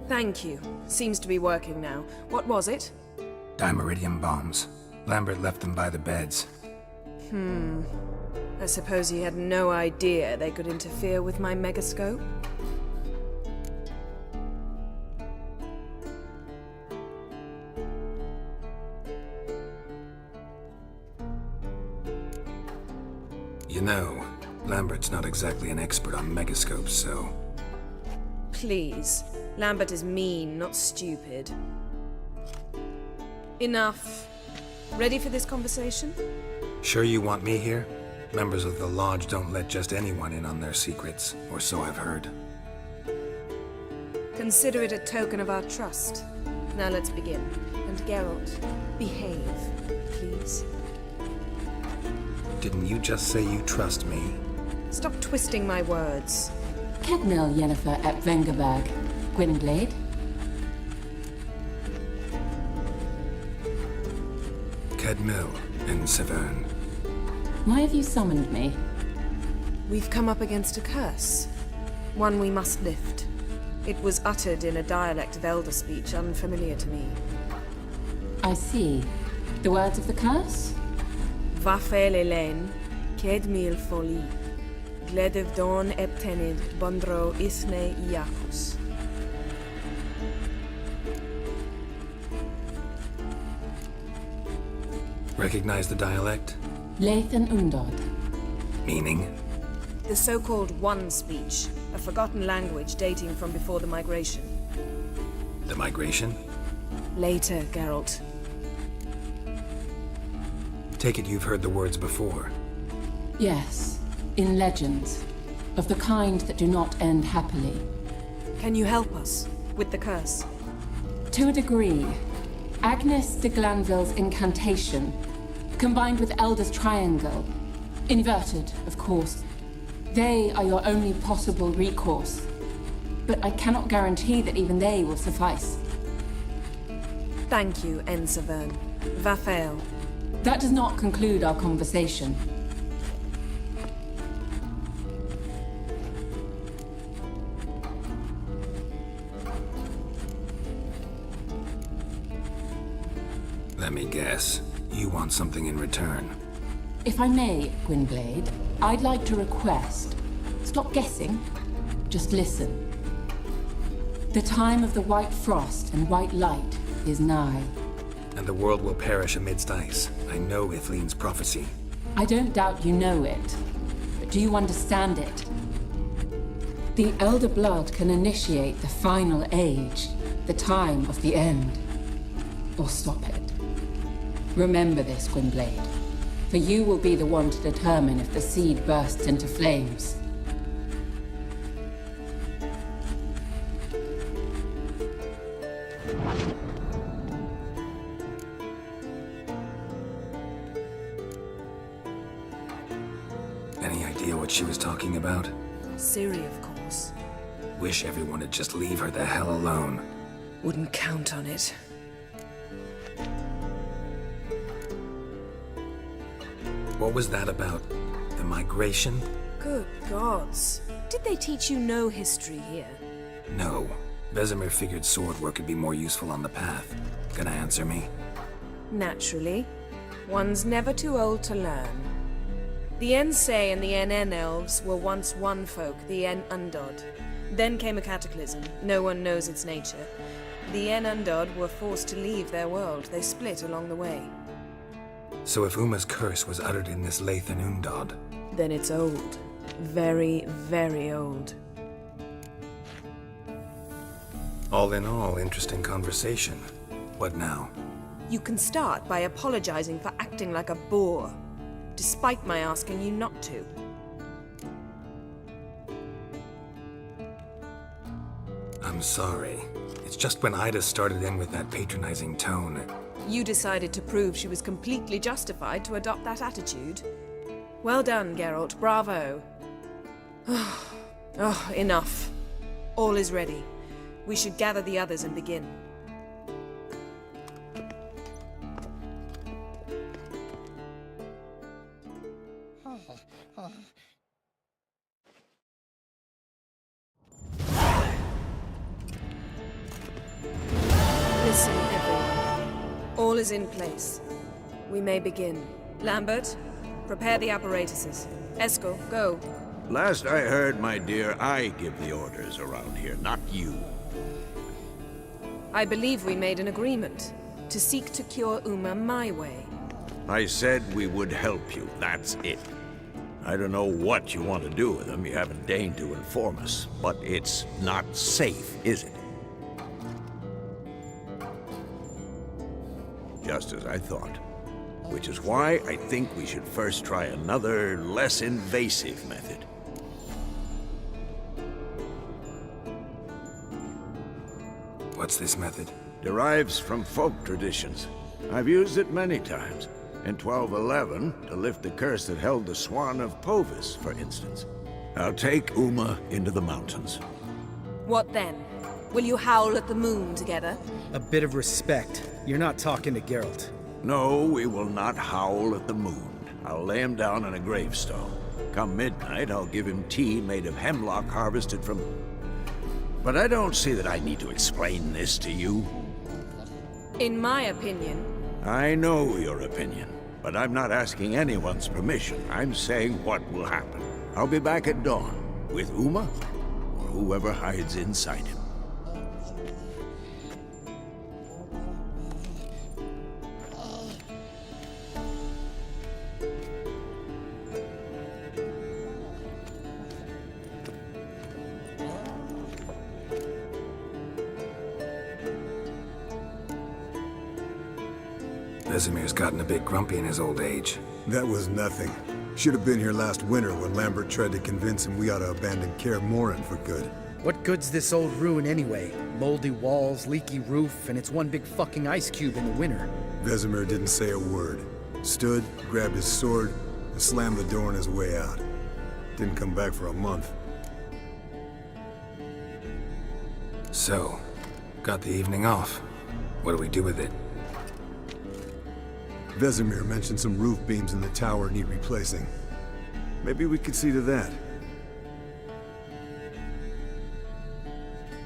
Thank you. Seems to be working now. What was it? Dimeridium bombs. Lambert left them by the beds. I suppose he had no idea they could interfere with my megascope? You know, Lambert's not exactly an expert on megascopes, so... Please. Lambert is mean, not stupid. Enough. Ready for this conversation? Sure you want me here? Members of the Lodge don't let just anyone in on their secrets, or so I've heard. Consider it a token of our trust. Now let's begin. And Geralt, behave, please. Didn't you just say you trust me? Stop twisting my words. Kedmil Yennefer at Vengerberg. Gwynblade. Kedmil and Severn. Why have you summoned me? We've come up against a curse. One we must lift. It was uttered in a dialect of Elder speech unfamiliar to me. I see. The words of the curse? Vafel Elen, Kedmil Foli, Gledev Don Eptenid, Bondro Isne Iacus. Recognize the dialect? Lathan Undod. Meaning? The so-called One speech, a forgotten language dating from before the migration. The migration? Later, Geralt. Take it you've heard the words before. Yes, in legends. Of the kind that do not end happily. Can you help us with the curse? To a degree. Agnes de Glanville's incantation, combined with Elder's triangle, inverted, of course. They are your only possible recourse. But I cannot guarantee that even they will suffice. Thank you, Ensevern. Vafel. That does not conclude our conversation. Let me guess. You want something in return. If I may, Gwynblade, I'd like to request. Stop guessing. Just listen. The time of the white frost and white light is nigh. And the world will perish amidst ice. I know Ithleen's prophecy. I don't doubt you know it, but do you understand it? The Elder Blood can initiate the final age, the time of the end, or stop it. Remember this, Gwynblade, for you will be the one to determine if the seed bursts into flames. Any idea what she was talking about? Ciri, of course. Wish everyone would just leave her the hell alone. Wouldn't count on it. What was that about? The migration? Good gods. Did they teach you no history here? No. Vesemir figured sword work would be more useful on the path. Gonna answer me? Naturally. One's never too old to learn. The Ensei and the NN elves were once one folk, the En Undod. Then came a cataclysm. No one knows its nature. The En Undod were forced to leave their world. They split along the way. So if Uma's curse was uttered in this Lathan Undod, Then it's old. Very, very old. all in all, interesting conversation. What now? You can start by apologizing for acting like a boor, despite my asking you not to. I'm sorry. It's just when Ida started in with that patronizing tone. You decided to prove she was completely justified to adopt that attitude. Well done, Geralt. Bravo. Oh, enough. All is ready. We should gather the others and begin. Listen, everyone. All is in place. We may begin. Lambert, prepare the apparatuses. Eskel, go. Last I heard, my dear, I give the orders around here, not you. I believe we made an agreement to seek to cure Uma my way. I said we would help you, that's it. I don't know what you want to do with them, you haven't deigned to inform us, but it's not safe, is it? Just as I thought. Which is why I think we should first try another, less invasive method. What's this method? Derives from folk traditions. I've used it many times. In 1211, to lift the curse that held the Swan of Povis, for instance. I'll take Uma into the mountains. What then? Will you howl at the moon together? A bit of respect. You're not talking to Geralt. No, we will not howl at the moon. I'll lay him down in a gravestone. Come midnight, I'll give him tea made of hemlock harvested from... But I don't see that I need to explain this to you. In my opinion... I know your opinion, but I'm not asking anyone's permission. I'm saying what will happen. I'll be back at dawn, with Uma, or whoever hides inside him. Vesemir's gotten a bit grumpy in his old age. That was nothing. Should have been here last winter when Lambert tried to convince him we ought to abandon Kaer Morhen for good. What good's this old ruin anyway? Moldy walls, leaky roof, and it's one big fucking ice cube in the winter. Vesemir didn't say a word. Stood, grabbed his sword, and slammed the door on his way out. Didn't come back for a month. So, got the evening off. What do we do with it? Vesemir mentioned some roof beams in the tower need replacing. Maybe we could see to that.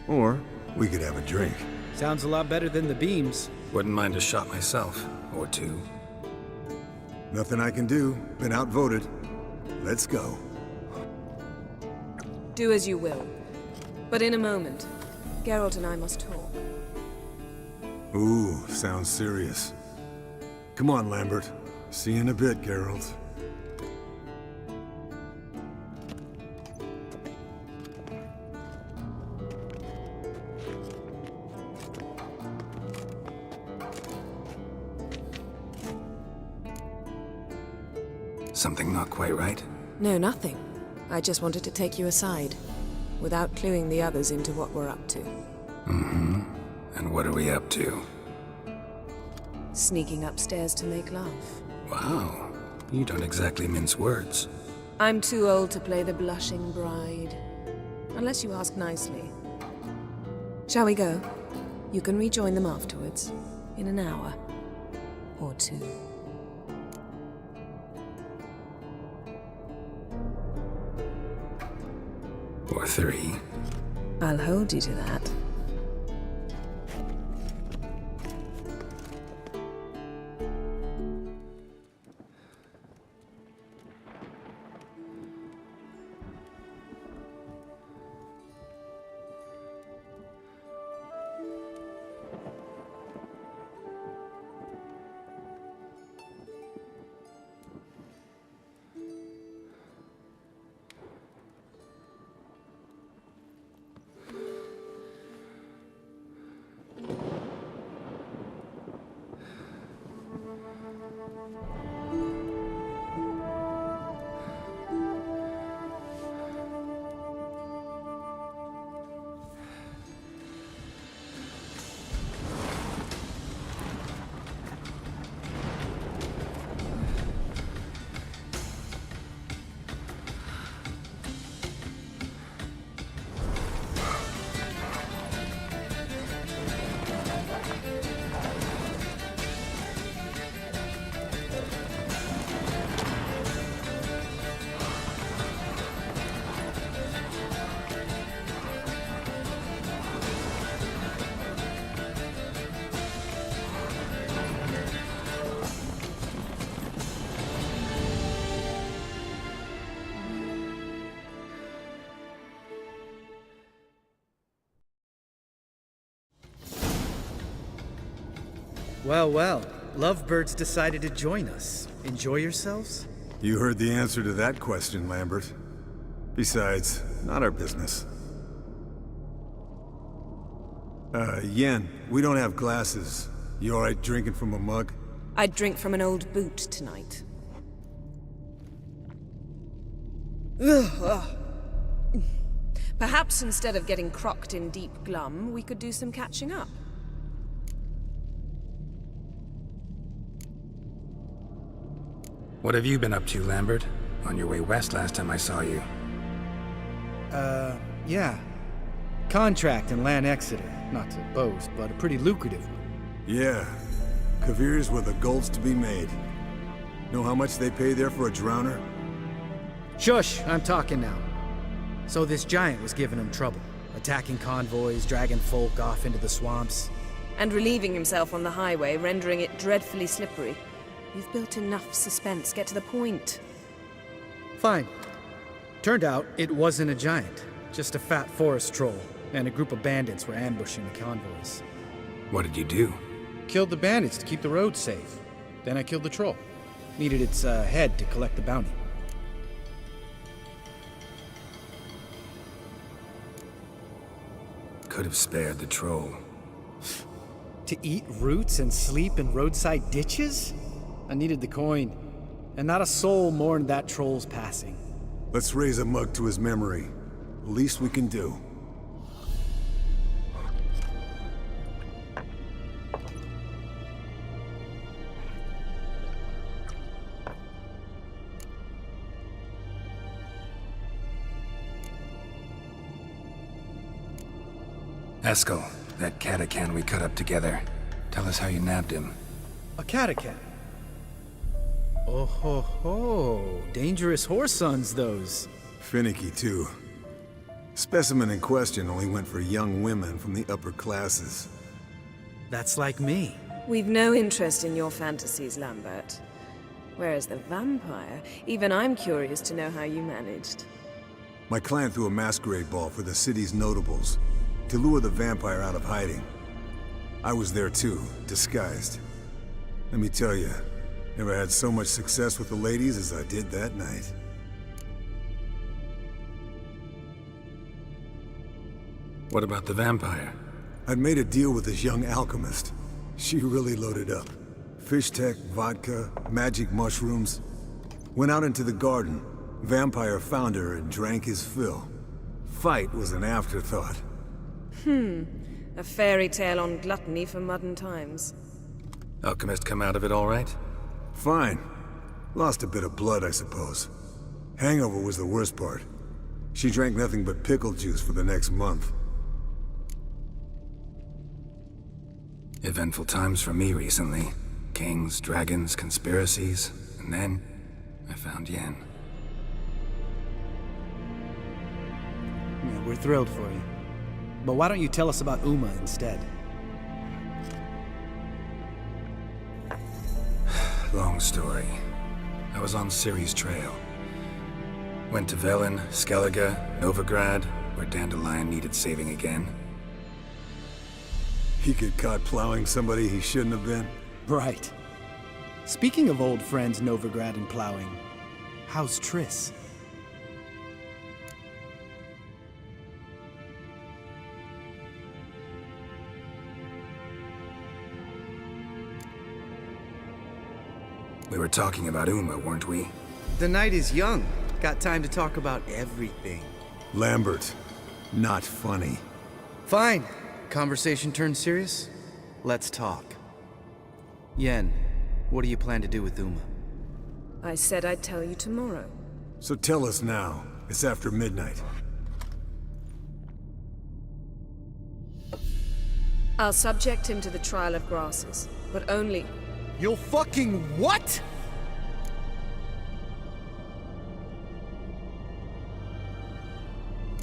Or we could have a drink. Sounds a lot better than the beams. Wouldn't mind a shot myself, or two. Nothing I can do. Been outvoted. Let's go. Do as you will. But in a moment, Geralt and I must talk. Ooh, sounds serious. Come on, Lambert. See you in a bit, Geralt. Something not quite right? No, nothing. I just wanted to take you aside, without cluing the others into what we're up to. Mm-hmm. And what are we up to? Sneaking upstairs to make love. Wow. You don't exactly mince words. I'm too old to play the blushing bride. Unless you ask nicely. Shall we go? You can rejoin them afterwards. In an hour. Or two. Or three. I'll hold you to that. Well, well. Lovebirds decided to join us. Enjoy yourselves? You heard the answer to that question, Lambert. Besides, not our business. Yen, we don't have glasses. You alright drinking from a mug? I'd drink from an old boot tonight. Ugh. Perhaps instead of getting crocked in deep glum, we could do some catching up. What have you been up to, Lambert? On your way west last time I saw you. Yeah. Contract in Lan Exeter. Not to boast, but a pretty lucrative one. Yeah. Kavir's were the golds to be made. Know how much they pay there for a drowner? Shush, I'm talking now. So this giant was giving him trouble. Attacking convoys, dragging folk off into the swamps. And relieving himself on the highway, rendering it dreadfully slippery. You've built enough suspense. Get to the point. Fine. Turned out it wasn't a giant. Just a fat forest troll. And a group of bandits were ambushing the convoys. What did you do? Killed the bandits to keep the roads safe. Then I killed the troll. Needed its head to collect the bounty. Could have spared the troll. To eat roots and sleep in roadside ditches? I needed the coin. And not a soul mourned that troll's passing. Let's raise a mug to his memory. The least we can do. Eskel, that Catacan we cut up together. Tell us how you nabbed him. A Catacan. Oh ho ho. Dangerous horse sons, those. Finicky, too. Specimen in question only went for young women from the upper classes. That's like me. We've no interest in your fantasies, Lambert. Whereas the vampire, even I'm curious to know how you managed. My clan threw a masquerade ball for the city's notables to lure the vampire out of hiding. I was there too, disguised. Let me tell you, never had so much success with the ladies as I did that night. What about the vampire? I'd made a deal with this young alchemist. She really loaded up. Fish tech, vodka, magic mushrooms. Went out into the garden. Vampire found her and drank his fill. Fight was an afterthought. A fairy tale on gluttony for modern times. Alchemist come out of it all right? Fine. Lost a bit of blood, I suppose. Hangover was the worst part. She drank nothing but pickle juice for the next month. Eventful times for me recently. Kings, dragons, conspiracies, and then I found Yen. Yeah, we're thrilled for you. But why don't you tell us about Uma instead? Long story. I was on Ciri's trail. Went to Velen, Skellige, Novigrad, where Dandelion needed saving again. He get caught plowing somebody he shouldn't have been. Right. Speaking of old friends Novigrad and plowing, how's Triss? We were talking about Uma, weren't we? The night is young. Got time to talk about everything. Lambert, not funny. Fine. Conversation turned serious? Let's talk. Yen, what do you plan to do with Uma? I said I'd tell you tomorrow. So tell us now. It's after midnight. I'll subject him to the trial of grasses, but only... You'll fucking what?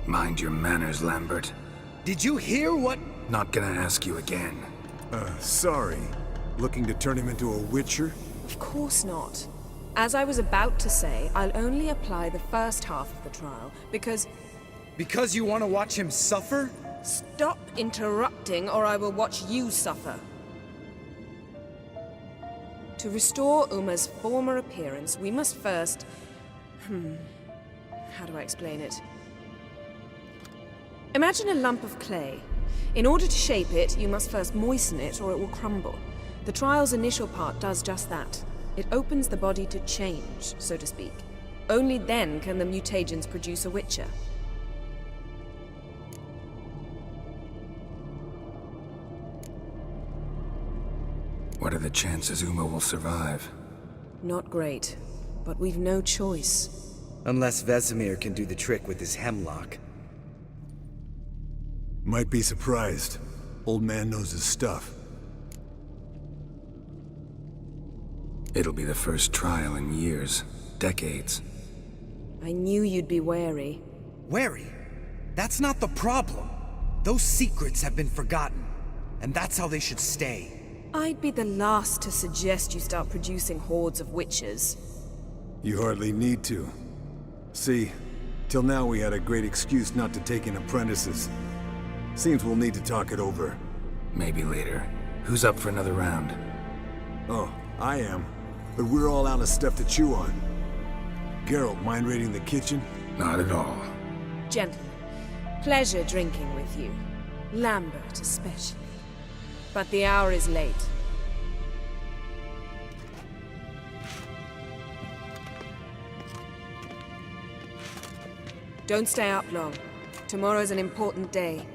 Mind your manners, Lambert. Did you hear what? Not gonna ask you again. Sorry. Looking to turn him into a witcher? Of course not. As I was about to say, I'll only apply the first half of the trial, because... Because you want to watch him suffer? Stop interrupting, or I will watch you suffer. To restore Uma's former appearance, we must first... How do I explain it? Imagine a lump of clay. In order to shape it, you must first moisten it or it will crumble. The trial's initial part does just that. It opens the body to change, so to speak. Only then can the mutagens produce a Witcher. What are the chances Uma will survive? Not great, but we've no choice. Unless Vesemir can do the trick with his hemlock. Might be surprised. Old man knows his stuff. It'll be the first trial in years, decades. I knew you'd be wary. Wary? That's not the problem. Those secrets have been forgotten, and that's how they should stay. I'd be the last to suggest you start producing hordes of witches. You hardly need to. See, till now we had a great excuse not to take in apprentices. Seems we'll need to talk it over. Maybe later. Who's up for another round? Oh, I am. But we're all out of stuff to chew on. Geralt, mind raiding the kitchen? Not at all. Gentlemen, pleasure drinking with you. Lambert especially. But the hour is late. Don't stay up long. Tomorrow's an important day.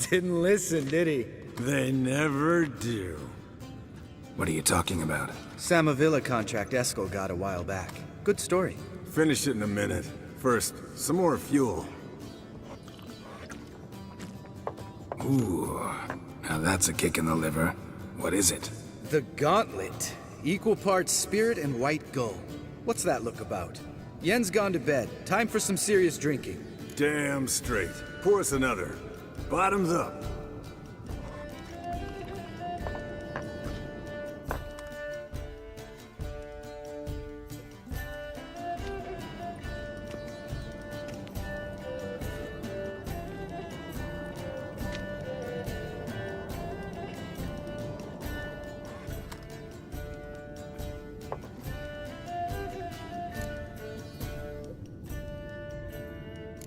Didn't listen, did he? They never do. What are you talking about? Samavilla contract Eskel got a while back. Good story. Finish it in a minute. First, some more fuel. Ooh, now that's a kick in the liver. What is it? The Gauntlet. Equal parts spirit and white gull. What's that look about? Yen's gone to bed. Time for some serious drinking. Damn straight. Pour us another. Bottoms up.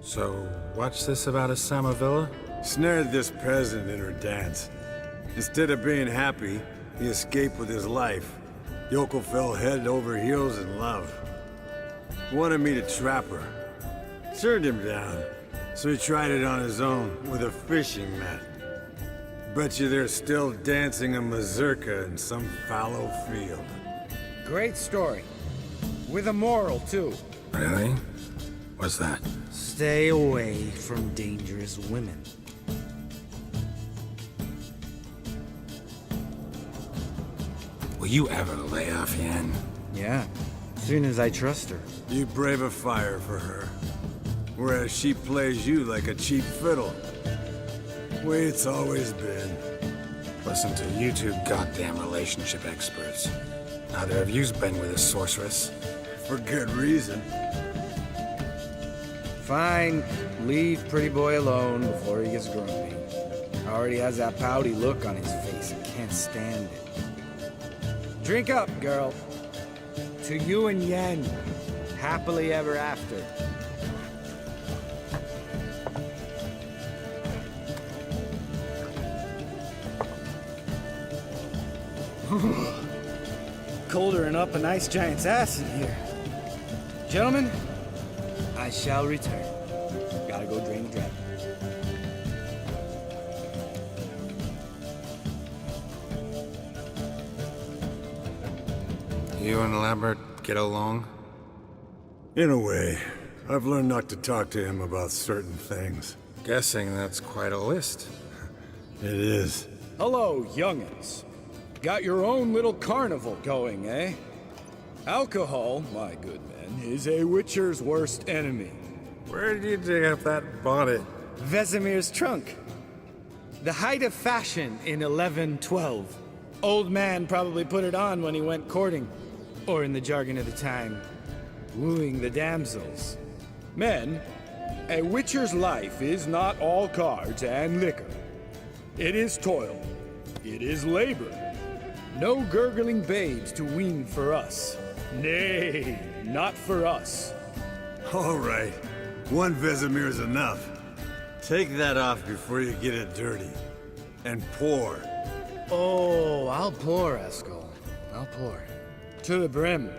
So, what's this about a Samavilla? Snared this peasant in her dance. Instead of being happy, he escaped with his life. Yoko fell head over heels in love. Wanted me to trap her. Turned him down, so he tried it on his own with a fishing net. Bet you they're still dancing a mazurka in some fallow field. Great story. With a moral, too. Really? What's that? Stay away from dangerous women. Will you ever lay off Yen? Yeah, soon as I trust her. You brave a fire for her, whereas she plays you like a cheap fiddle. Way it's always been. Listen to you two goddamn relationship experts. Neither of you's been with a sorceress. For good reason. Fine. Leave pretty boy alone before he gets grumpy. Already has that pouty look on his face. I can't stand it. Drink up, girl. To you and Yen. Happily ever after. Colder than up a nice giant's ass in here. Gentlemen, I shall return. Gotta go drain the dragon. You and Lambert get along? In a way, I've learned not to talk to him about certain things. Guessing that's quite a list. It is. Hello, young'uns. Got your own little carnival going, eh? Alcohol, my good men, is a witcher's worst enemy. Where did you dig up that bonnet? Vesemir's trunk. The height of fashion in 1112. Old man probably put it on when he went courting. Or in the jargon of the time, wooing the damsels. Men A witcher's life is not all cards and liquor. It is toil. It is labor. No gurgling babes to wean for us. Nay, not for us. All right. One Vesemir is enough. Take that off before you get it dirty. And pour. Oh, I'll pour, Eskel. I'll pour. To the brim.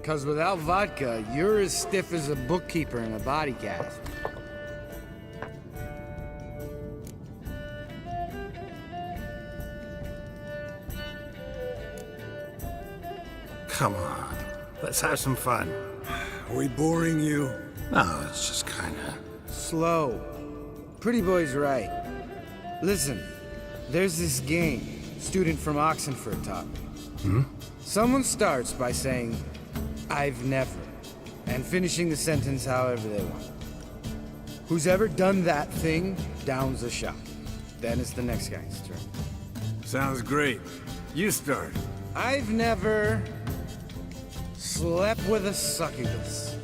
'Cause without vodka, you're as stiff as a bookkeeper in a body cast. Come on, let's have some fun. Are we boring you? No, it's just kinda... Slow. Pretty boy's right. Listen, there's this game student from Oxenford taught me. Someone starts by saying, I've never, and finishing the sentence however they want. Who's ever done that thing downs the shot. Then it's the next guy's turn. Sounds great. You start. I've never slept with a succubus.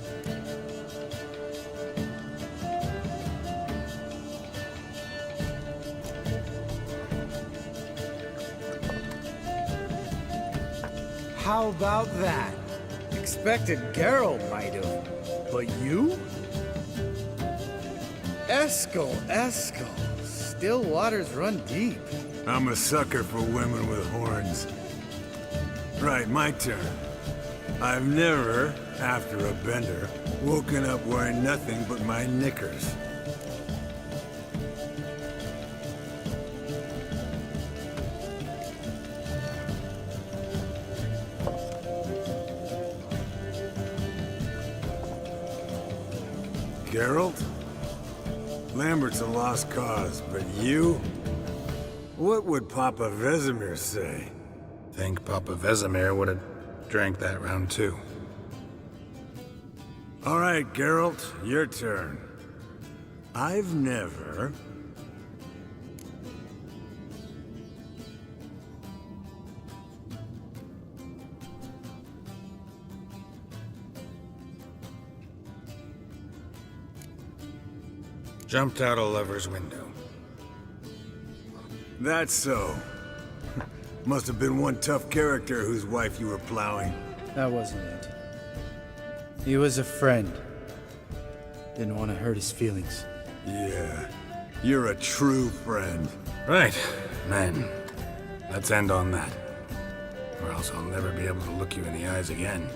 How about that? Expected Geralt might have, but you? Eskel. Still waters run deep. I'm a sucker for women with horns. Right, my turn. I've never, after a bender, woken up wearing nothing but my knickers. Geralt? Lambert's a lost cause, but you? What would Papa Vesemir say? Think Papa Vesemir would have drank that round too. All right, Geralt, your turn. I've never... Jumped out a lover's window. That's so. Must have been one tough character whose wife you were plowing. That wasn't it. He was a friend. Didn't want to hurt his feelings. Yeah, you're a true friend. Right, men. Let's end on that. Or else I'll never be able to look you in the eyes again.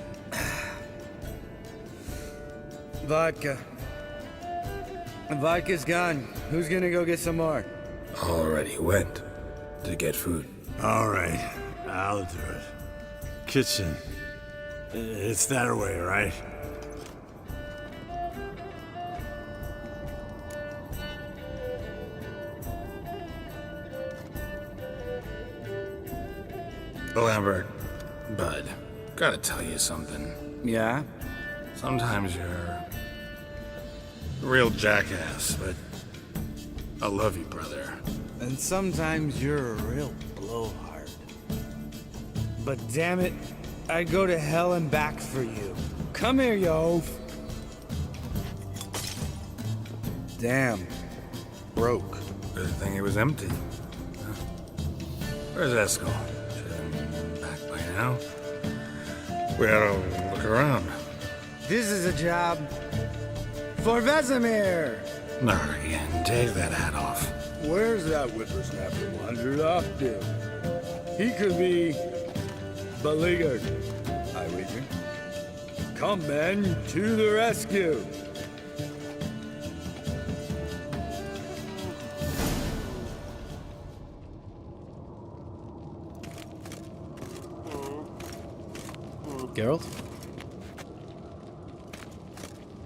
Vodka. Vodka's gone. Who's gonna go get some more? Already went to get food. All right, I'll do it. Kitchen. It's that way, right? Lambert, bud, gotta tell you something. Yeah? Sometimes you're a real jackass, but I love you, brother. And sometimes you're a real blowhard. But damn it, I'd go to hell and back for you. Come here, you oaf. Damn. Broke. Good thing it was empty. Huh. Where's Eskel? Should have been back by now. We ought to look around. This is a job for Vesemir. Not again. Take that hat off. Where's that whippersnapper wandered off to? He could be beleaguered, I wager. Come, men, to the rescue. Geralt?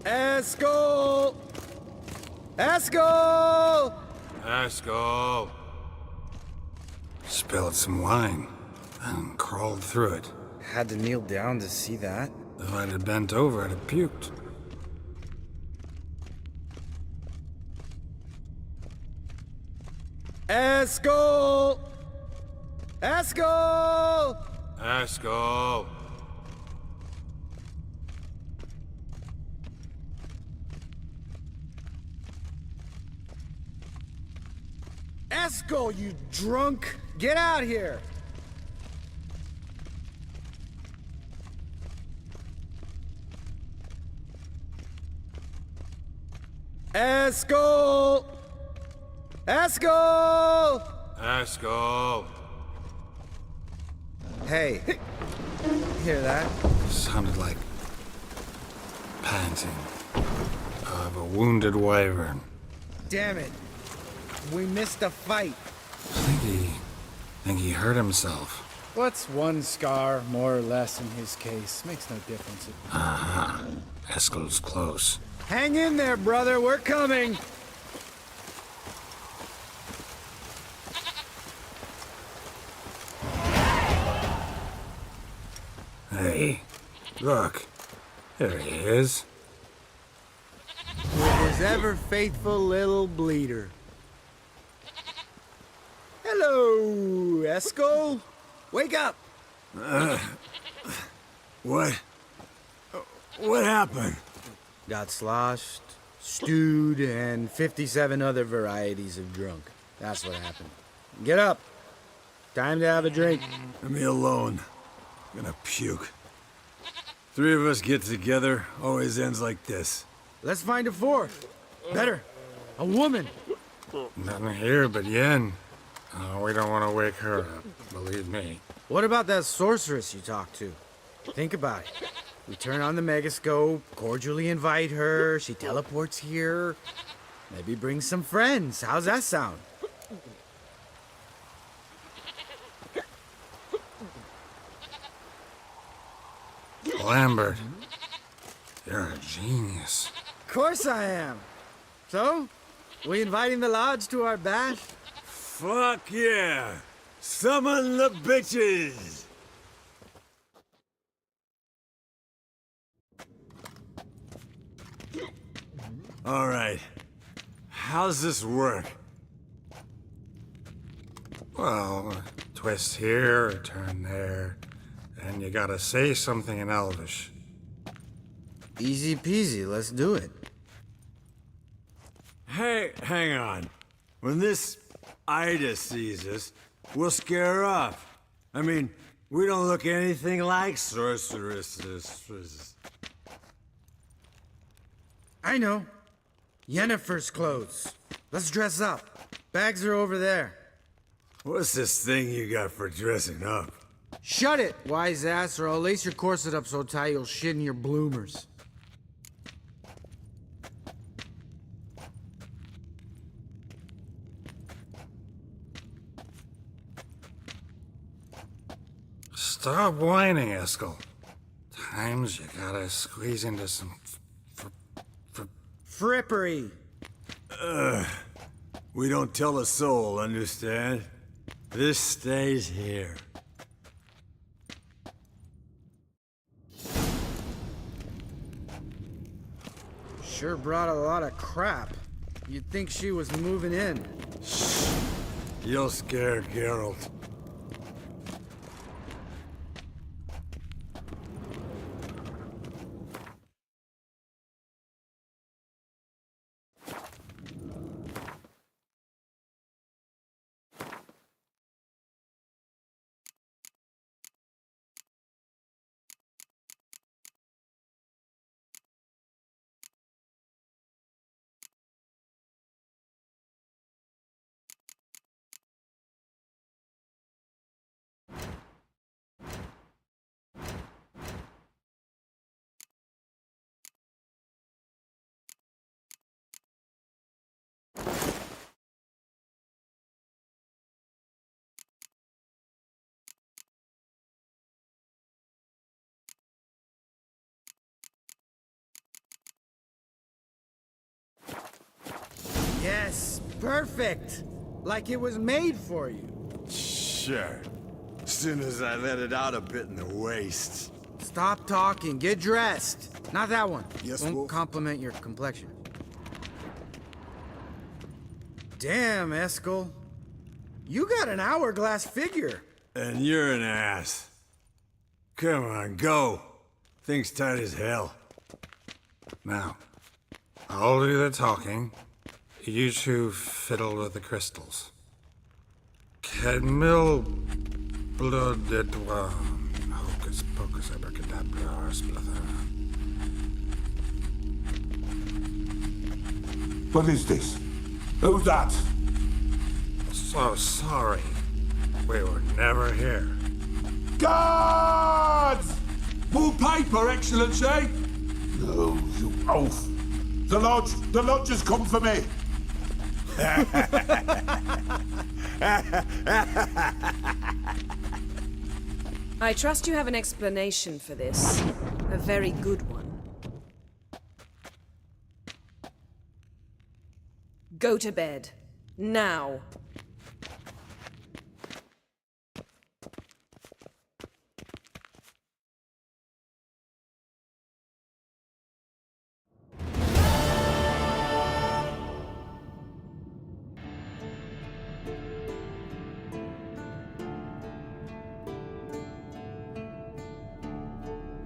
Eskel! Eskel! Eskel! Spilled some wine and crawled through it. Had to kneel down to see that. If I'd have bent over, I'd have puked. Eskel! Eskel! Eskel! Eskel, you drunk! Get out here! Eskel! Eskel! Eskel! Hey, hear that? Sounded like panting of a wounded wyvern. Damn it. We missed a fight. Think he hurt himself. What's one scar, more or less, in his case? Makes no difference. Eskel's close. Hang in there, brother. We're coming. Hey, look. There he is. With his ever faithful little bleeder. Hello, Eskel. Wake up. What? What happened? Got sloshed, stewed, and 57 other varieties of drunk. That's what happened. Get up. Time to have a drink. Leave me alone. I'm gonna puke. Three of us get together, always ends like this. Let's find a fourth. Better. A woman. Nothing here but Yen. We don't want to wake her up, believe me. What about that sorceress you talked to? Think about it. We turn on the megascope, cordially invite her, she teleports here. Maybe bring some friends. How's that sound? Lambert, you're a genius. Of course I am. So, we inviting the lodge to our bash? Fuck yeah! Summon the bitches! All right. How's this work? Well, twist here, turn there, and you gotta say something in Elvish. Easy peasy, let's do it. Hey, hang on. When this Ida sees us, we'll scare her off. I mean, we don't look anything like sorceresses. I know. Yennefer's clothes. Let's dress up. Bags are over there. What's this thing you got for dressing up? Shut it, wise ass, or I'll lace your corset up so tight you'll shit in your bloomers. Stop whining, Eskel. Times you gotta squeeze into some Frippery. We don't tell a soul, understand? This stays here. Sure brought a lot of crap. You'd think she was moving in. You'll scare Geralt. Yes, perfect. Like it was made for you. Sure. As soon as I let it out a bit in the waist. Stop talking, get dressed. Not that one. Yes, Won't Wolf? compliment your complexion. Damn, Eskel. You got an hourglass figure. And you're an ass. Come on, go. Thing's tight as hell. Now, I'll do the talking. You two fiddle with the crystals. Cadmil blood et hocus pocus abracadabra spluther. What is this? Who's that? So sorry. We were never here. Guards! More paper, Excellency! No, you oaf. The lodge has come for me. I trust you have an explanation for this. A very good one. Go to bed. Now.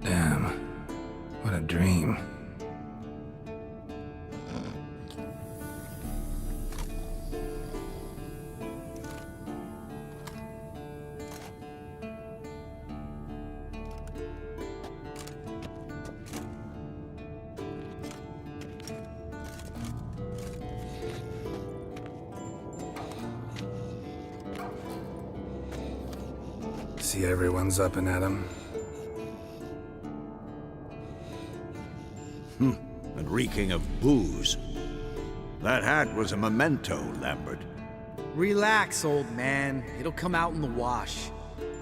Damn. What a dream. See everyone's up and at 'em. And reeking of booze. That hat was a memento, Lambert. Relax, old man. It'll come out in the wash.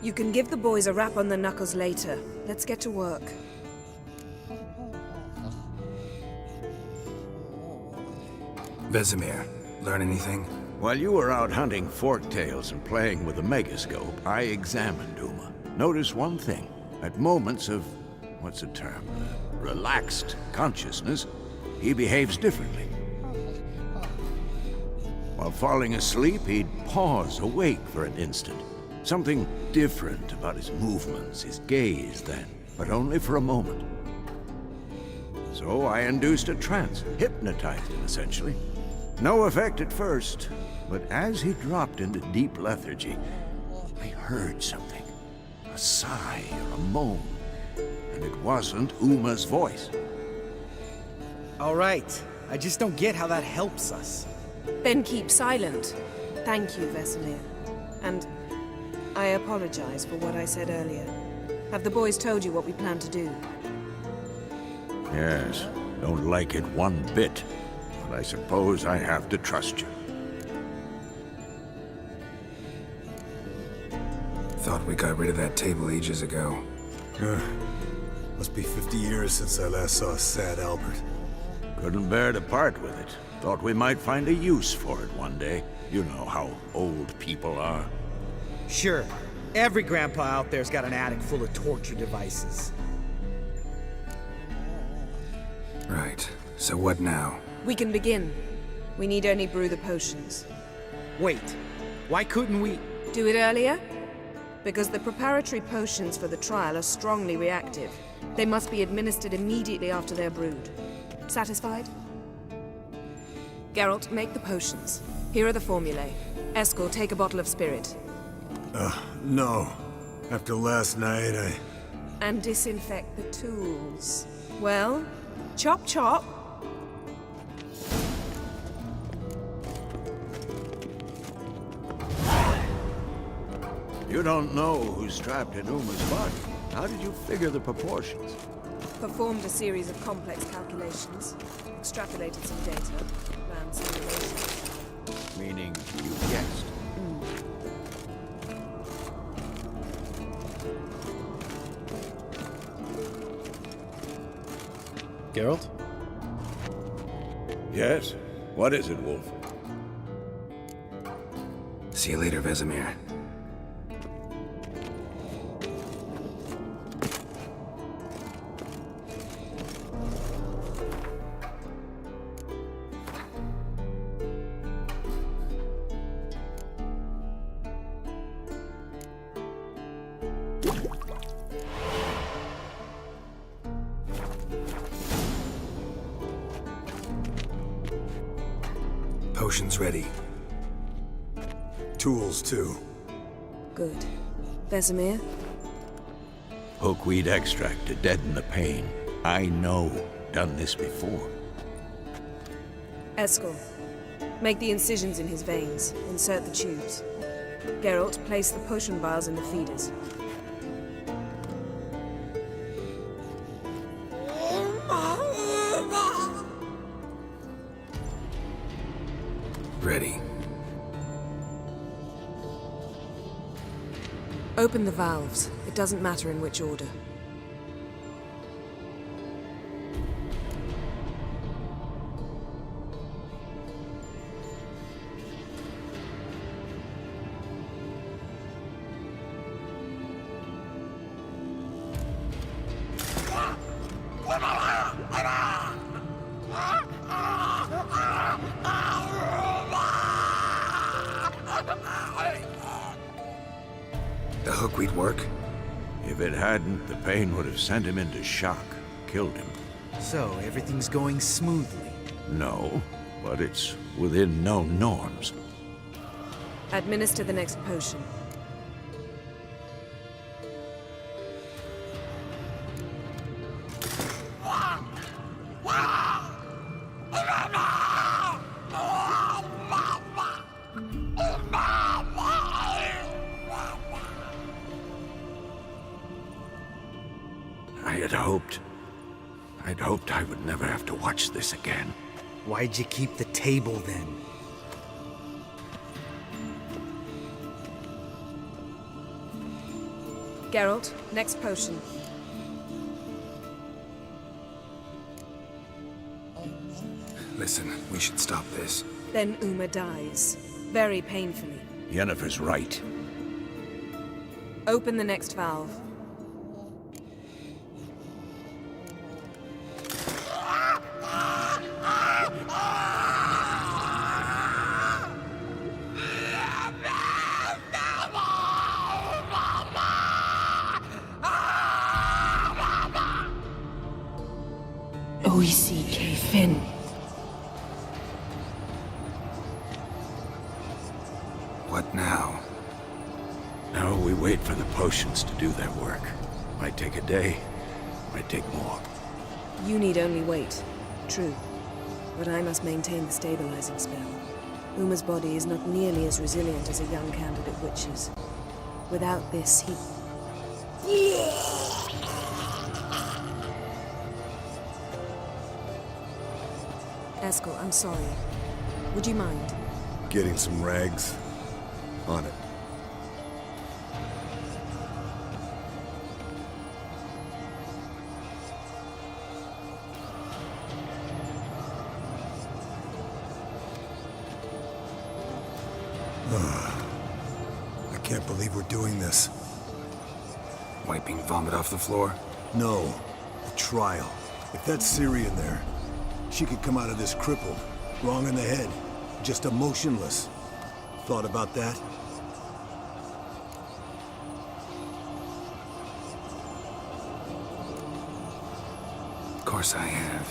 You can give the boys a rap on the knuckles later. Let's get to work. Vesemir, learn anything? While you were out hunting forktails and playing with the megascope, I examined Uma. Notice one thing. At moments of, what's the term? Relaxed consciousness, he behaves differently. While falling asleep, he'd pause awake for an instant. Something different about his movements, his gaze then, but only for a moment. So I induced a trance, hypnotized him essentially. No effect at first, but as he dropped into deep lethargy, I heard something. A sigh or a moan. And it wasn't Uma's voice. All right. I just don't get how that helps us. Then keep silent. Thank you, Vesemir. And I apologize for what I said earlier. Have the boys told you what we plan to do? Yes, don't like it one bit. But I suppose I have to trust you. Thought we got rid of that table ages ago. Must be 50 years since I last saw sad Albert. Couldn't bear to part with it. Thought we might find a use for it one day. You know how old people are. Sure. Every grandpa out there's got an attic full of torture devices. Right. So what now? We can begin. We need only brew the potions. Wait. Why couldn't we... Do it earlier? Because the preparatory potions for the trial are strongly reactive. They must be administered immediately after they're brewed. Satisfied? Geralt, make the potions. Here are the formulae. Eskel, take a bottle of spirit. No. After last night, And disinfect the tools. Well, chop chop. You don't know who's trapped in Uma's body. How did you figure the proportions? Performed a series of complex calculations. Extrapolated some data. Ran simulations. Meaning you guessed. Geralt? Yes? What is it, Wolf? See you later, Vesemir. Potions ready. tools too. Good. Vesemir? Hookweed extract to deaden the pain. I know. Done this before. Eskel. Make the incisions in his veins. Insert the tubes. Geralt, place the potion vials in the feeders. Ready. Open the valves. It doesn't matter in which order. The hookweed work? If it hadn't, the pain would have sent him into shock, killed him. So, everything's going smoothly. No, but it's within known norms. Administer the next potion. I'd hoped I would never have to watch this again. Why'd you keep the table then? Geralt, next potion. Listen, we should stop this. Then Uma dies. Very painfully. Yennefer's right. Open the next valve. Oisi K-Fin. What now? Now we wait for the potions to do their work. Might take a day, might take more. You need only wait. True. But I must maintain the stabilizing spell. Uma's body is not nearly as resilient as a young candidate witch's. Without this, he... Eskel, I'm sorry. Would you mind? Getting some rags? On it. I can't believe we're doing this. Wiping vomit off the floor? No, the trial. If that's Ciri in there, she could come out of this crippled, wrong in the head, just emotionless. Thought about that? Of course I have.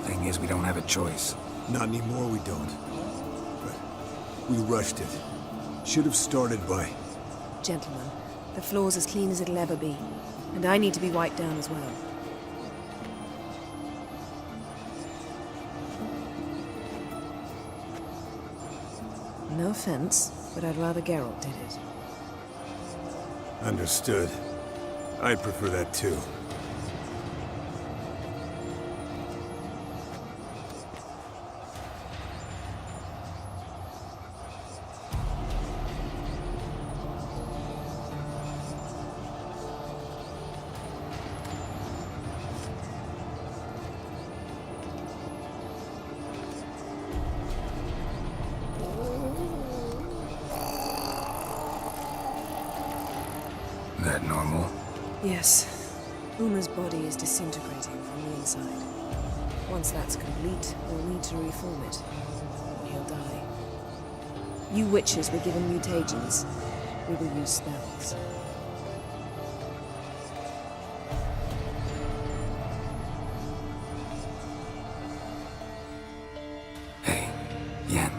Thing is, we don't have a choice. Not anymore, we don't. But we rushed it. Should have started by... Gentlemen, the floor's as clean as it'll ever be. And I need to be wiped down as well. No offense, but I'd rather Geralt did it. Understood. I'd prefer that too. That normal? Yes. Uma's body is disintegrating from the inside. Once that's complete, we'll need to reform it. Or he'll die. You witches were given mutagens. We will use spells. Hey, Yen,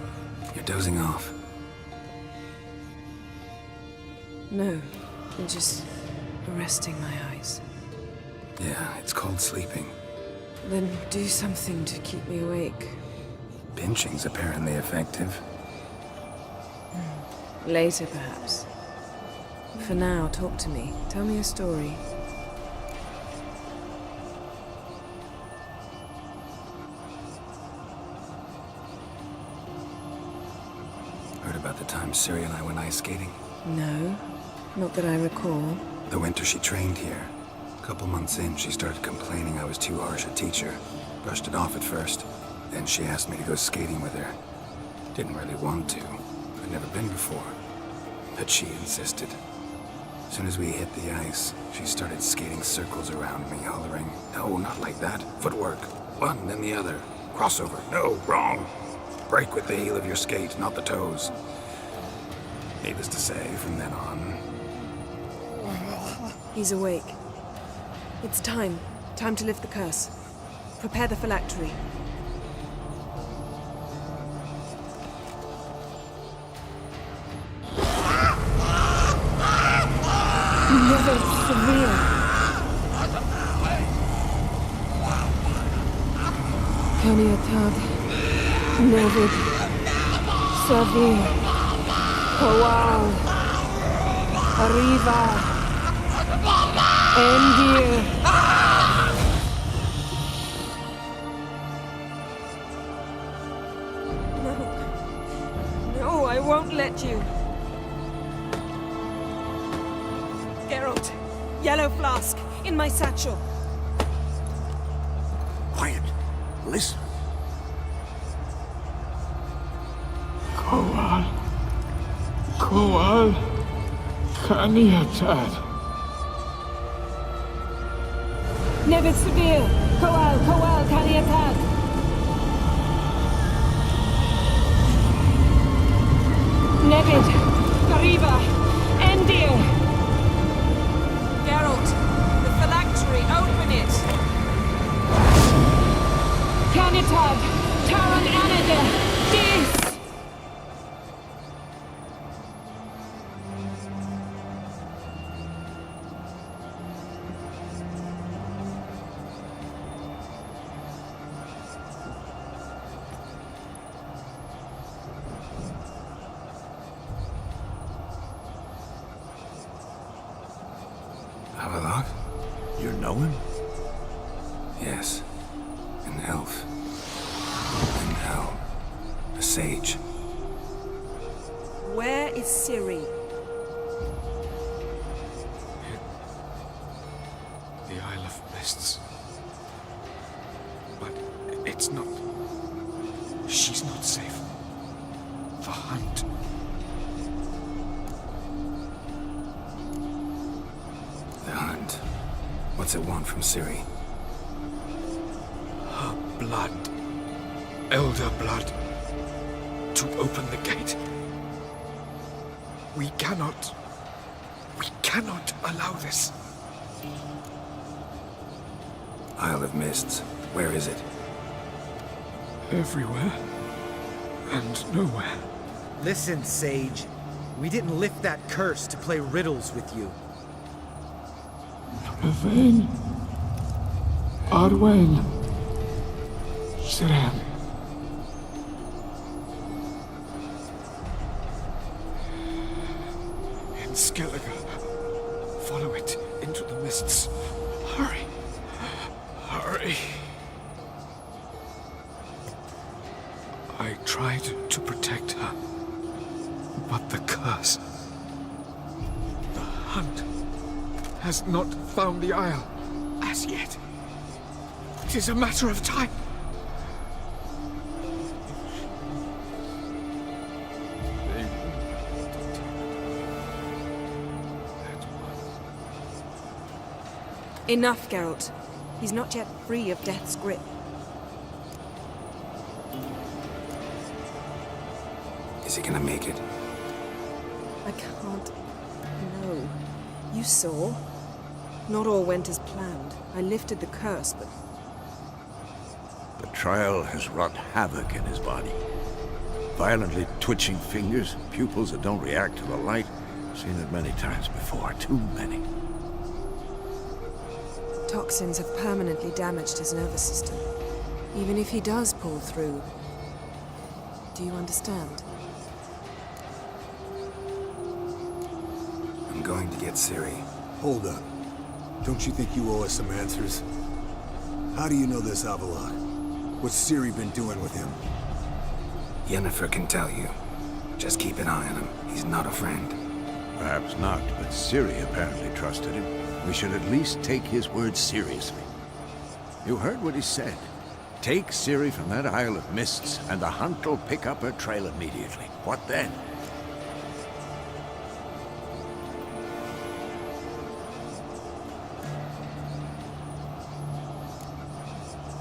you're dozing off. No, I'm just resting my eyes. Yeah, it's called sleeping. Then do something to keep me awake. Pinching's apparently effective. Later, perhaps. For now, talk to me. Tell me a story. Heard about the time Ciri and I went ice skating? No, not that I recall. The winter she trained here. A couple months in, she started complaining I was too harsh a teacher. Brushed it off at first. Then she asked me to go skating with her. Didn't really want to. I'd never been before. But she insisted. As soon as we hit the ice, she started skating circles around me, hollering, "No, not like that. Footwork. One, then the other. Crossover. No, wrong. Break with the heel of your skate, not the toes." Needless to say, from then on... He's awake. It's time. Time to lift the curse. Prepare the phylactery. Never severe. Kaniatad, Nevid, Savir, Kowal, Arriva, Endir. No, I won't let you. Geralt, yellow flask, in my satchel. Quiet. Listen. Kowal, Kaniatad. Nevid Severe, Kowal, Kaniatad. Nevid, Arriva, Endir. Geralt, the phylactery, open it! Kaniatad, Taran Anada, Dis. Avalok? You know him? Yes. An elf. And now, a sage. Where is Ciri? The Isle of Mists. But it's not... She's not safe. The hunt. The hunt. What's it want from Ciri? Her blood. Elder blood. To open the gate. We cannot allow this. Isle of Mists. Where is it? Everywhere. And nowhere. Listen, Sage. We didn't lift that curse to play riddles with you. Yvain. Arwen. Siren. In Skellige. Follow it into the mists. Hurry. Hurry. I tried to protect her. But the curse. The hunt has not found the Isle as yet. It is a matter of time. They will that one. Enough, Geralt. He's not yet free of death's grip. Is he gonna make it? I can't... No. You saw? Not all went as planned. I lifted the curse, but... The trial has wrought havoc in his body. Violently twitching fingers, pupils that don't react to the light, Seen it many times before, too many. Toxins have permanently damaged his nervous system. Even if he does pull through, do you understand? I'm going to get Ciri. Hold up. Don't you think you owe us some answers? How do you know this Avallac'h? What's Ciri been doing with him? Yennefer can tell you. Just keep an eye on him. He's not a friend. Perhaps not, but Ciri apparently trusted him. We should at least take his words seriously. You heard what he said. Take Ciri from that Isle of Mists, and the Hunt will pick up her trail immediately. What then?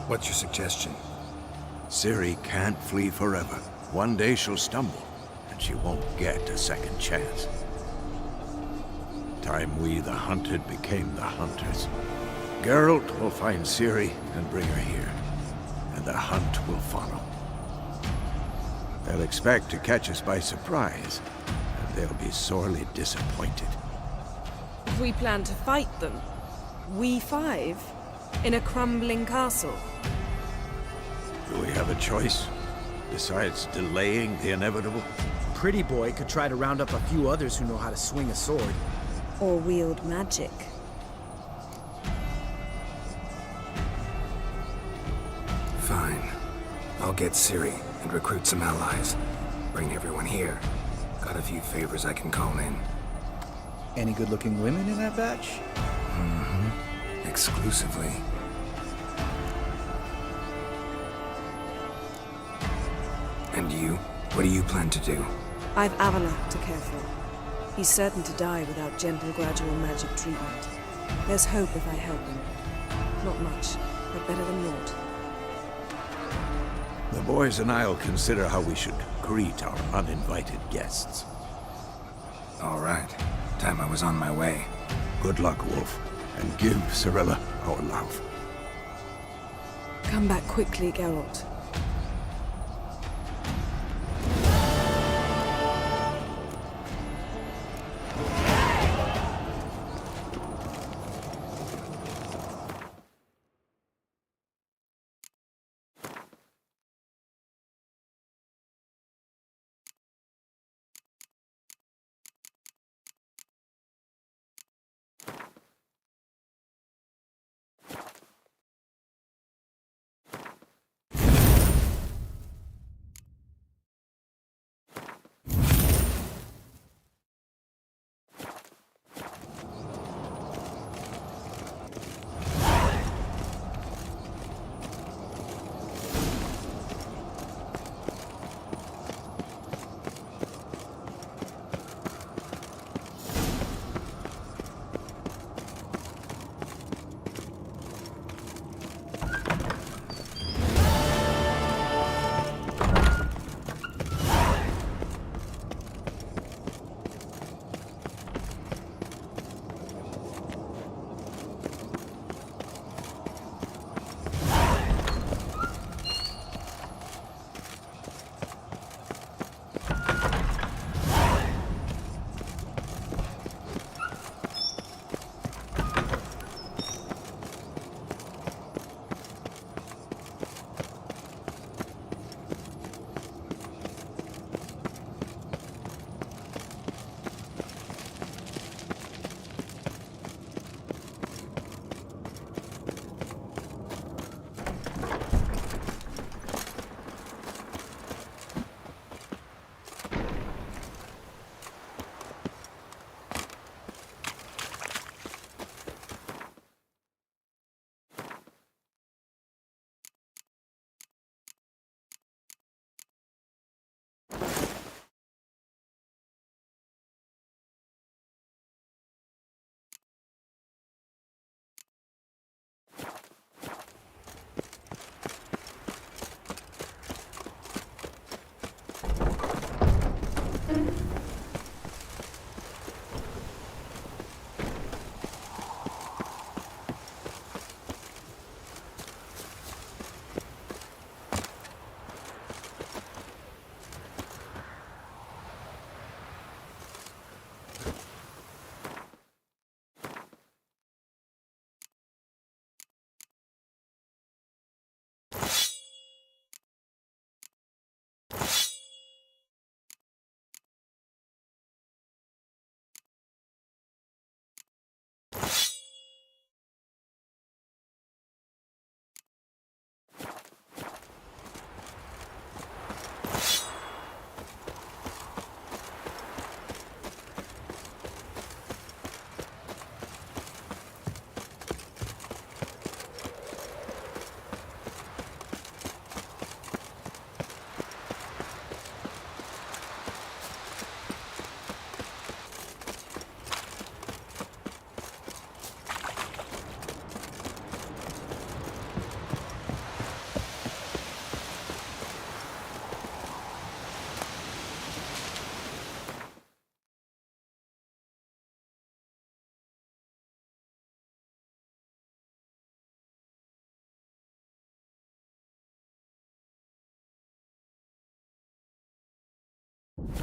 What's your suggestion? Ciri can't flee forever. One day she'll stumble, and she won't get a second chance. Time we, the hunted, became the hunters. Geralt will find Ciri and bring her here, and the hunt will follow. They'll expect to catch us by surprise, and they'll be sorely disappointed. We plan to fight them. We five? In a crumbling castle? Do we have a choice, besides delaying the inevitable? Pretty boy could try to round up a few others who know how to swing a sword. Or wield magic? Fine. I'll get Ciri and recruit some allies. Bring everyone here. Got a few favors I can call in. Any good-looking women in that batch? Exclusively. And you? What do you plan to do? I've Avallac'h to care for. He's certain to die without gentle, gradual magic treatment. There's hope if I help him. Not much, but better than naught. The boys and I'll consider how we should greet our uninvited guests. All right. Time I was on my way. Good luck, Wolf, and give Cirilla our love. Come back quickly, Geralt.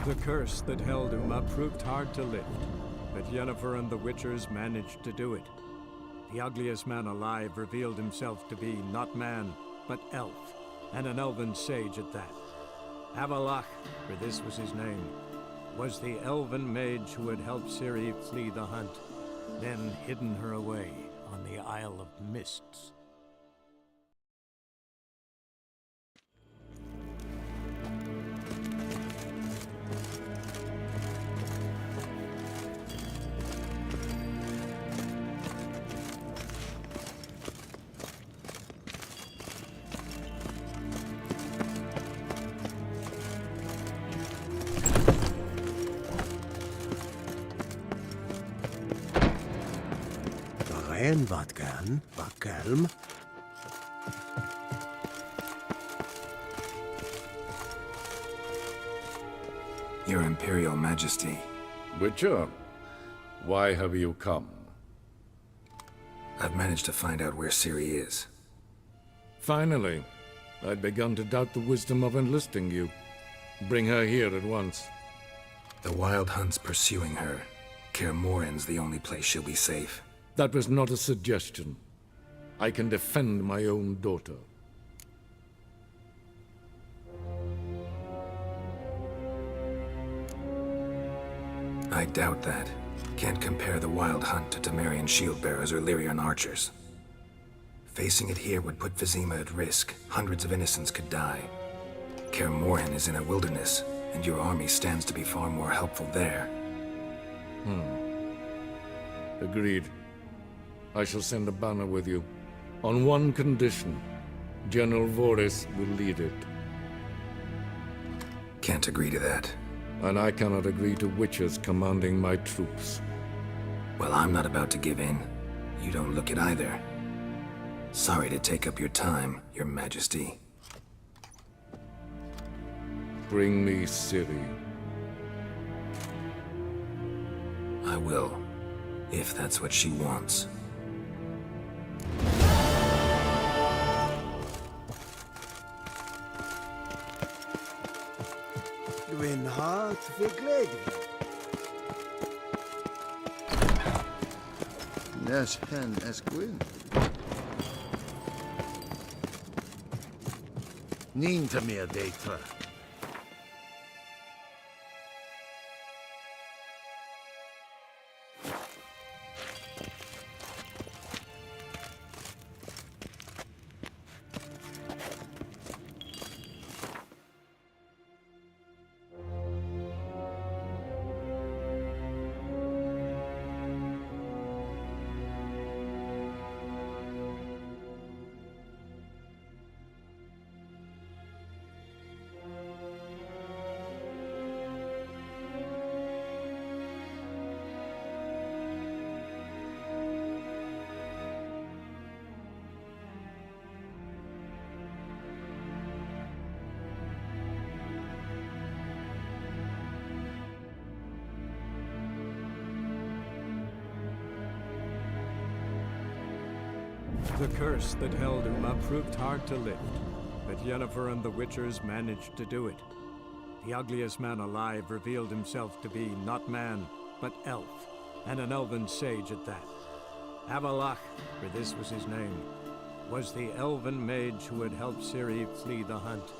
The curse that held Uma proved hard to lift, but Yennefer and the Witchers managed to do it. The ugliest man alive revealed himself to be not man, but elf, and an elven sage at that. Avalach, for this was his name, was the elven mage who had helped Ciri flee the hunt, then hidden her away on the Isle of Mists. En wat kan, wat kalm. Your Imperial Majesty. Witcher, why have you come? I've managed to find out where Ciri is. Finally. I'd begun to doubt the wisdom of enlisting you. Bring her here at once. The Wild Hunt's pursuing her. Kaer Morhen's the only place she'll be safe. That was not a suggestion. I can defend my own daughter. I doubt that. Can't compare the Wild Hunt to Temerian shield-bearers or Lyrian archers. Facing it here would put Vizima at risk. Hundreds of innocents could die. Kaer Morhen is in a wilderness, and your army stands to be far more helpful there. Agreed. I shall send a banner with you. On one condition. General Voris will lead it. Can't agree to that. And I cannot agree to Witchers commanding my troops. Well, I'm not about to give in. You don't look it either. Sorry to take up your time, Your Majesty. Bring me Ciri. I will, if that's what she wants. Gwyn hart fi gledvi. Nes hen es Gwyn. Nín ta mir deitra. The curse that held Uma proved hard to lift, but Yennefer and the Witchers managed to do it. The ugliest man alive revealed himself to be not man, but elf, and an elven sage at that. Avalach, for this was his name, was the elven mage who had helped Ciri flee the hunt,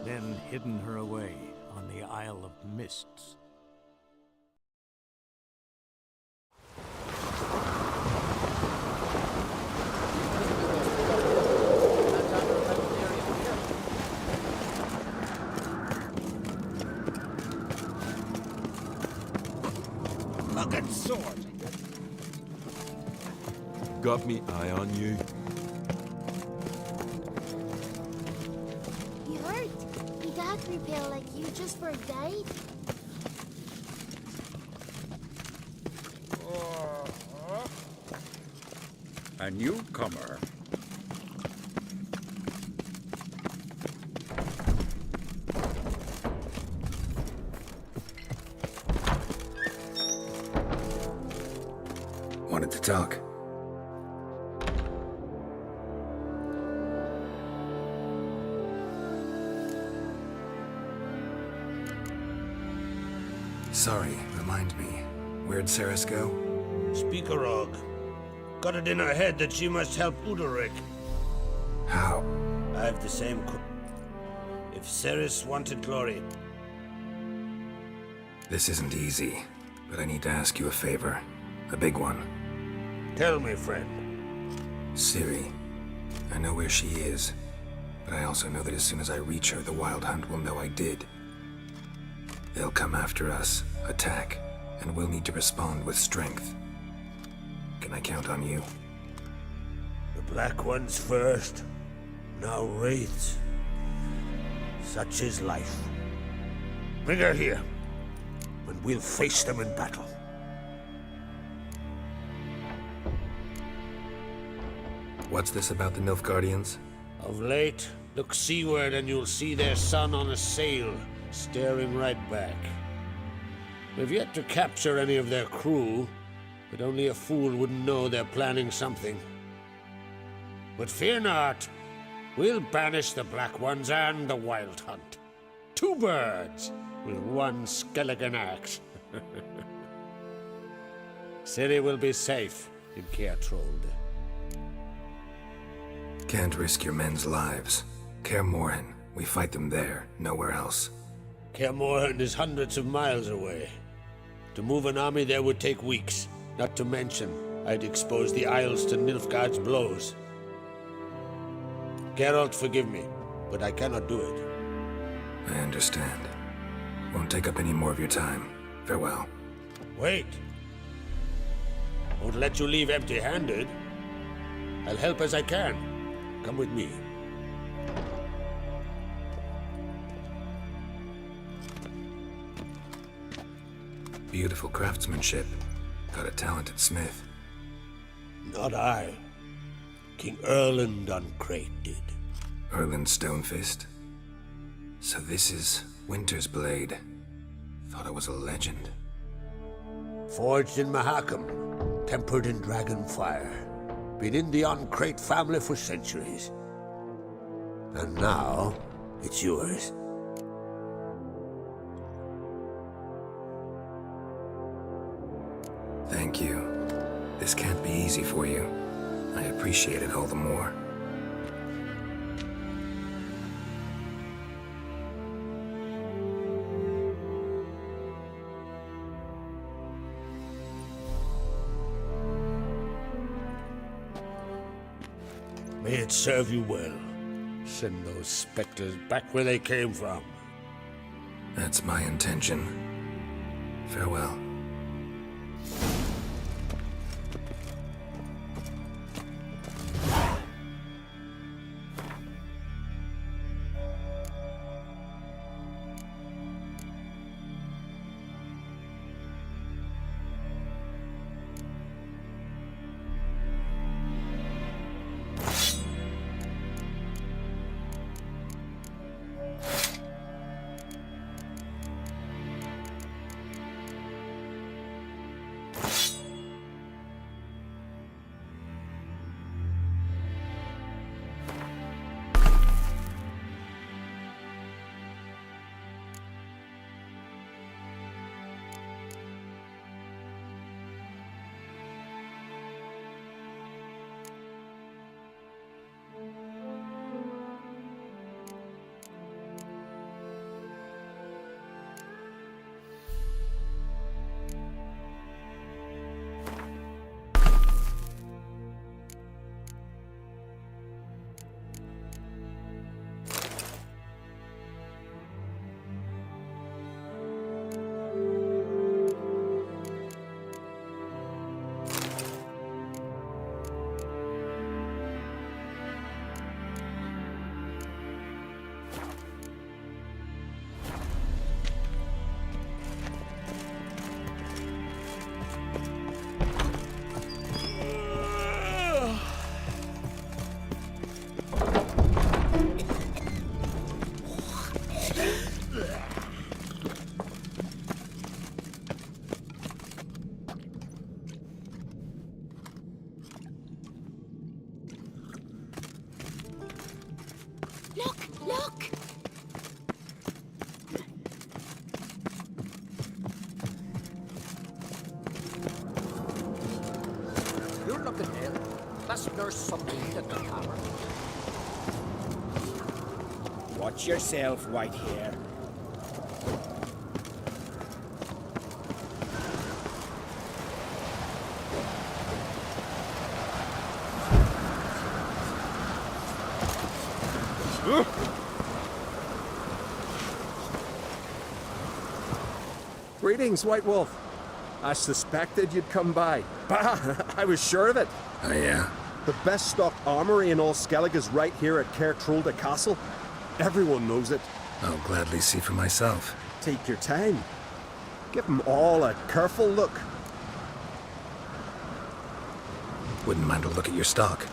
then hidden her away on the Isle of Mists. Fucking sword! Got me eye on you. You hurt? You got repair like you just for a day? A newcomer. Wanted to talk. Sorry, remind me. Where'd Ceres go? Speakerog. Got it in her head that she must help Udalryk. How? I have the same if Ceres wanted glory. This isn't easy, but I need to ask you a favor. A big one. Tell me, friend. Ciri. I know where she is, but I also know that as soon as I reach her, the Wild Hunt will know I did. They'll come after us, attack, and we'll need to respond with strength. Can I count on you? The Black Ones first, now Wraiths. Such is life. Bring her here, and we'll face them in battle. What's this about the Nilfgaardians? Of late, look seaward and you'll see their sun on a sail, staring right back. We've yet to capture any of their crew, but only a fool wouldn't know they're planning something. But fear not, we'll banish the Black Ones and the Wild Hunt. 2 birds with 1 Skelligan axe. Ciri will be safe in Caer Trolde. Can't risk your men's lives. Kaer Morhen, we fight them there, nowhere else. Kaer Morhen is hundreds of miles away. To move an army there would take weeks, not to mention I'd expose the Isles to Nilfgaard's blows. Geralt, forgive me, but I cannot do it. I understand. Won't take up any more of your time. Farewell. Wait. Won't let you leave empty-handed. I'll help as I can. Come with me. Beautiful craftsmanship. Got a talented smith. Not I. King Erland Uncrate did. Erland Stonefist? So this is Winter's Blade. Thought it was a legend. Forged in Mahakam, tempered in dragon fire. Been in the Uncrate family for centuries. And now, it's yours. Thank you. This can't be easy for you. I appreciate it all the more. May it serve you well. Send those specters back where they came from. That's my intention. Farewell. there's something to the hammer. Watch yourself, White Hair. Greetings, White Wolf. I suspected you'd come by. Bah! I was sure of it. Oh, yeah? The best stocked armory in all Skellig is right here at Caer Trolde Castle. Everyone knows it. I'll gladly see for myself. Take your time. Give them all a careful look. Wouldn't mind a look at your stock.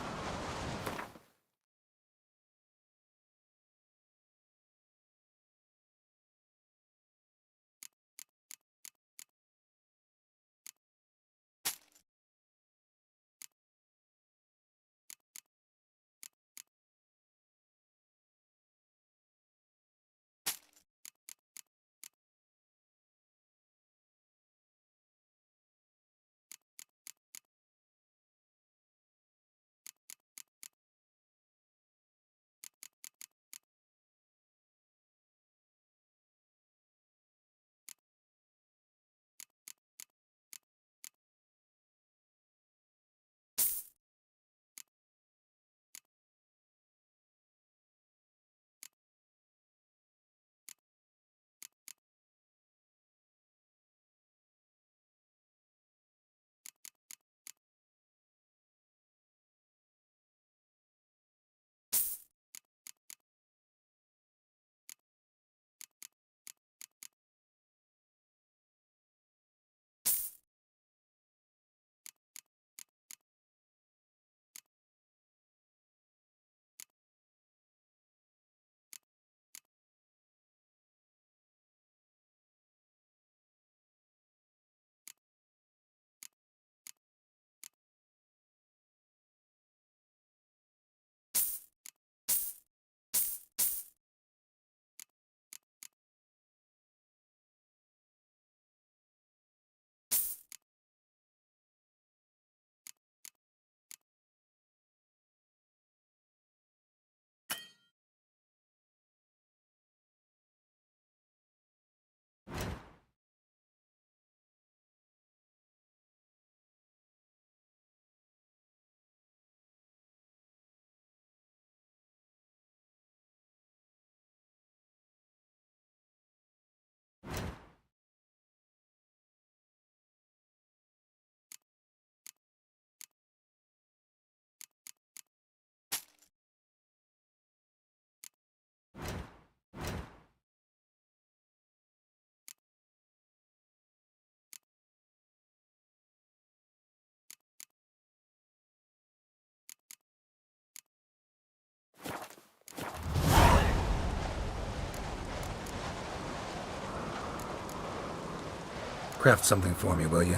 Craft something for me, will you?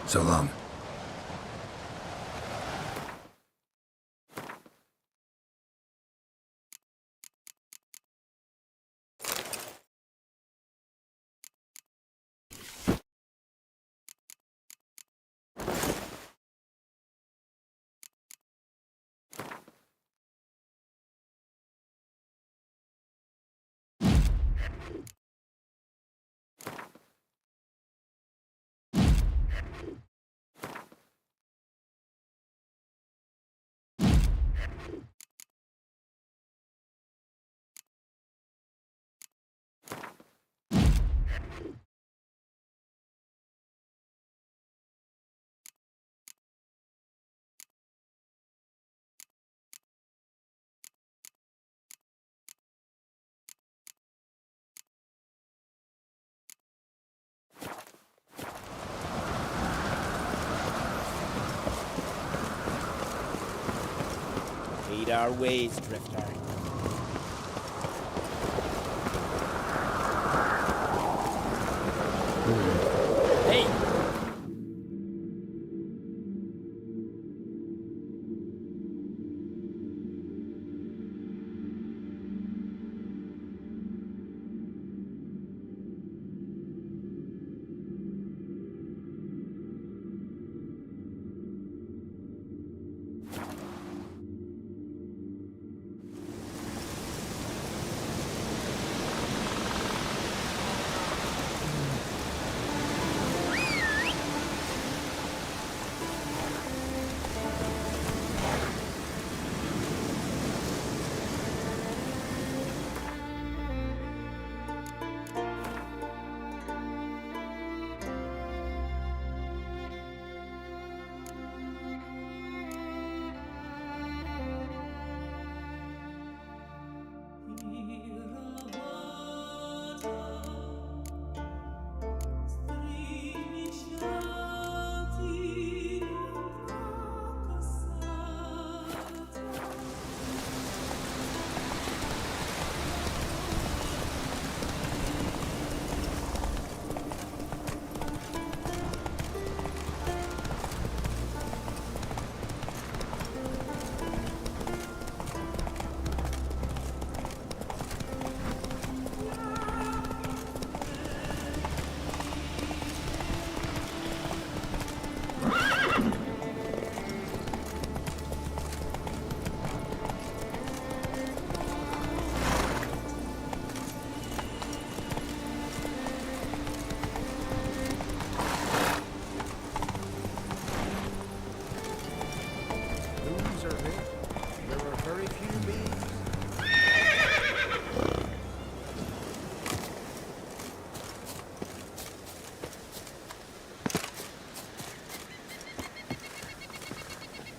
So long. Lead our ways, Drifter. Hey!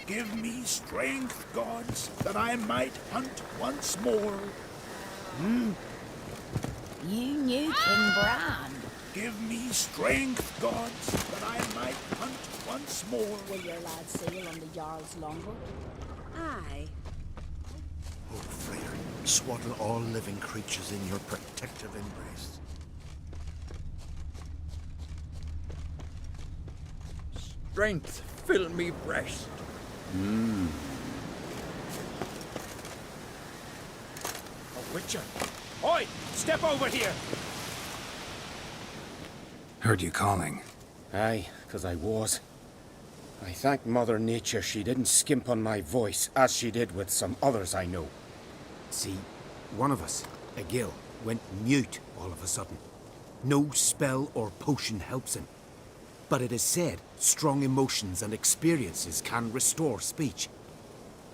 Give me strength, gods, that I might hunt once more. You knew King Bran. Give me strength, gods, that I might hunt once more. Will your lad sail on the Jarl's longboat? Aye. Oh, Freyr, swaddle all living creatures in your protective embrace. Strength, fill me breast. A witcher. Oi! Step over here! Heard you calling. Aye, 'cause I was. I thank Mother Nature she didn't skimp on my voice, as she did with some others I know. See, one of us, a Gil, went mute all of a sudden. No spell or potion helps him. But it is said strong emotions and experiences can restore speech.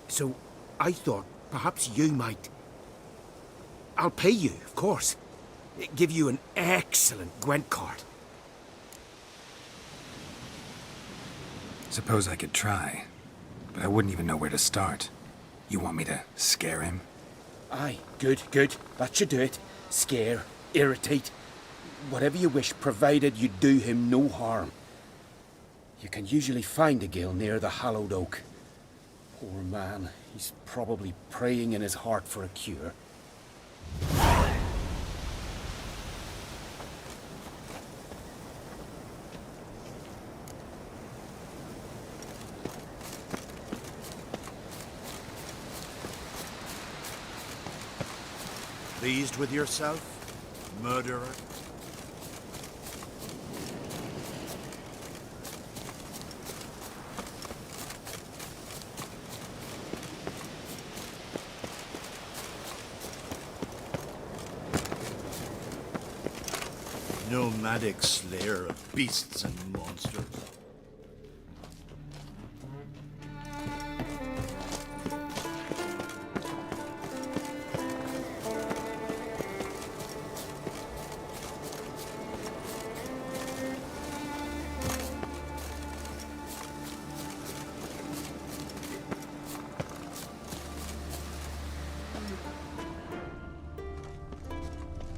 So I thought perhaps you might... I'll pay you, of course. Give you an excellent Gwent card. Suppose I could try, but I wouldn't even know where to start. You want me to scare him? Aye, good, good. That should do it. Scare, irritate, whatever you wish, provided you do him no harm. You can usually find a Gil near the Hallowed Oak. Poor man, he's probably praying in his heart for a cure. Pleased with yourself, murderer? Nomadic slayer of beasts and monsters.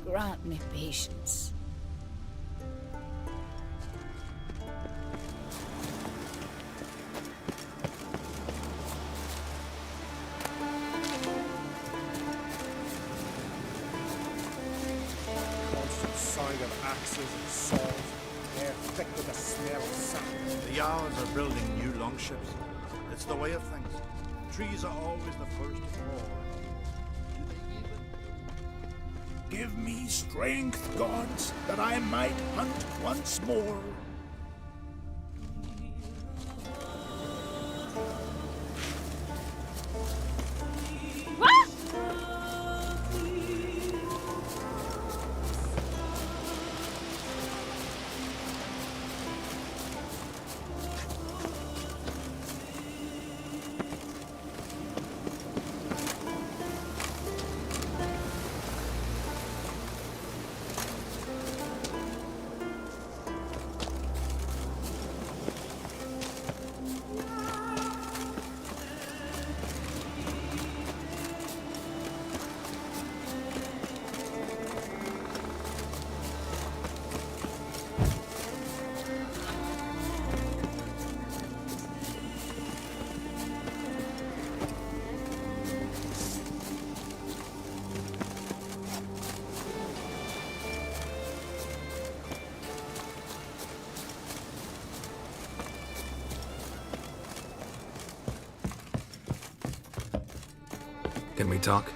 Grant me patience. Constant sound of axes and saws. They're thick with the smell of sand. The Jarls are building new longships. It's the way of things. Trees are always the first to fall. Give me strength, gods, that I might hunt once more. Can we talk?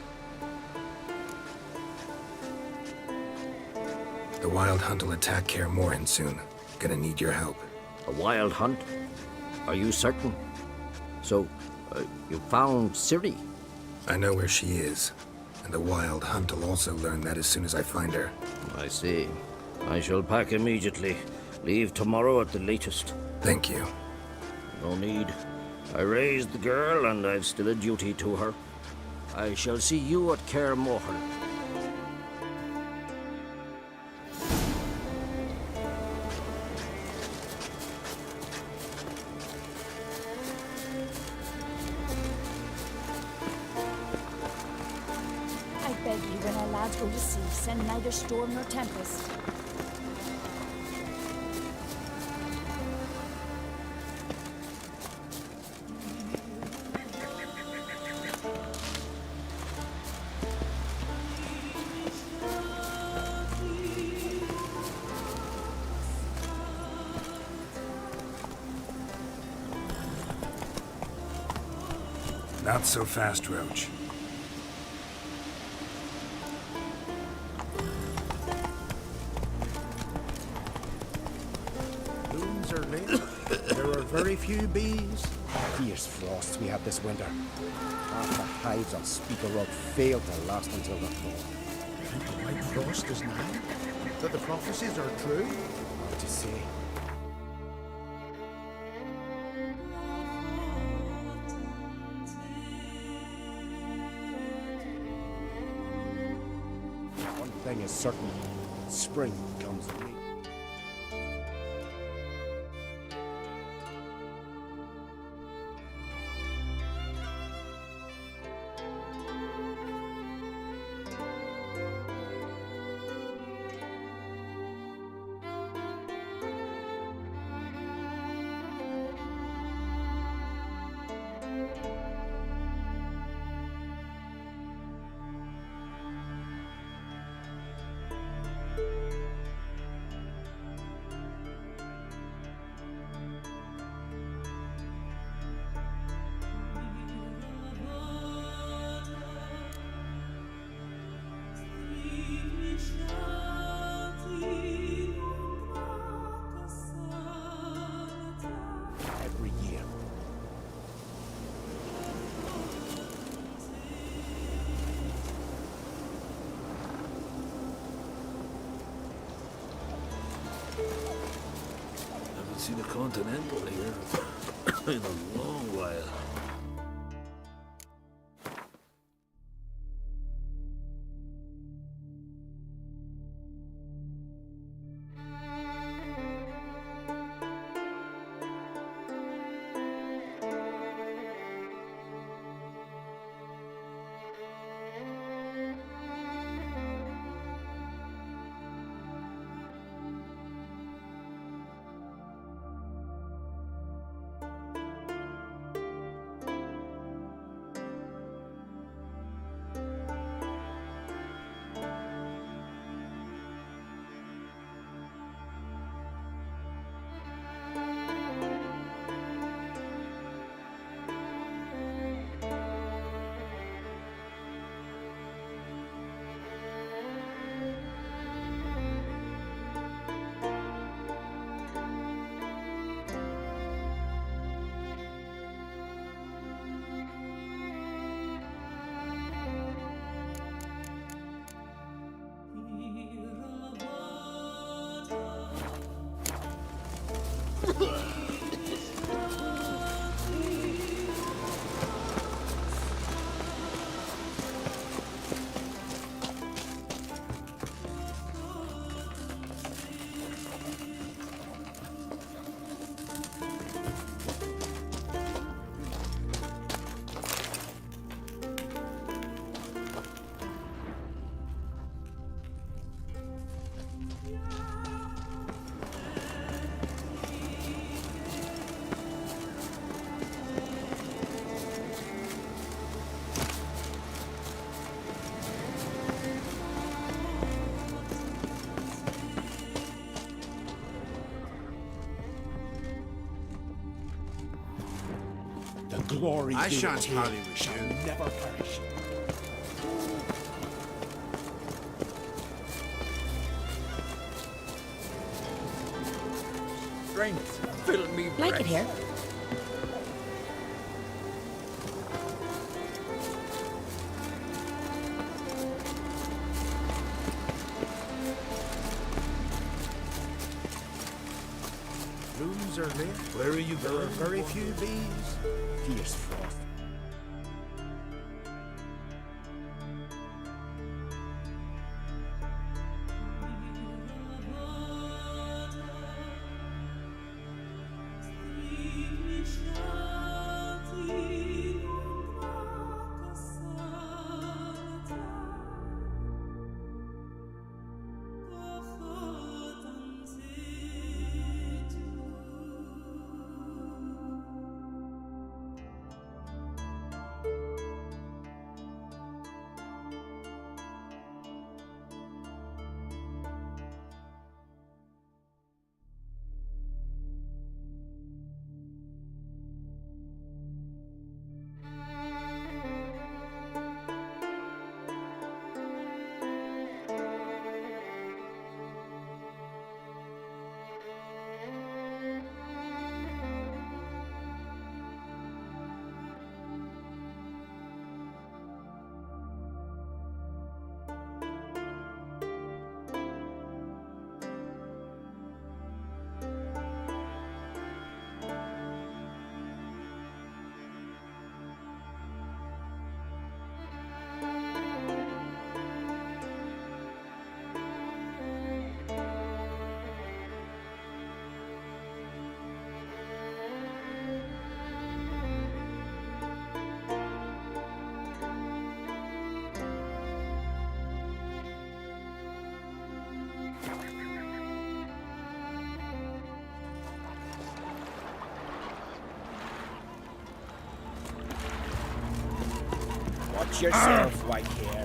The Wild Hunt will attack Kaer Morhen soon. Gonna need your help. A wild hunt? Are you certain? So, you found Ciri? I know where she is, and the Wild Hunt will also learn that as soon as I find her. I see. I shall pack immediately. Leave tomorrow at the latest. Thank you. No need. I raised the girl, and I've still a duty to her. I shall see you at Kaer Morhen. gods go to sea, send neither storm nor tempest. Not so fast, Roach. Blooms are late. There are very few bees. Fierce frosts we had this winter. Half the hives on Speaker Rock failed to last until the fall. The White Frost is nigh? That the prophecies are true? Hard to say. One thing is certain. Spring comes late. Every year. Haven't seen a Continental here in a long while. The glory I you shan't attain parley with shall you. never perish. Strength, fill me Like it breath. here. Blooms are late. Where are you There are going? very few bees. Fierce frost. Suit yourself, white hair.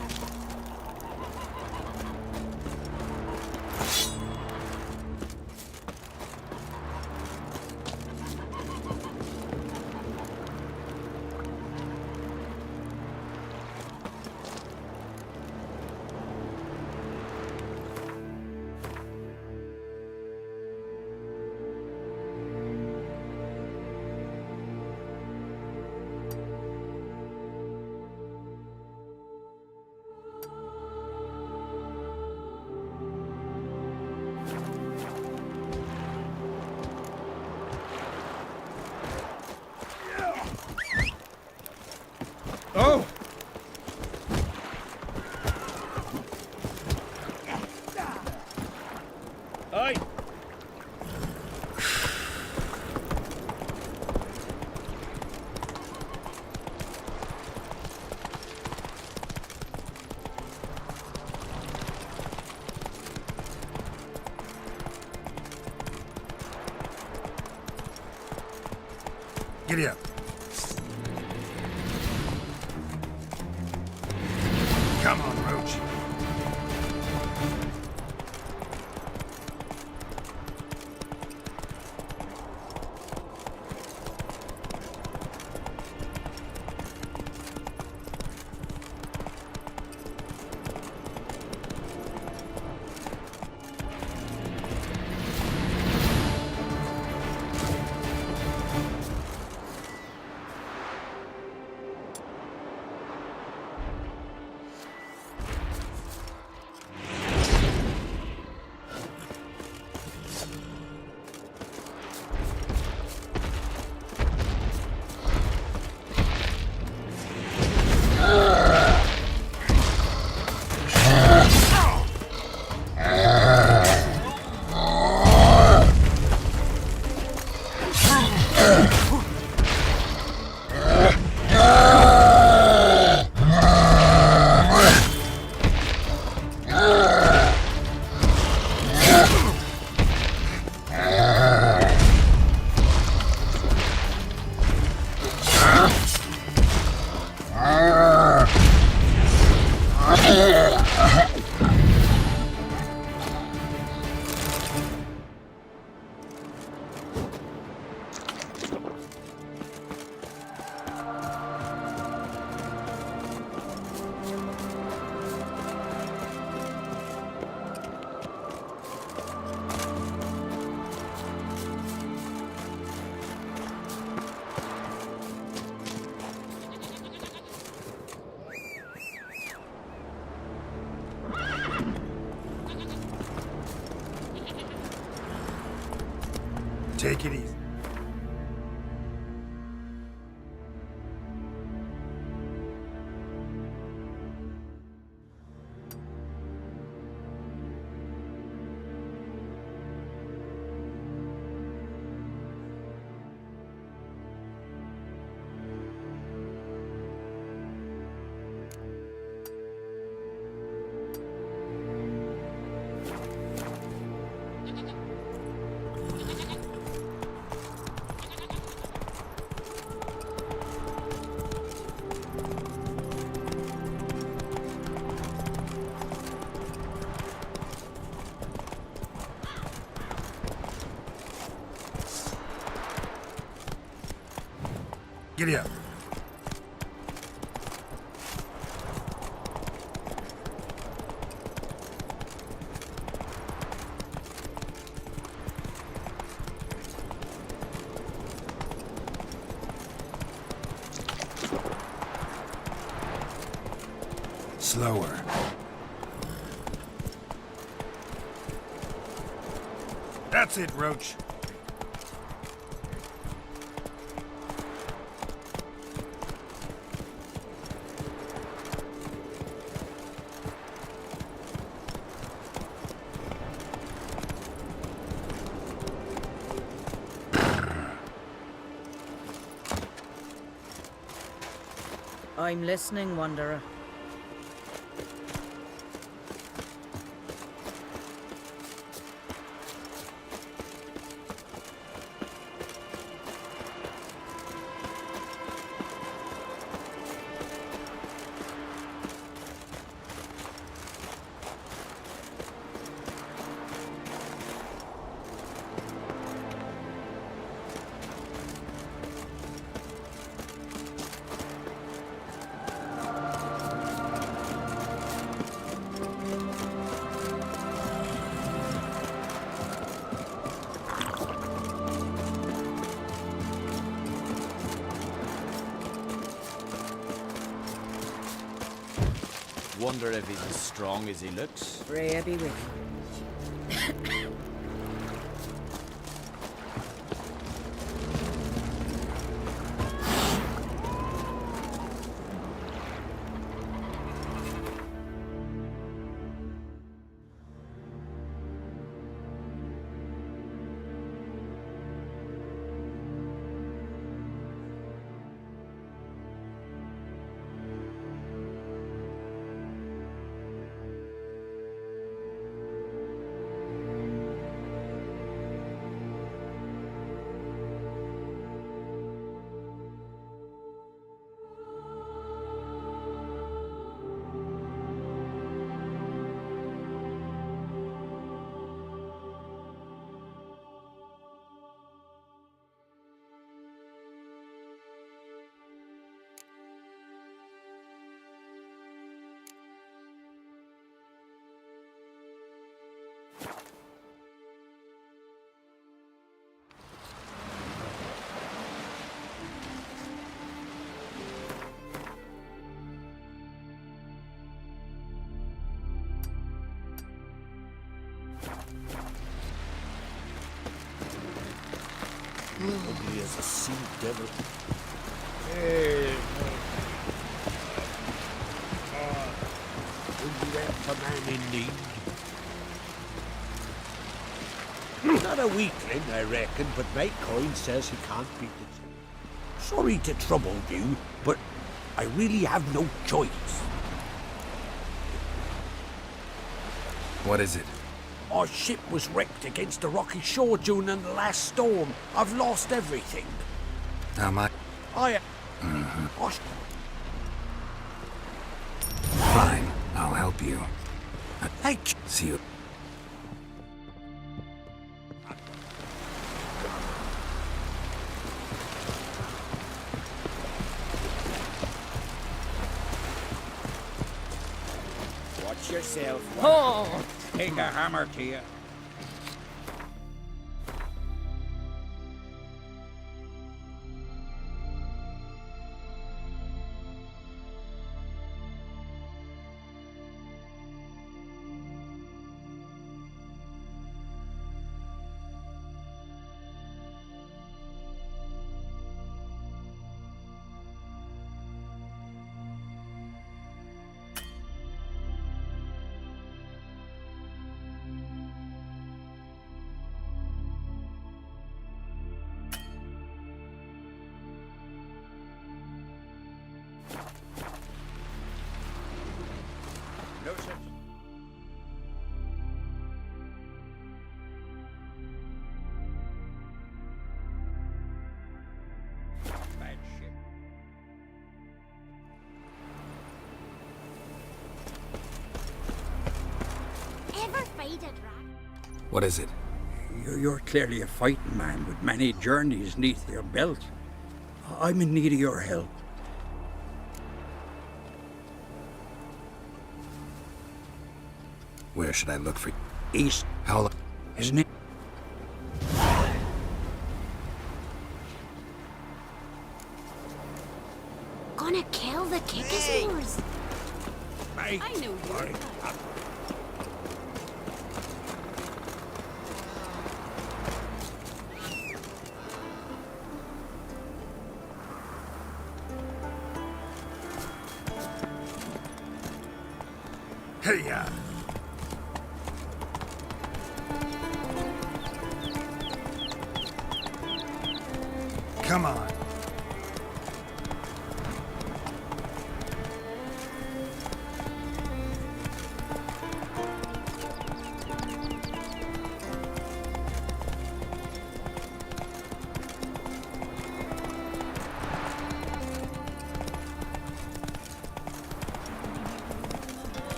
Oh! Aye. Giddy up. Come on, Roach. Take it easy. Giddy up. Slower. That's it, Roach. I'm listening, Wanderer. Wonder if he's as strong as he looks. Freya be with you. Ugly as a sea devil. Hey, will you help a man in need? Not a weakling, I reckon, but Mike Coyne says he can't beat it. Sorry to trouble you, but I really have no choice. What is it? Our ship was wrecked against the rocky shore dune in the last storm. I've lost everything. How much? I... Fine, I'll help you. Thank you. See you. Watch yourself. Oh! Take a hammer to you. No, sir. Bad ship. Ever fighted, Rat? What is it? You're clearly a fighting man with many journeys neath your belt. I'm in need of your help. Where should I look for you? East. How long? Isn't it? Gonna kill the Kickasmores. I know you. Hey-ya! Come on.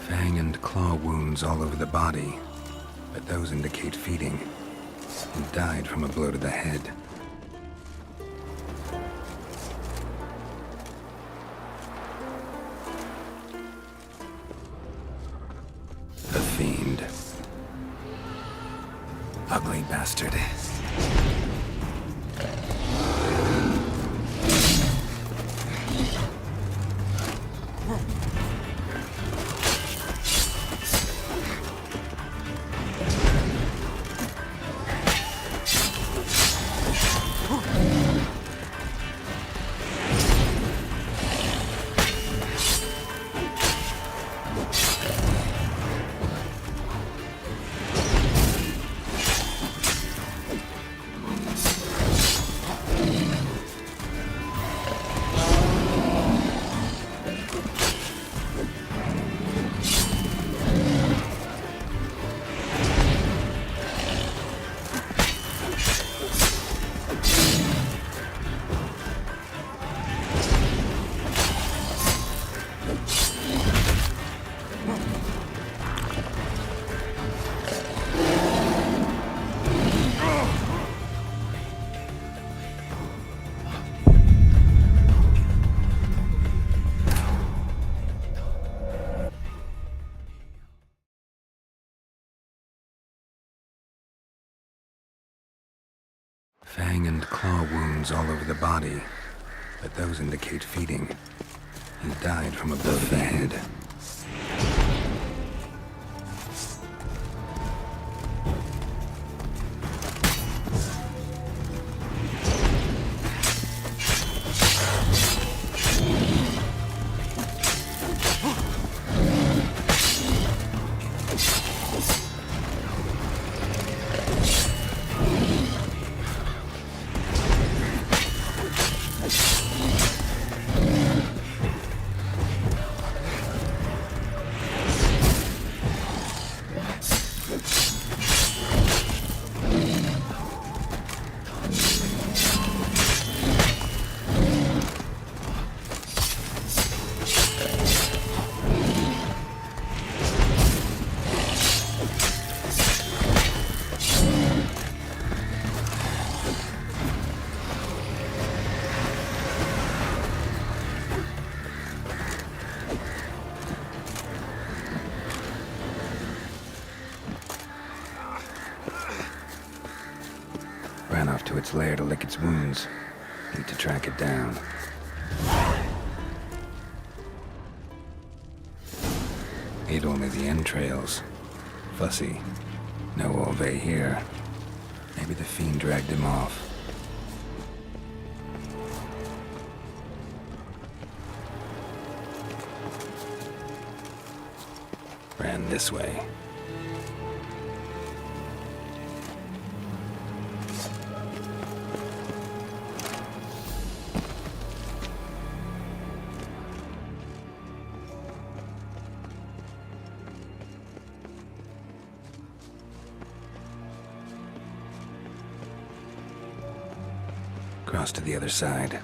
Fang and claw wounds all over the body, but those indicate feeding. He died from a blow to the head. A fiend. Ugly bastard. Fang and claw wounds all over the body, but those indicate feeding. He died from above the head. Ran off to its lair to lick its wounds. Need to track it down. Ate only the entrails. Fussy. No Olve here. Maybe the fiend dragged him off. Ran this way. Cross to the other side.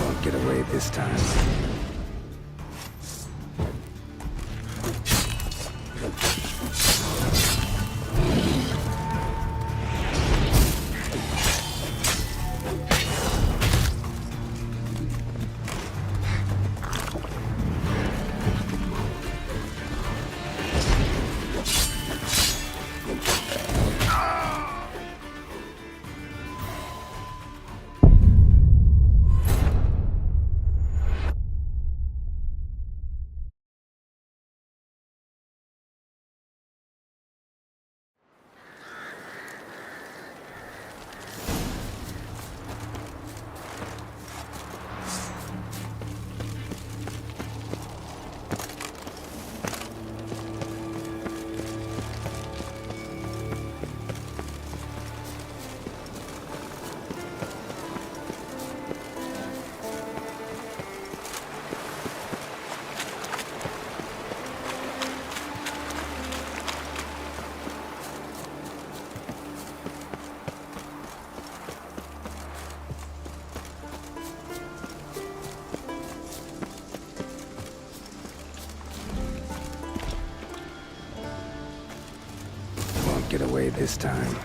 Won't get away this time. get away this time.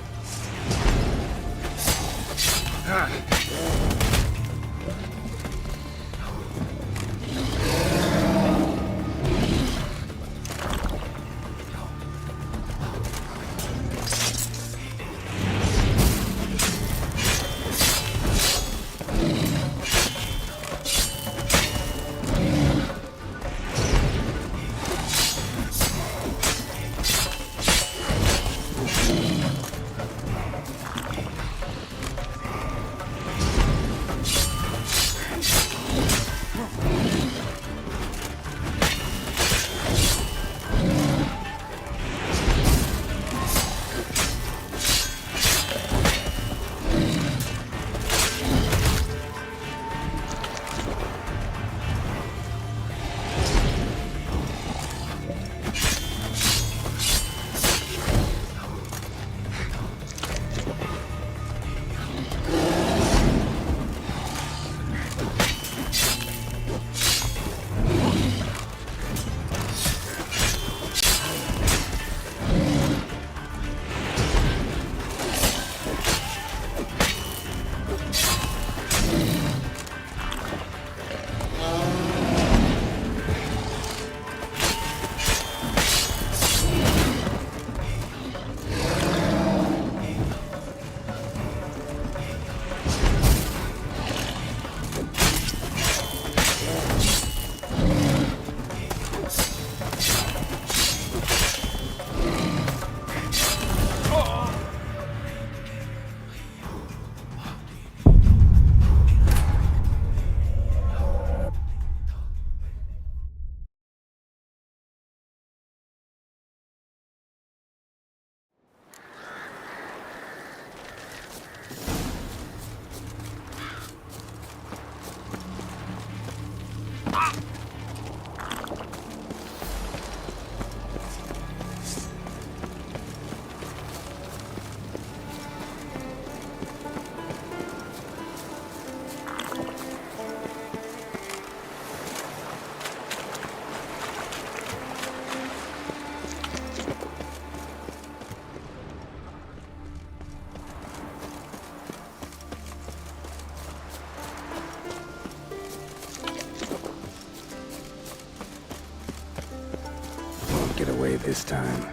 Get away this time.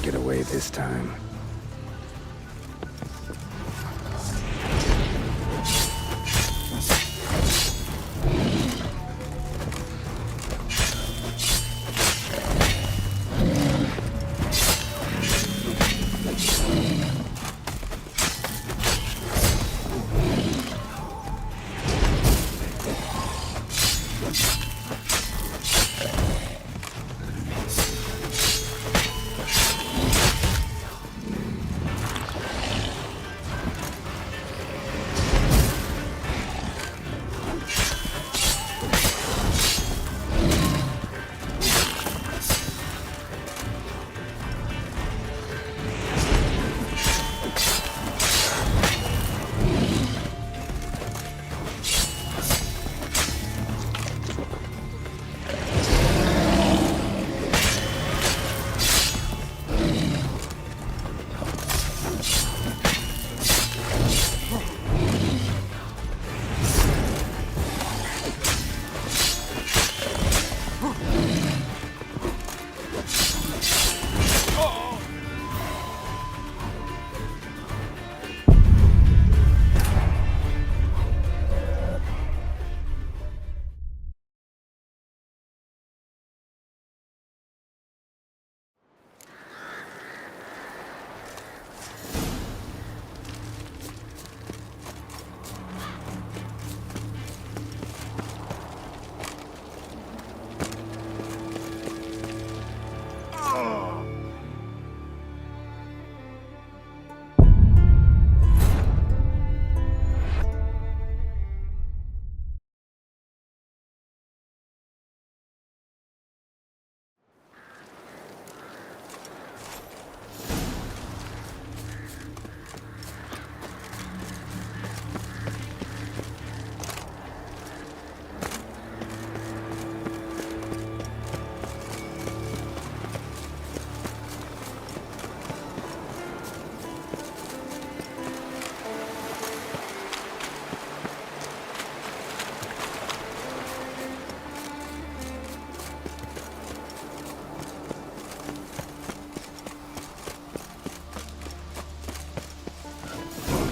Get away this time.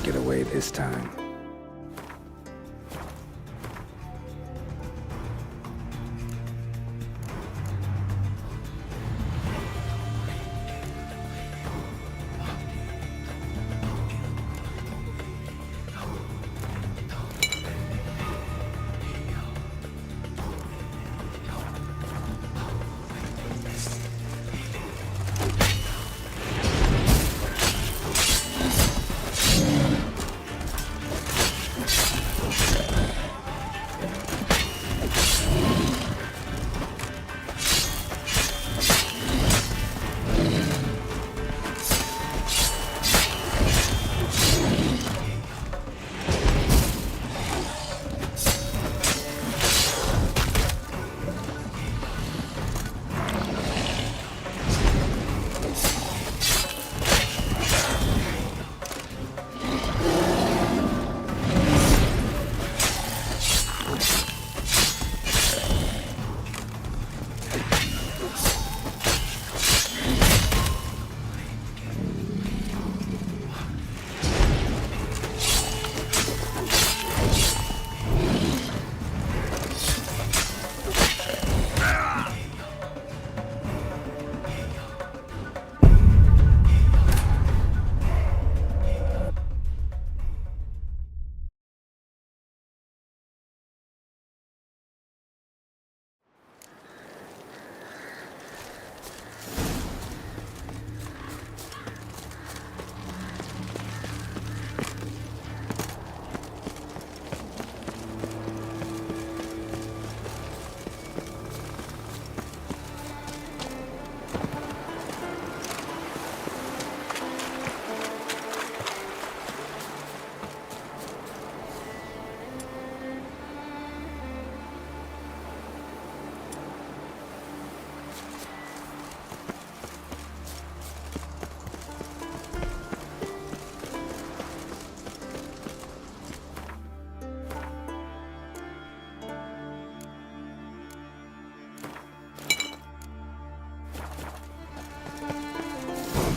Won't get away this time.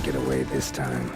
Get away this time.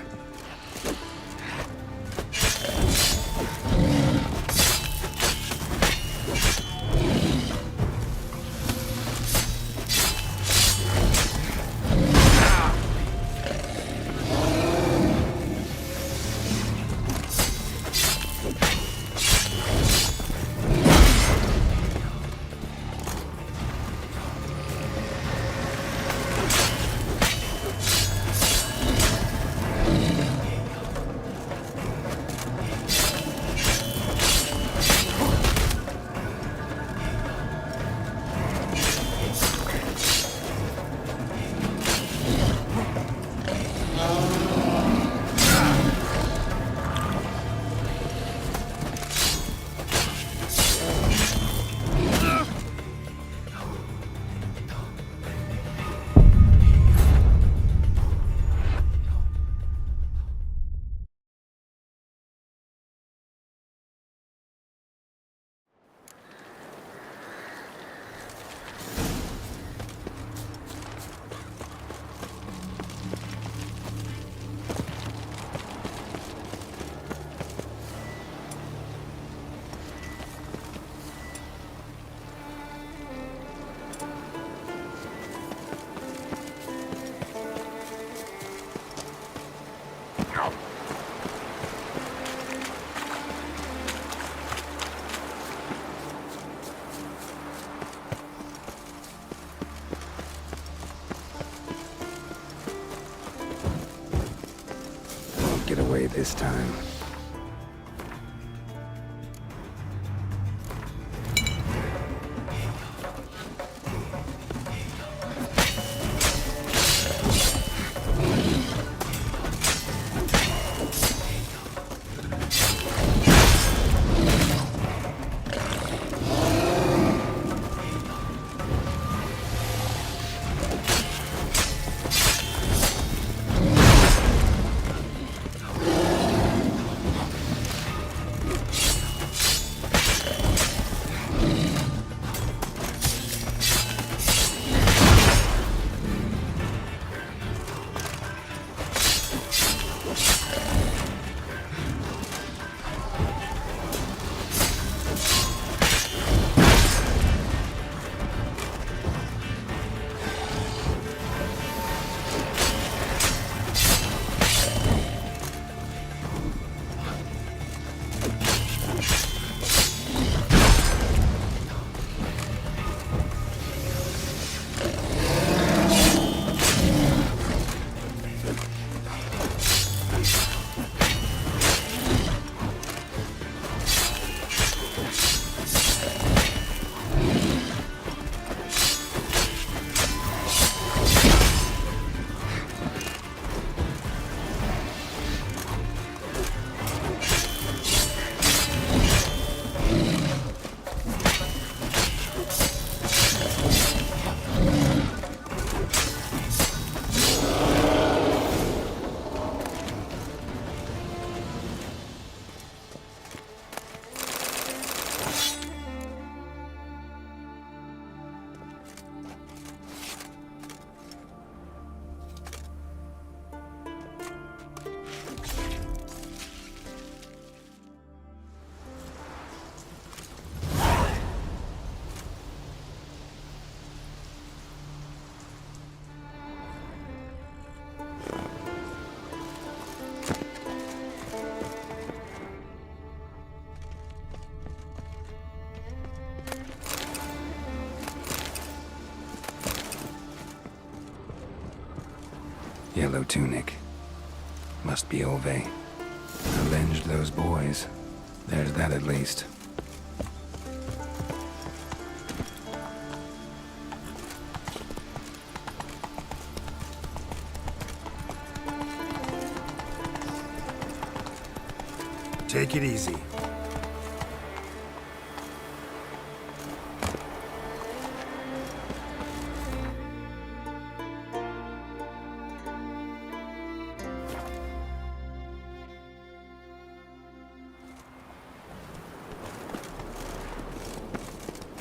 Get away this time. yellow tunic. Must be Ove. Avenged those boys. There's that at least. Take it easy.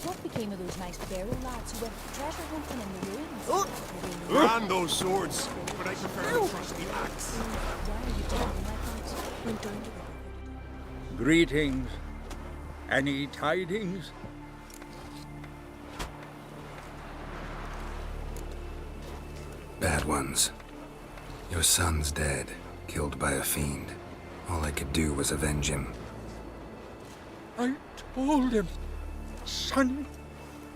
What became of those nice Barrow lads who went treasure hunting in the ruins? And those swords, but I prefer to trust the axe. Why are you doing like that? Went down to the Greetings. Any tidings? Bad ones. Your son's dead, killed by a fiend. All I could do was avenge him. I told him, son,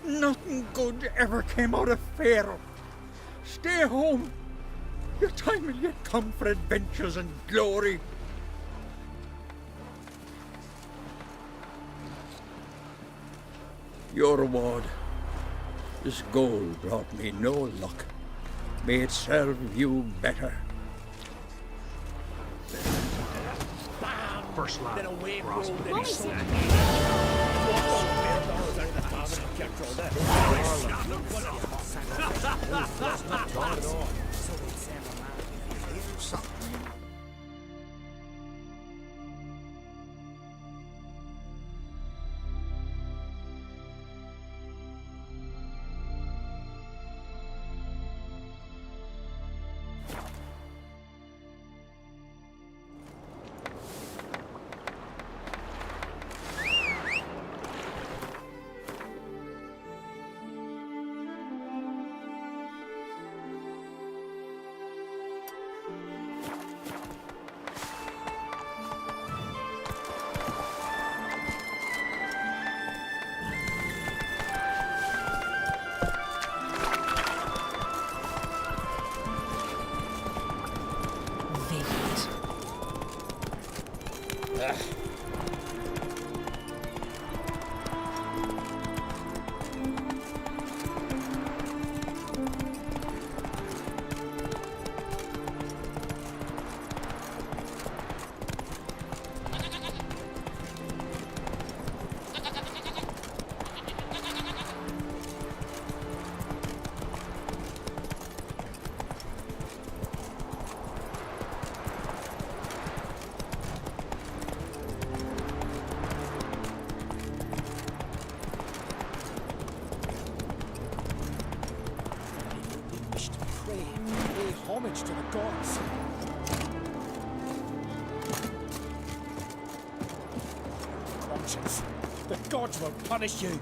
nothing good ever came out of Pharaoh. Stay home. Your time will yet come for adventures and glory. Your reward. This gold brought me no luck. May it serve you better. First lad. Then away rolled homage to the gods. Conscience, the gods will punish you.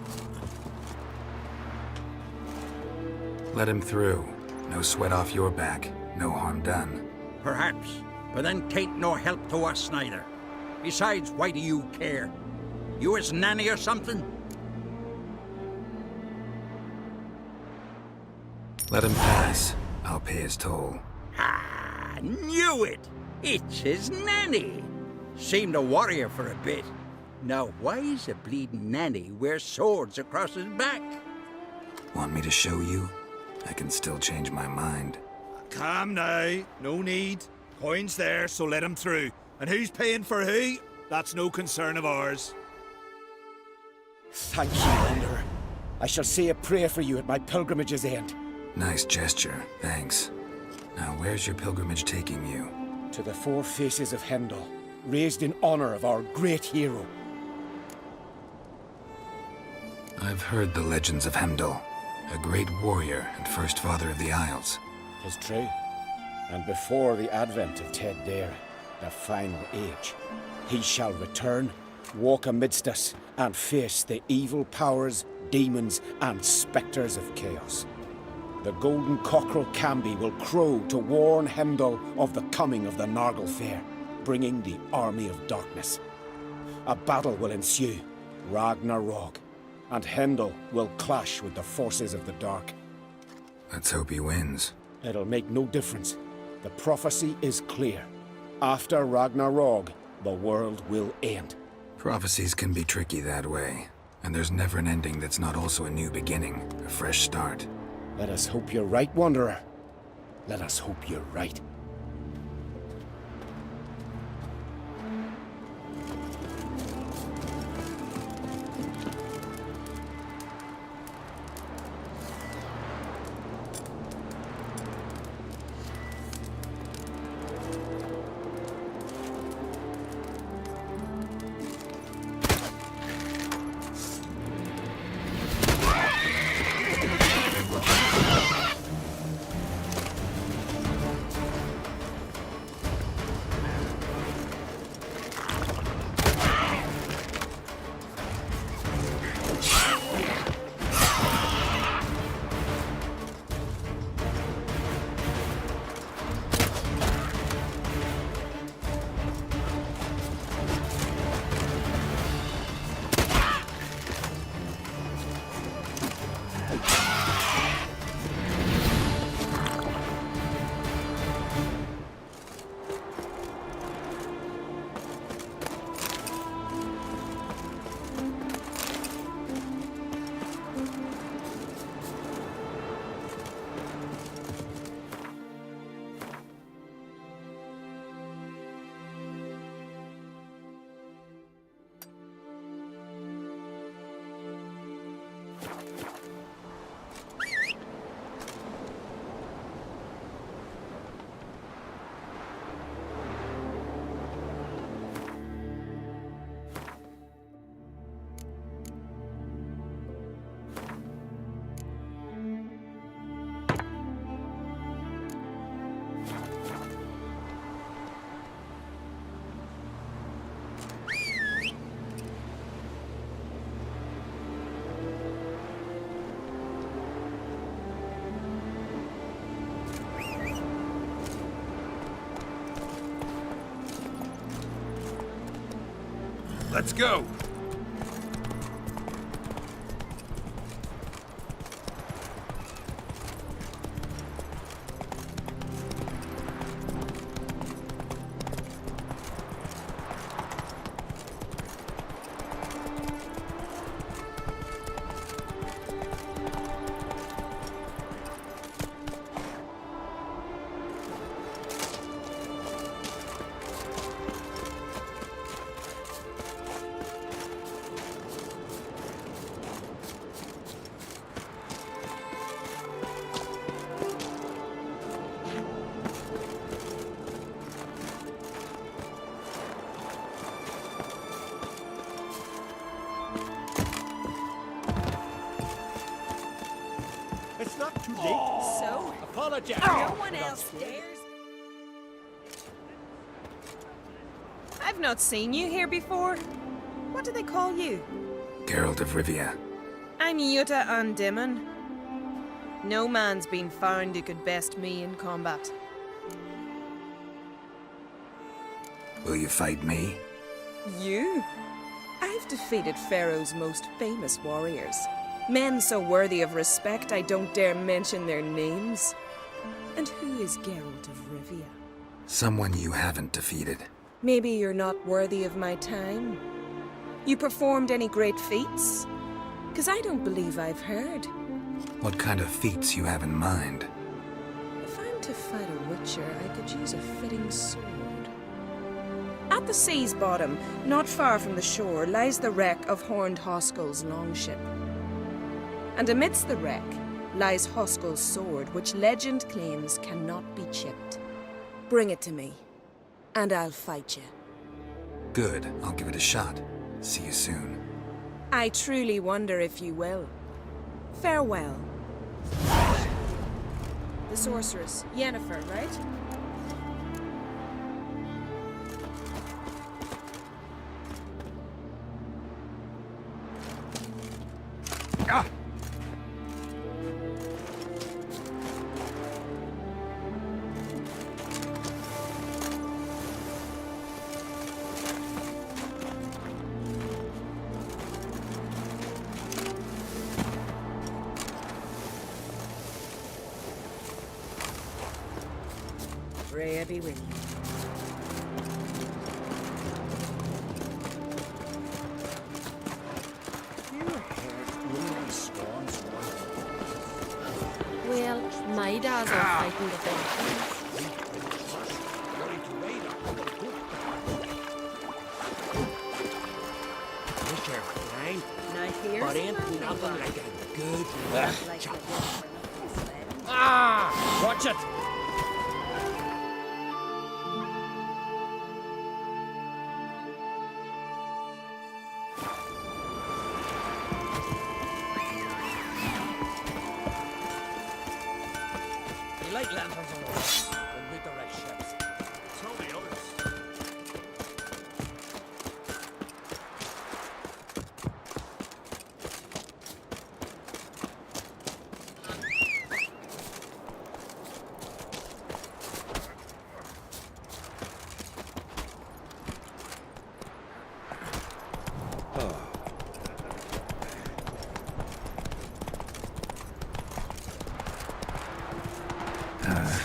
Let him through. No sweat off your back. No harm done. Perhaps, but then tain't no help to us neither. Besides, why do you care? You his nanny or something? Let him pass. I'll pay his toll. Ah, knew it! It's his nanny! Seemed a warrior for a bit. Now why's a bleeding nanny wear swords across his back? Want me to show you? I can still change my mind. Calm now. No need. Coin's there, so let him through. And who's paying for who? That's no concern of ours. Thank you, Wanderer. I shall say a prayer for you at my pilgrimage's end. Nice gesture, thanks. Now where's your pilgrimage taking you? To the four faces of Heimdall, raised in honor of our great hero. I've heard the legends of Heimdall, a great warrior and first father of the Isles. 'Tis true. And before the advent of Ted Dare, the final age, he shall return, walk amidst us, and face the evil powers, demons, and spectres of chaos. The golden cockerel Cambi will crow to warn Heimdall of the coming of the Nargle Fair, bringing the army of darkness. A battle will ensue, Ragnarok, and Heimdall will clash with the forces of the dark. Let's hope he wins. It'll make no difference. The prophecy is clear. After Ragnarok, the world will end. Prophecies can be tricky that way. And there's never an ending that's not also a new beginning, a fresh start. Let us hope you're right, Wanderer. Let us hope you're right. Let's go! It's not too late. So? Apologize. No one else dares? I've not seen you here before. What do they call you? Geralt of Rivia. I'm Jutta Undimmen. No man's been found who could best me in combat. Will you fight me? You? I've defeated Pharaoh's most famous warriors. Men so worthy of respect I don't dare mention their names. And who is Geralt of Rivia? Someone you haven't defeated. Maybe you're not worthy of my time. You performed any great feats? 'Cause I don't believe I've heard. What kind of feats you have in mind? If I'm to fight a witcher, I could use a fitting sword. At the sea's bottom, not far from the shore, lies the wreck of Horned Hoskel's longship. And amidst the wreck lies Hoskel's sword, which legend claims cannot be chipped. Bring it to me, and I'll fight you. Good, I'll give it a shot. See you soon. I truly wonder if you will. Farewell. The sorceress, Yennefer, right? Ah! Freya be with you. Well, my dad's are fighting the Vikings. Now here's But ain't where we nothing go. like a good Like chop. the one for the sled. Ah! Watch it! You like lanterns on the rocks when we direct ships. Tell the others.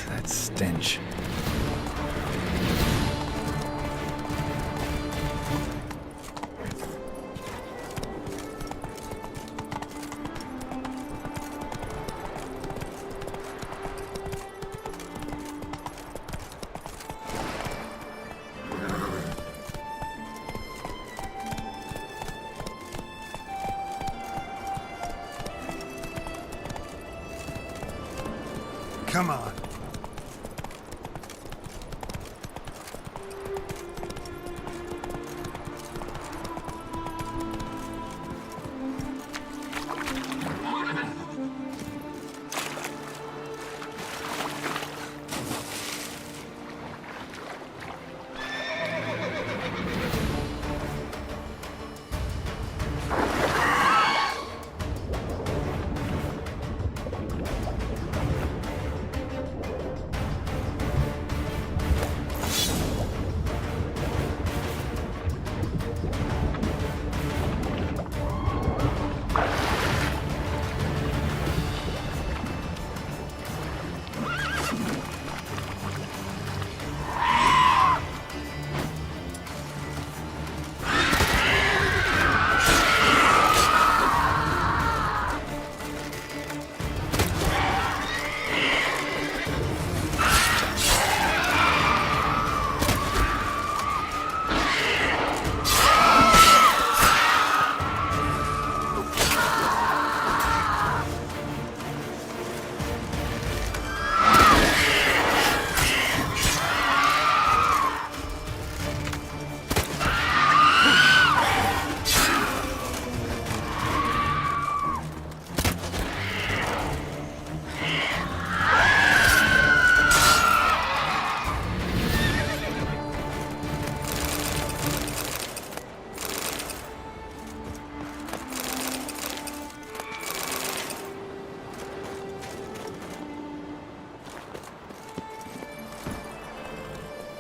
That stench. Come on.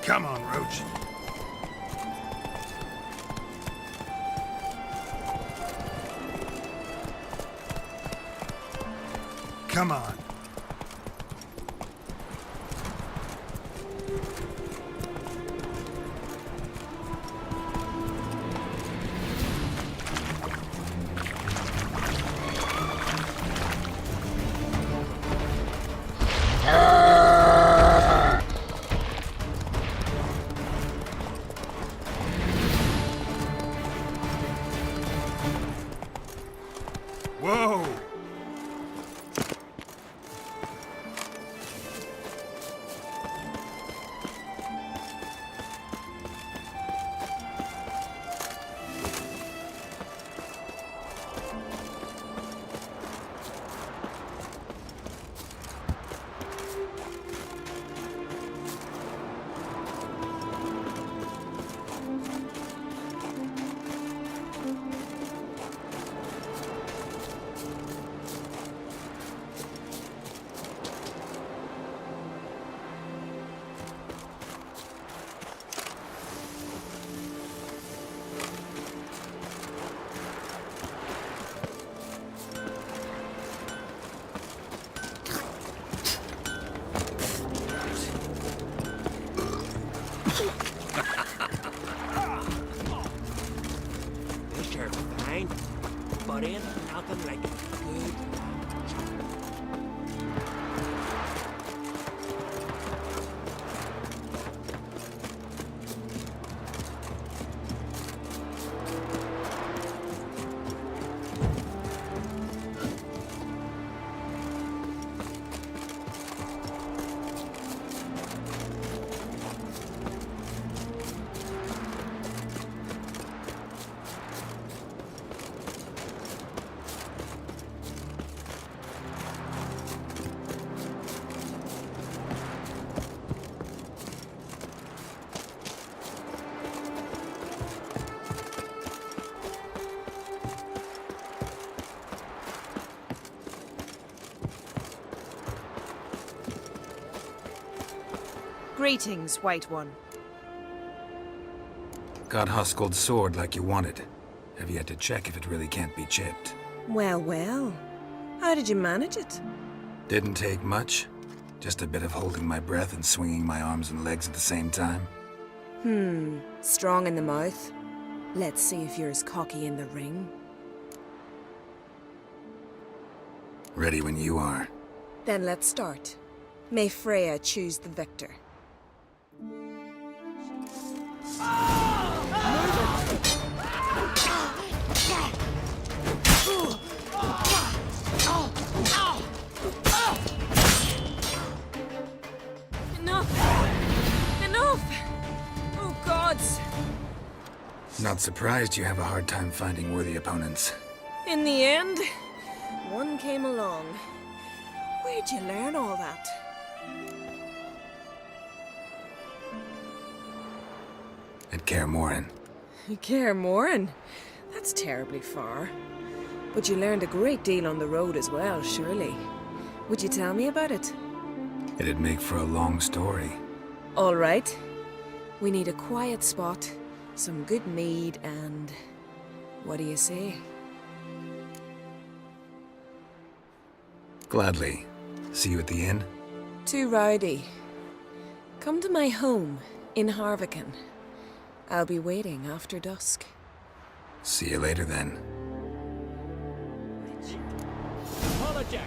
Come on, Roach. Come on. Whoa! mind, but ain't nothing like good Greetings, White One. Got Huskuld's sword like you wanted. Have yet to check if it really can't be chipped. Well, well. How did you manage it? Didn't take much. Just a bit of holding my breath and swinging my arms and legs at the same time. Strong in the mouth. Let's see if you're as cocky in the ring. Ready when you are. Then let's start. May Freya choose the victor. Enough! Oh, gods! Not surprised you have a hard time finding worthy opponents. In the end, one came along. Where'd you learn all that? At Kaer Morhen. Kaer Morhen? That's terribly far. But you learned a great deal on the road as well, surely. Would you tell me about it? It'd make for a long story. All right. We need a quiet spot, some good mead, and... what do you say? Gladly. See you at the inn? Too rowdy. Come to my home in Harviken. I'll be waiting after dusk. See you later then. Apologize,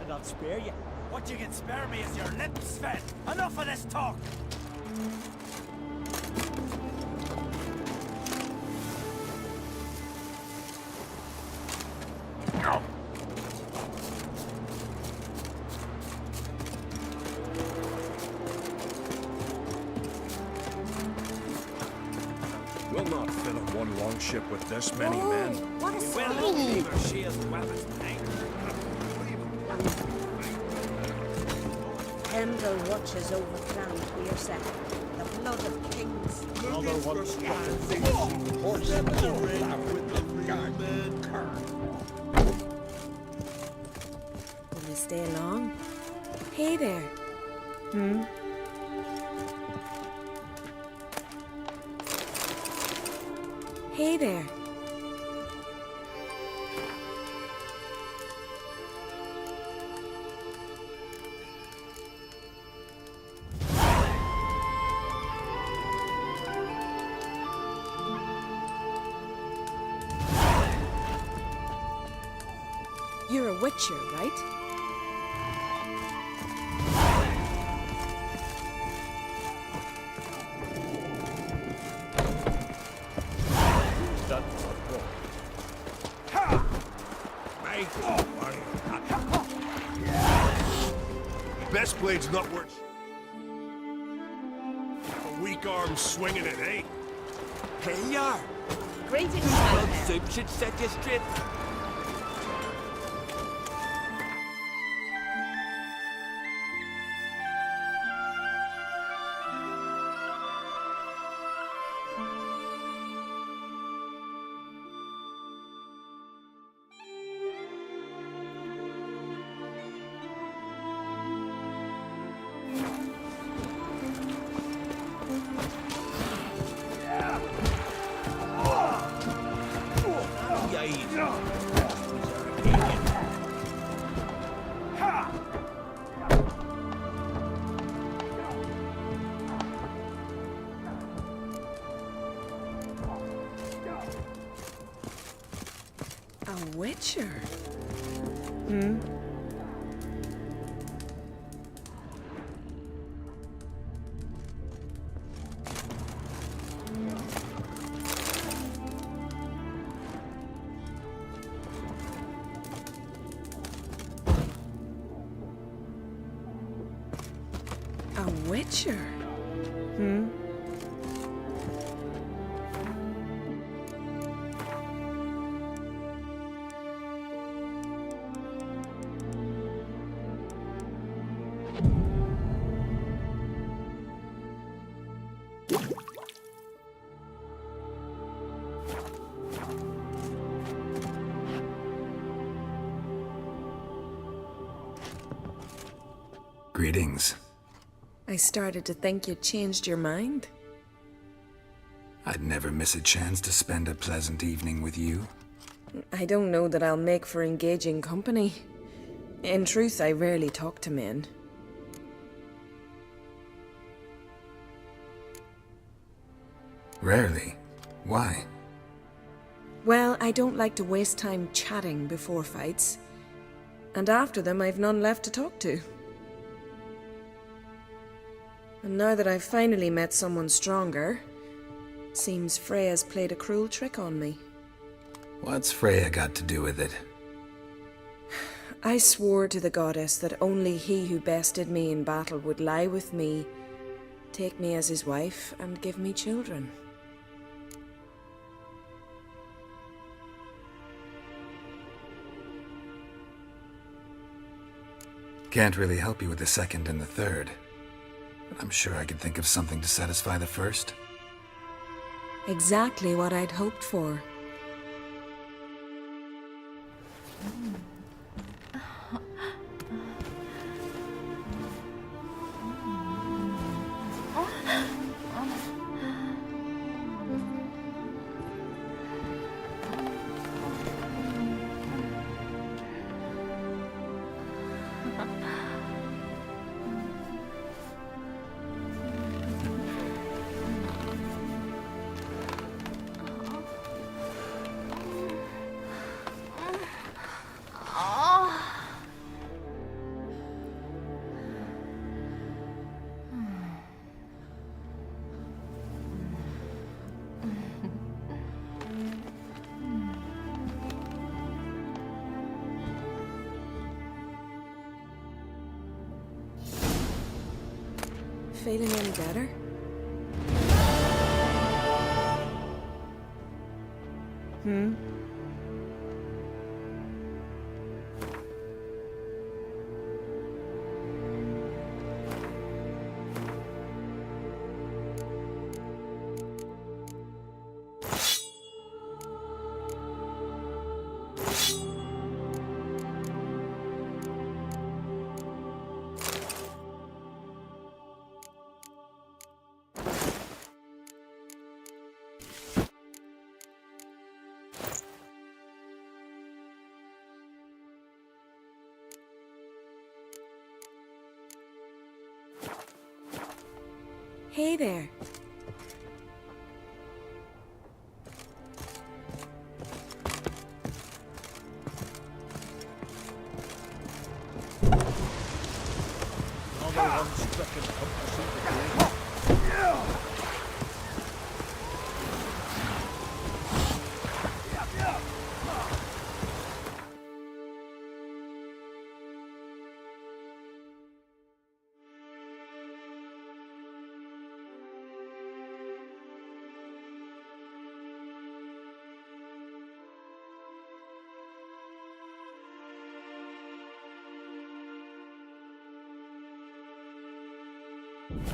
and I'll spare you. What you can spare me is your lips, Sven. Enough of this talk. We'll not fill a one longship with this many men. What a We will not leave our shields and weapons behind. Pendle watches over Clan Tweerset, the blood of kings. Another one struck a thing. Horse and with the guard cur. Will you stay long? Hey there. Hey there. You're a witcher, right? Best blade's not worth. A weak arm swinging it, eh? Here you are. Greetings, Blood my soup should set you straight. A witcher? A witcher? Greetings. I started to think you'd changed your mind. I'd never miss a chance to spend a pleasant evening with you. I don't know that I'll make for engaging company. In truth, I rarely talk to men. Rarely? Why? Well, I don't like to waste time chatting before fights. And after them, I've none left to talk to. And now that I've finally met someone stronger, seems Freya's played a cruel trick on me. What's Freya got to do with it? I swore to the goddess that only he who bested me in battle would lie with me, take me as his wife, and give me children. Can't really help you with the second and the third. But I'm sure I could think of something to satisfy the first. Exactly what I'd hoped for. Feeling any better? Hey there. Another one stricken up to see the king.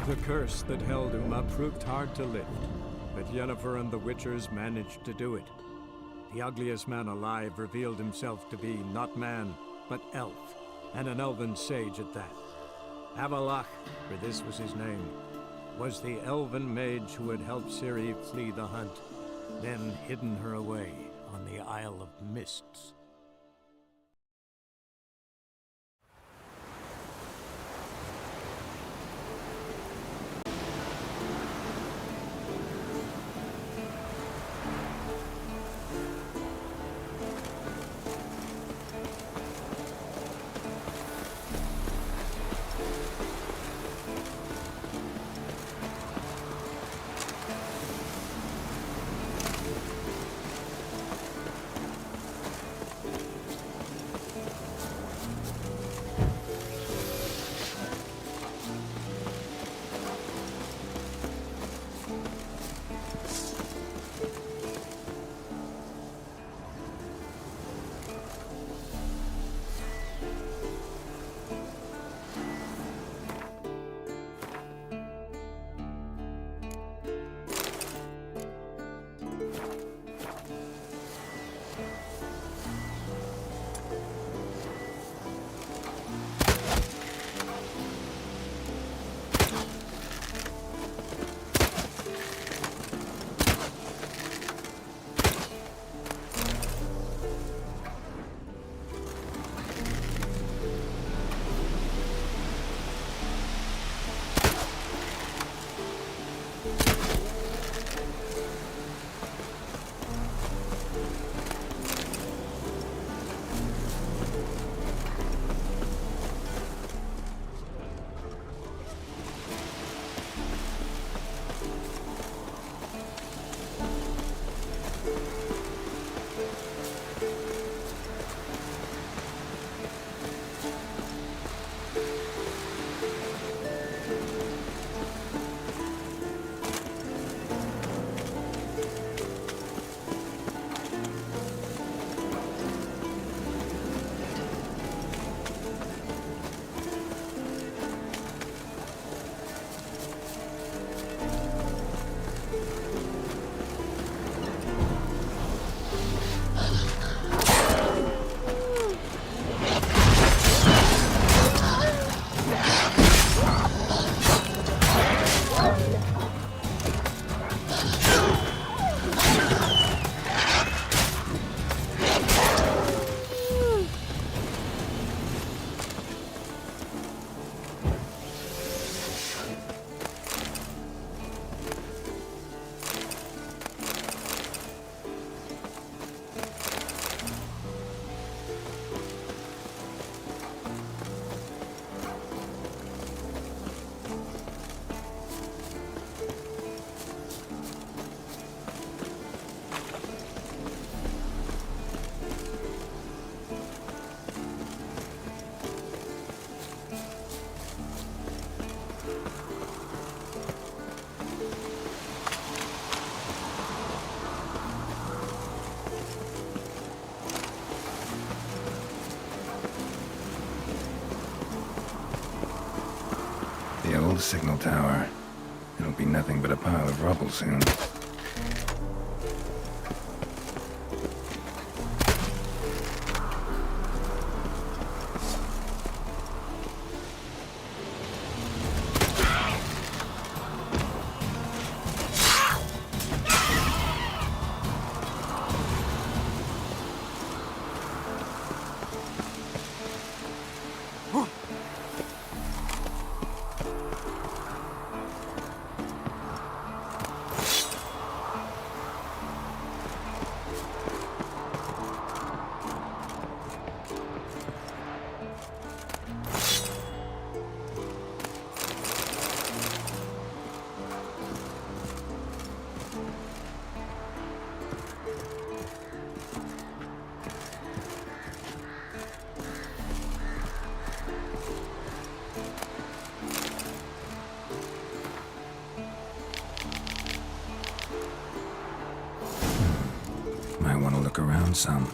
The curse that held Uma proved hard to lift, but Yennefer and the Witchers managed to do it. The ugliest man alive revealed himself to be not man, but elf, and an elven sage at that. Avallac'h, for this was his name, was the elven mage who had helped Ciri flee the hunt, then hidden her away on the Isle of Mists. the signal tower. It'll be nothing but a pile of rubble soon. Might want to look around some.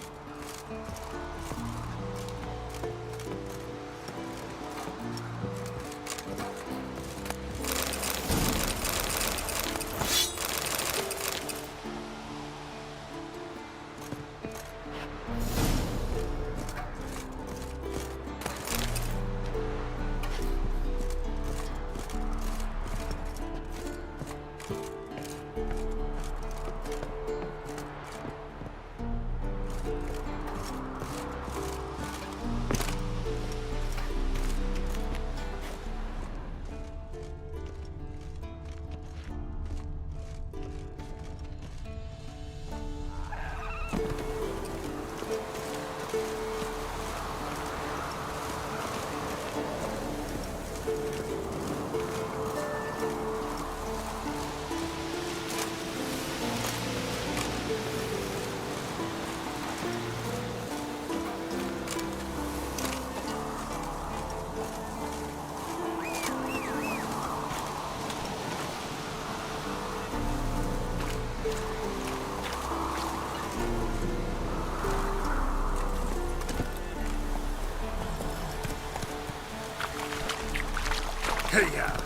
Hey-ya!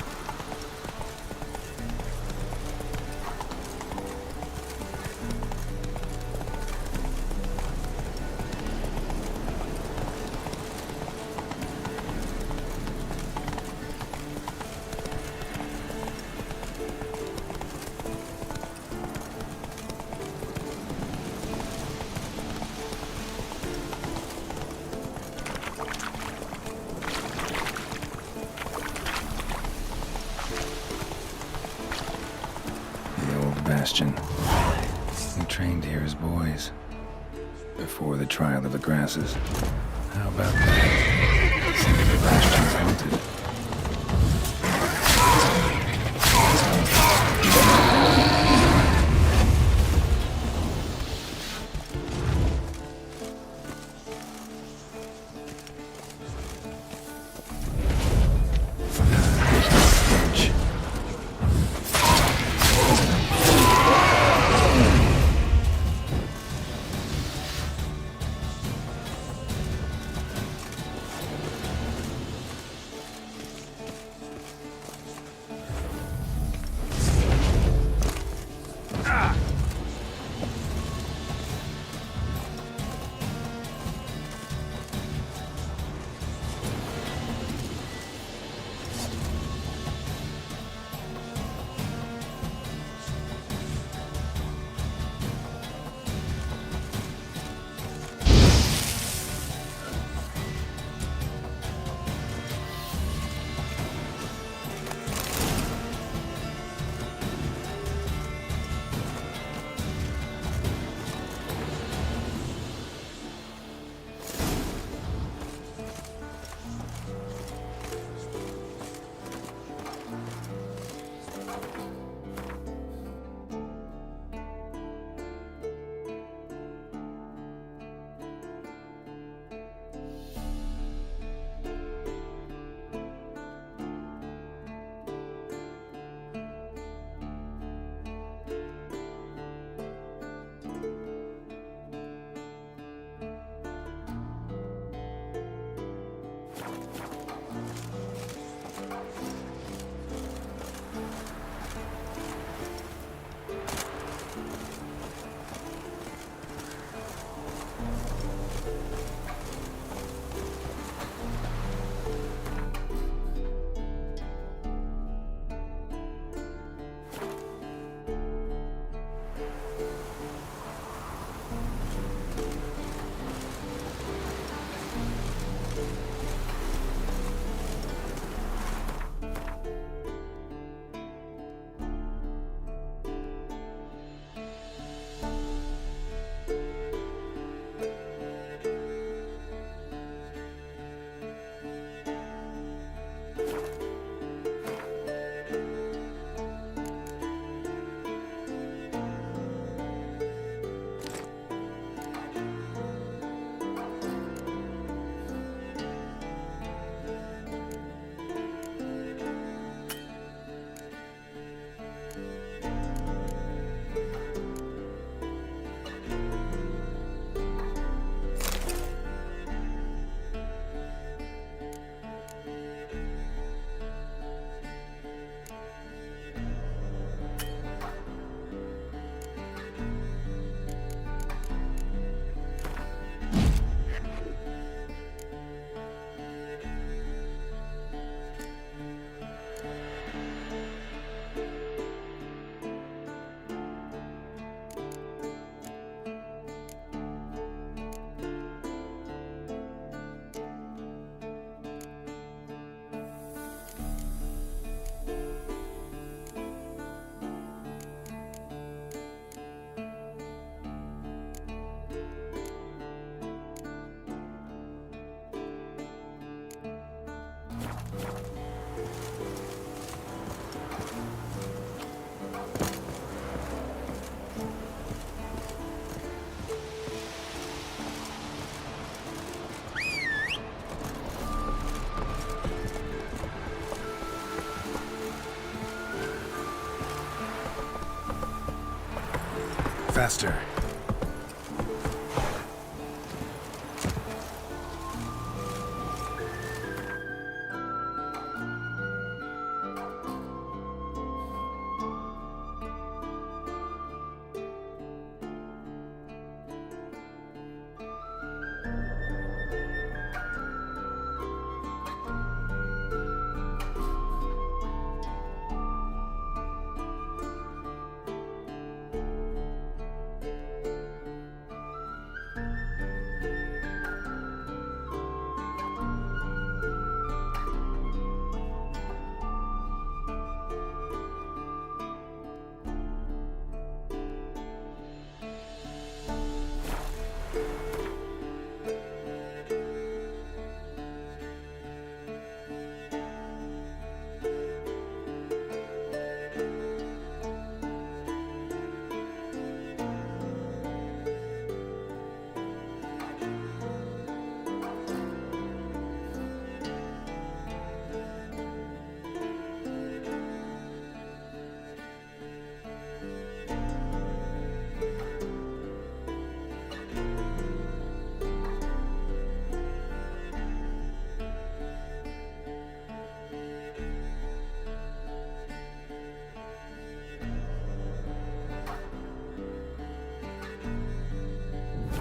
Bastion. We trained here as boys. Before the trial of the grasses. How about that? Seems the Bastion's haunted. Faster.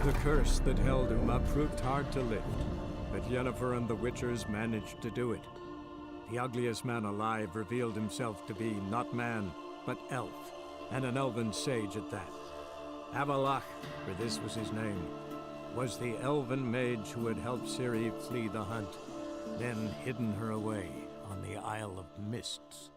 The curse that held Uma proved hard to lift, but Yennefer and the Witchers managed to do it. The ugliest man alive revealed himself to be not man, but elf, and an elven sage at that. Avallac'h, for this was his name, was the elven mage who had helped Ciri flee the hunt, then hidden her away on the Isle of Mists.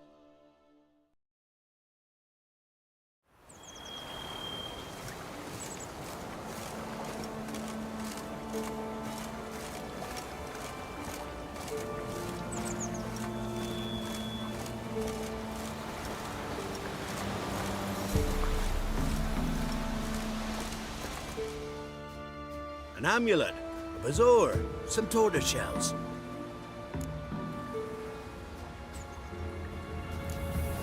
An amulet, a bazaar, some tortoise shells.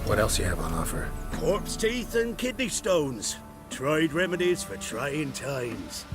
What else you have on offer? Corpse teeth and kidney stones. Tried remedies for trying times.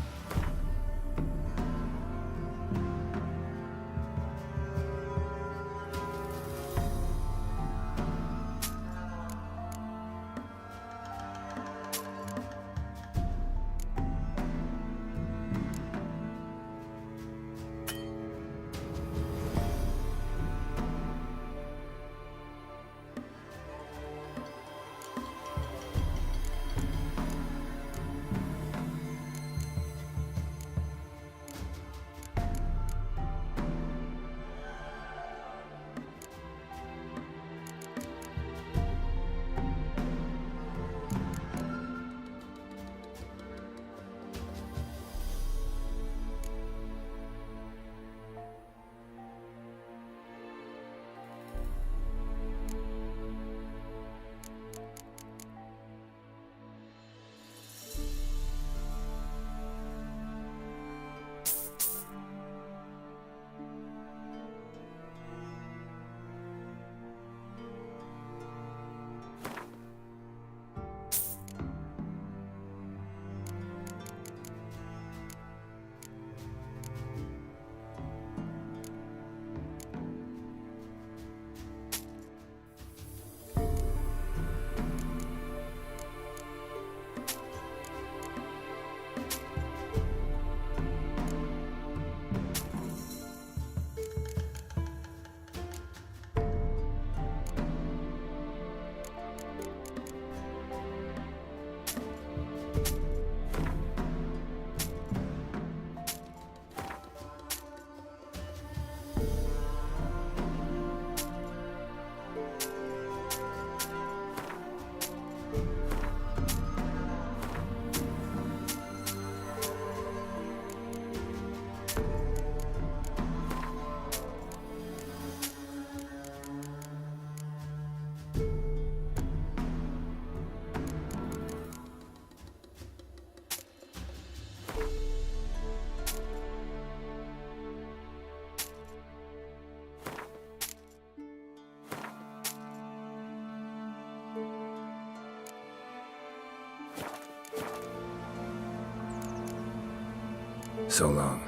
So long.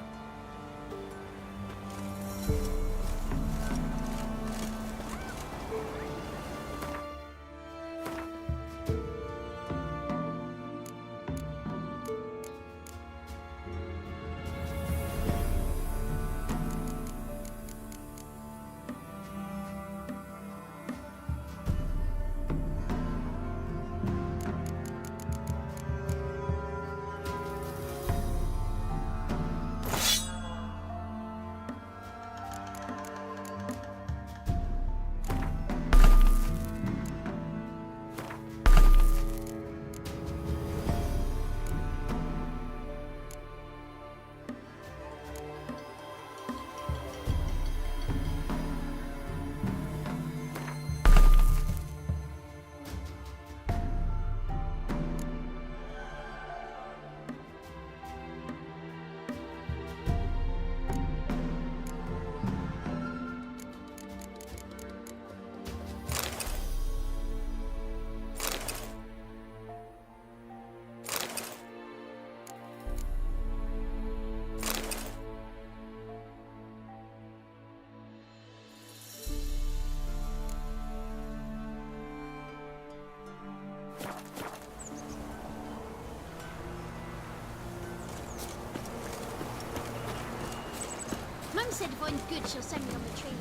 Mum said if I'm good, she'll send me on the train.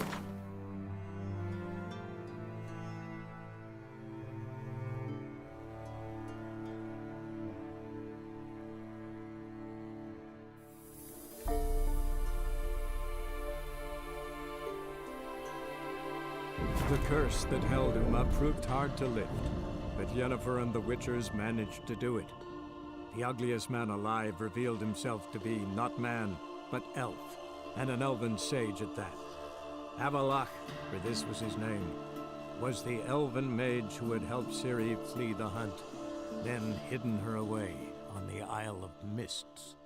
The curse that held Uma proved hard to lift, but Yennefer and the Witchers managed to do it. The ugliest man alive revealed himself to be not man, but elf, and an elven sage at that. Avallac'h, for this was his name, was the elven mage who had helped Ciri flee the hunt, then hidden her away on the Isle of Mists.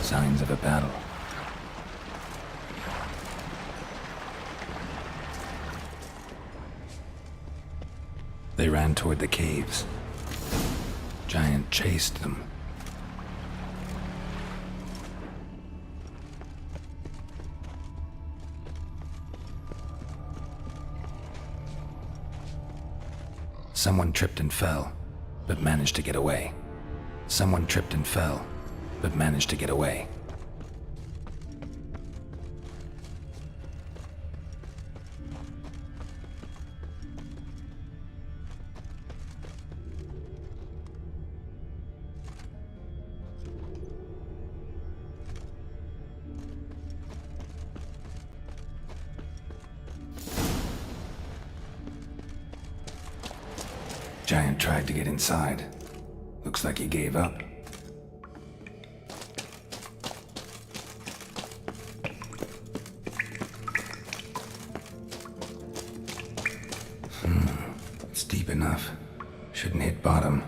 Signs of a battle. They ran toward the caves. Giant chased them. Someone tripped and fell, but managed to get away. Someone tripped and fell, but managed to get away. Giant tried to get inside. Looks like he gave up. It's deep enough. Shouldn't hit bottom.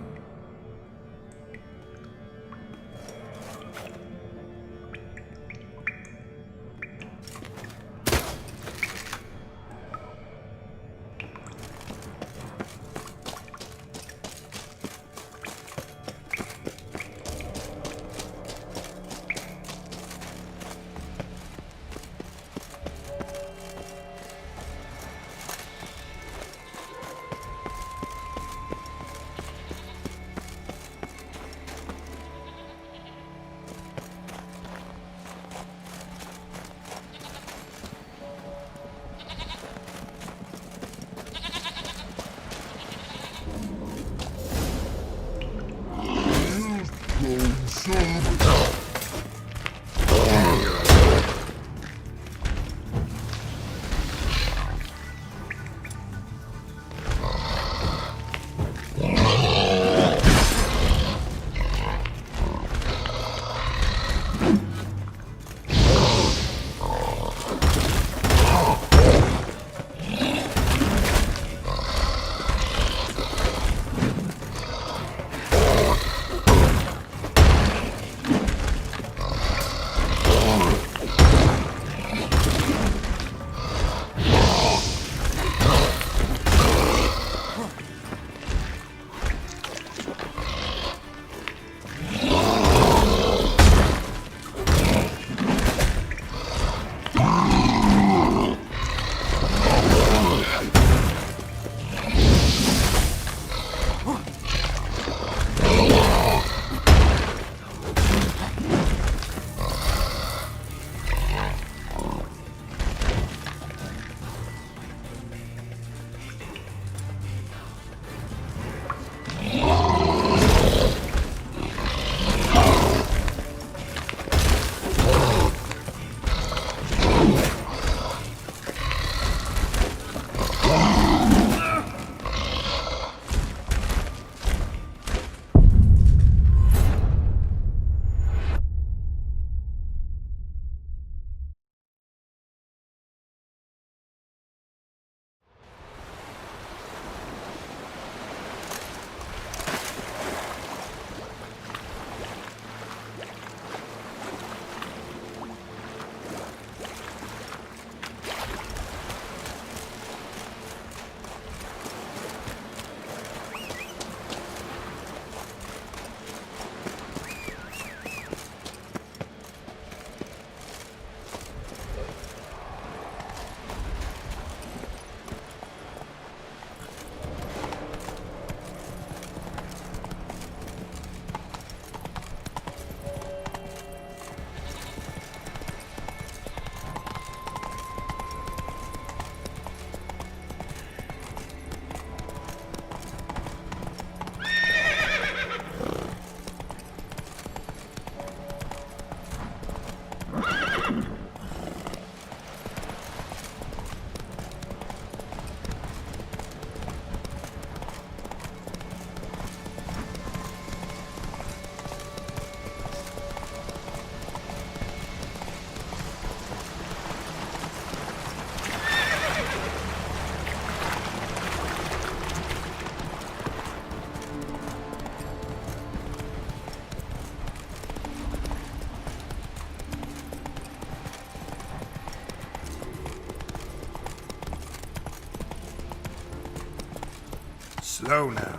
Slow now.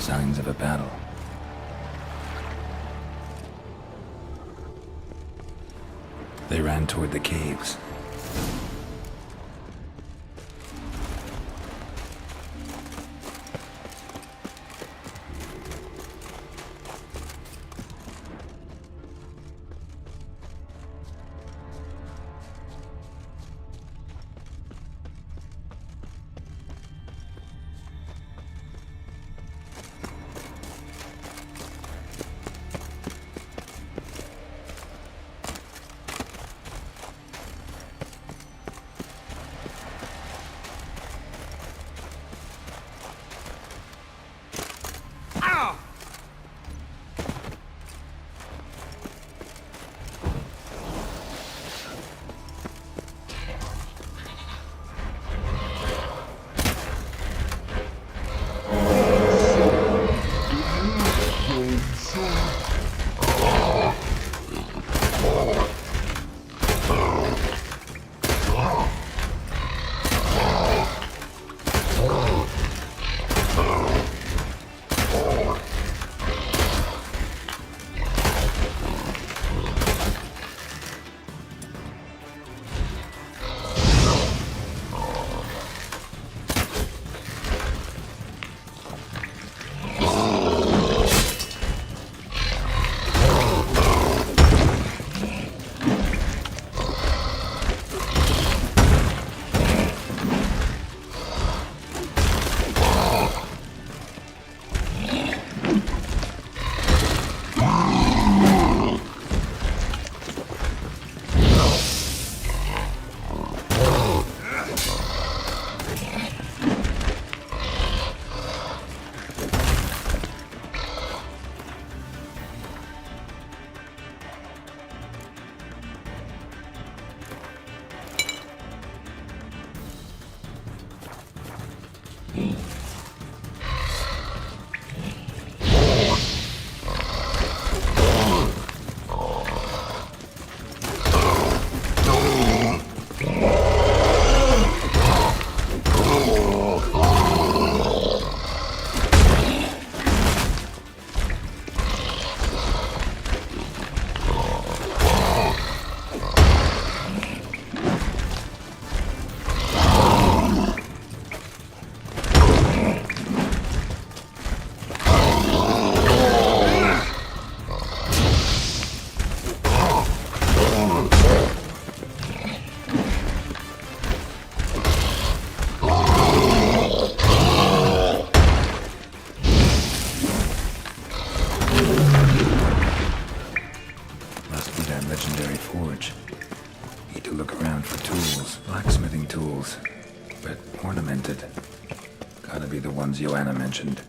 Signs of a battle. They ran toward the caves. Joanna mentioned.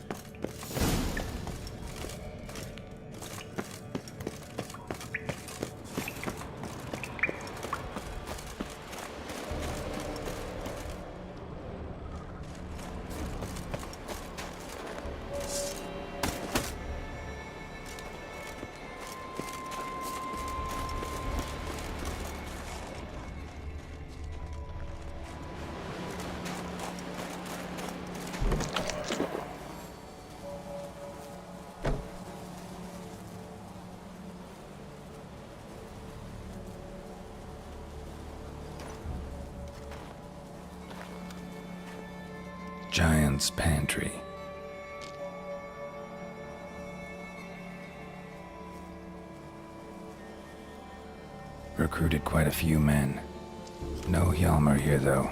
Giant's Pantry. Recruited quite a few men. No Hjalmar here, though.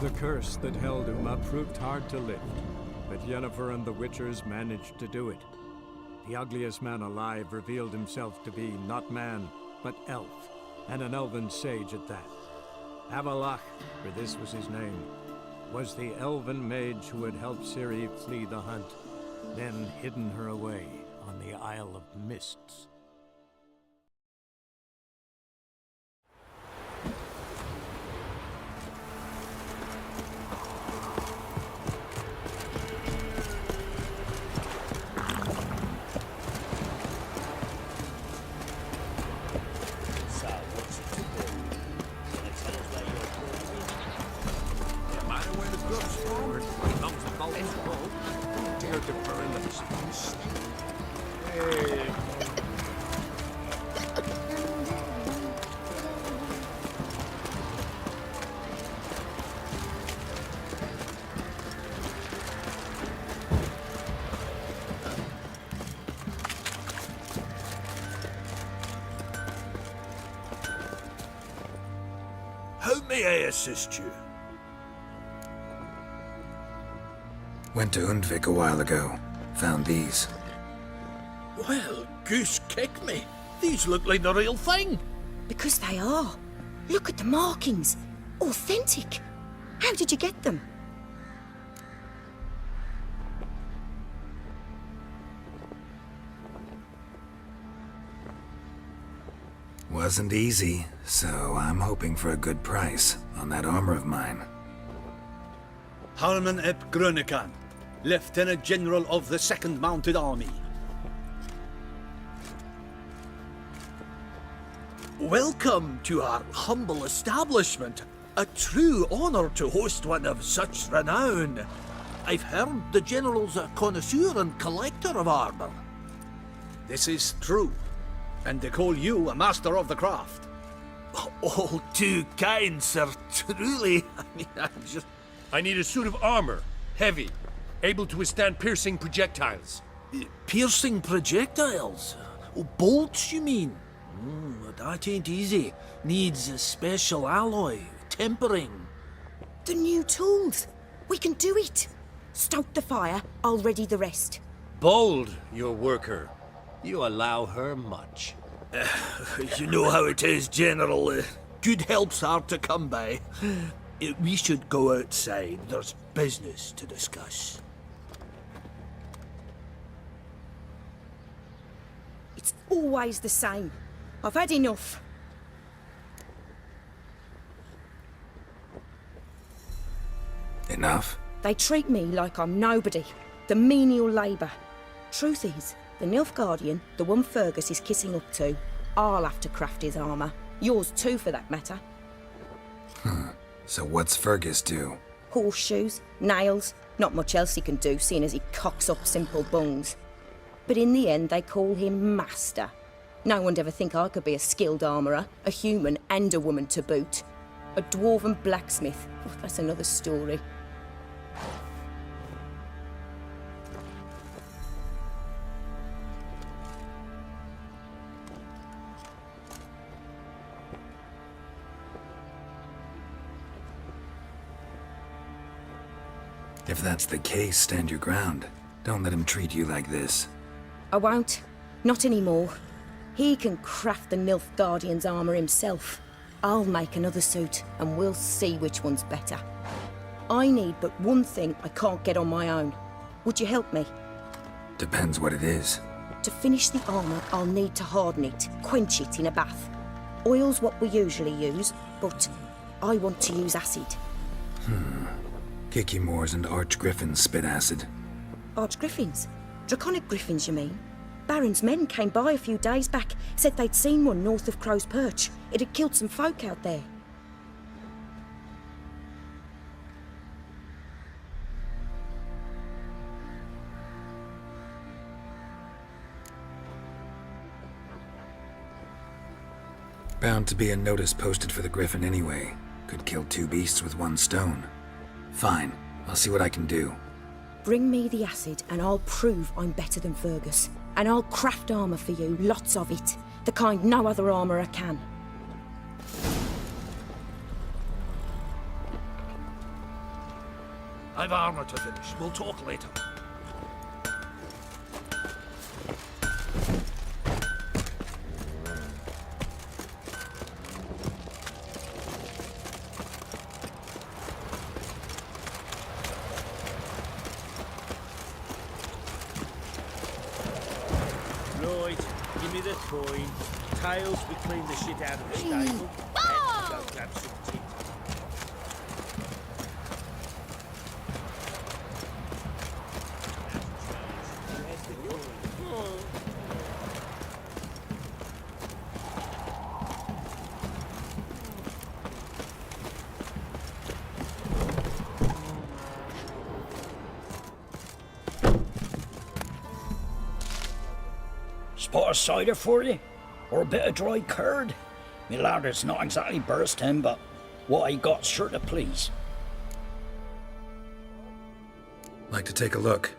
The curse that held Uma proved hard to lift, but Yennefer and the Witchers managed to do it. The ugliest man alive revealed himself to be not man, but elf, and an elven sage at that. Avallac'h, for this was his name, was the elven mage who had helped Ciri flee the hunt, then hidden her away on the Isle of Mists. may I assist you? Went to Undvik a while ago. Found these. Well, goose kick me. These look like the real thing. Because they are. Look at the markings. Authentic. How did you get them? Wasn't easy, so I'm hoping for a good price on that armor of mine. Harman ep Grönekan, Lieutenant General of the 2nd Mounted Army. Welcome to our humble establishment. A true honor to host one of such renown. I've heard the General's a connoisseur and collector of armor. This is true, and they call you a master of the craft. All too kind, sir. Truly. I need a suit of armor, heavy, able to withstand piercing projectiles. Piercing projectiles? Oh, bolts, you mean? That ain't easy. Needs a special alloy, tempering. The new tools. We can do it. Stoke the fire, I'll ready the rest. Bold, your worker. You allow her much. You know how it is, General. Good help's hard to come by. We should go outside. There's business to discuss. It's always the same. I've had enough. Enough? They treat me like I'm nobody. The menial labour. Truth is, the Nilfgaardian, the one Fergus is kissing up to, I'll have to craft his armour. Yours too, for that matter. So what's Fergus do? Horseshoes, nails, not much else he can do, seeing as he cocks up simple bungs. But in the end, they call him Master. No one'd ever think I could be a skilled armourer, a human and a woman to boot. A dwarven blacksmith, oh, that's another story. If that's the case, stand your ground. Don't let him treat you like this. I won't. Not anymore. He can craft the Nilfgaardian's armour himself. I'll make another suit, and we'll see which one's better. I need but one thing I can't get on my own. Would you help me? Depends what it is. To finish the armour, I'll need to harden it, quench it in a bath. Oil's what we usually use, but I want to use acid. Kikimoors and Archgriffins spit acid. Archgriffins? Draconic griffins, you mean? Baron's men came by a few days back, said they'd seen one north of Crow's Perch. It had killed some folk out there. Bound to be a notice posted for the Griffin anyway. Could kill two beasts with one stone. Fine, I'll see what I can do. Bring me the acid and I'll prove I'm better than Fergus. And I'll craft armour for you, lots of it. The kind no other armourer can. I've armour to finish. We'll talk later. Right, give me the coin. Tails, we clean the shit out of the stable. Go grab some tea. Spot of cider for you? Or a bit of dry curd? Me lad, it's not exactly bursting, but what I got's sure to please. Like to take a look.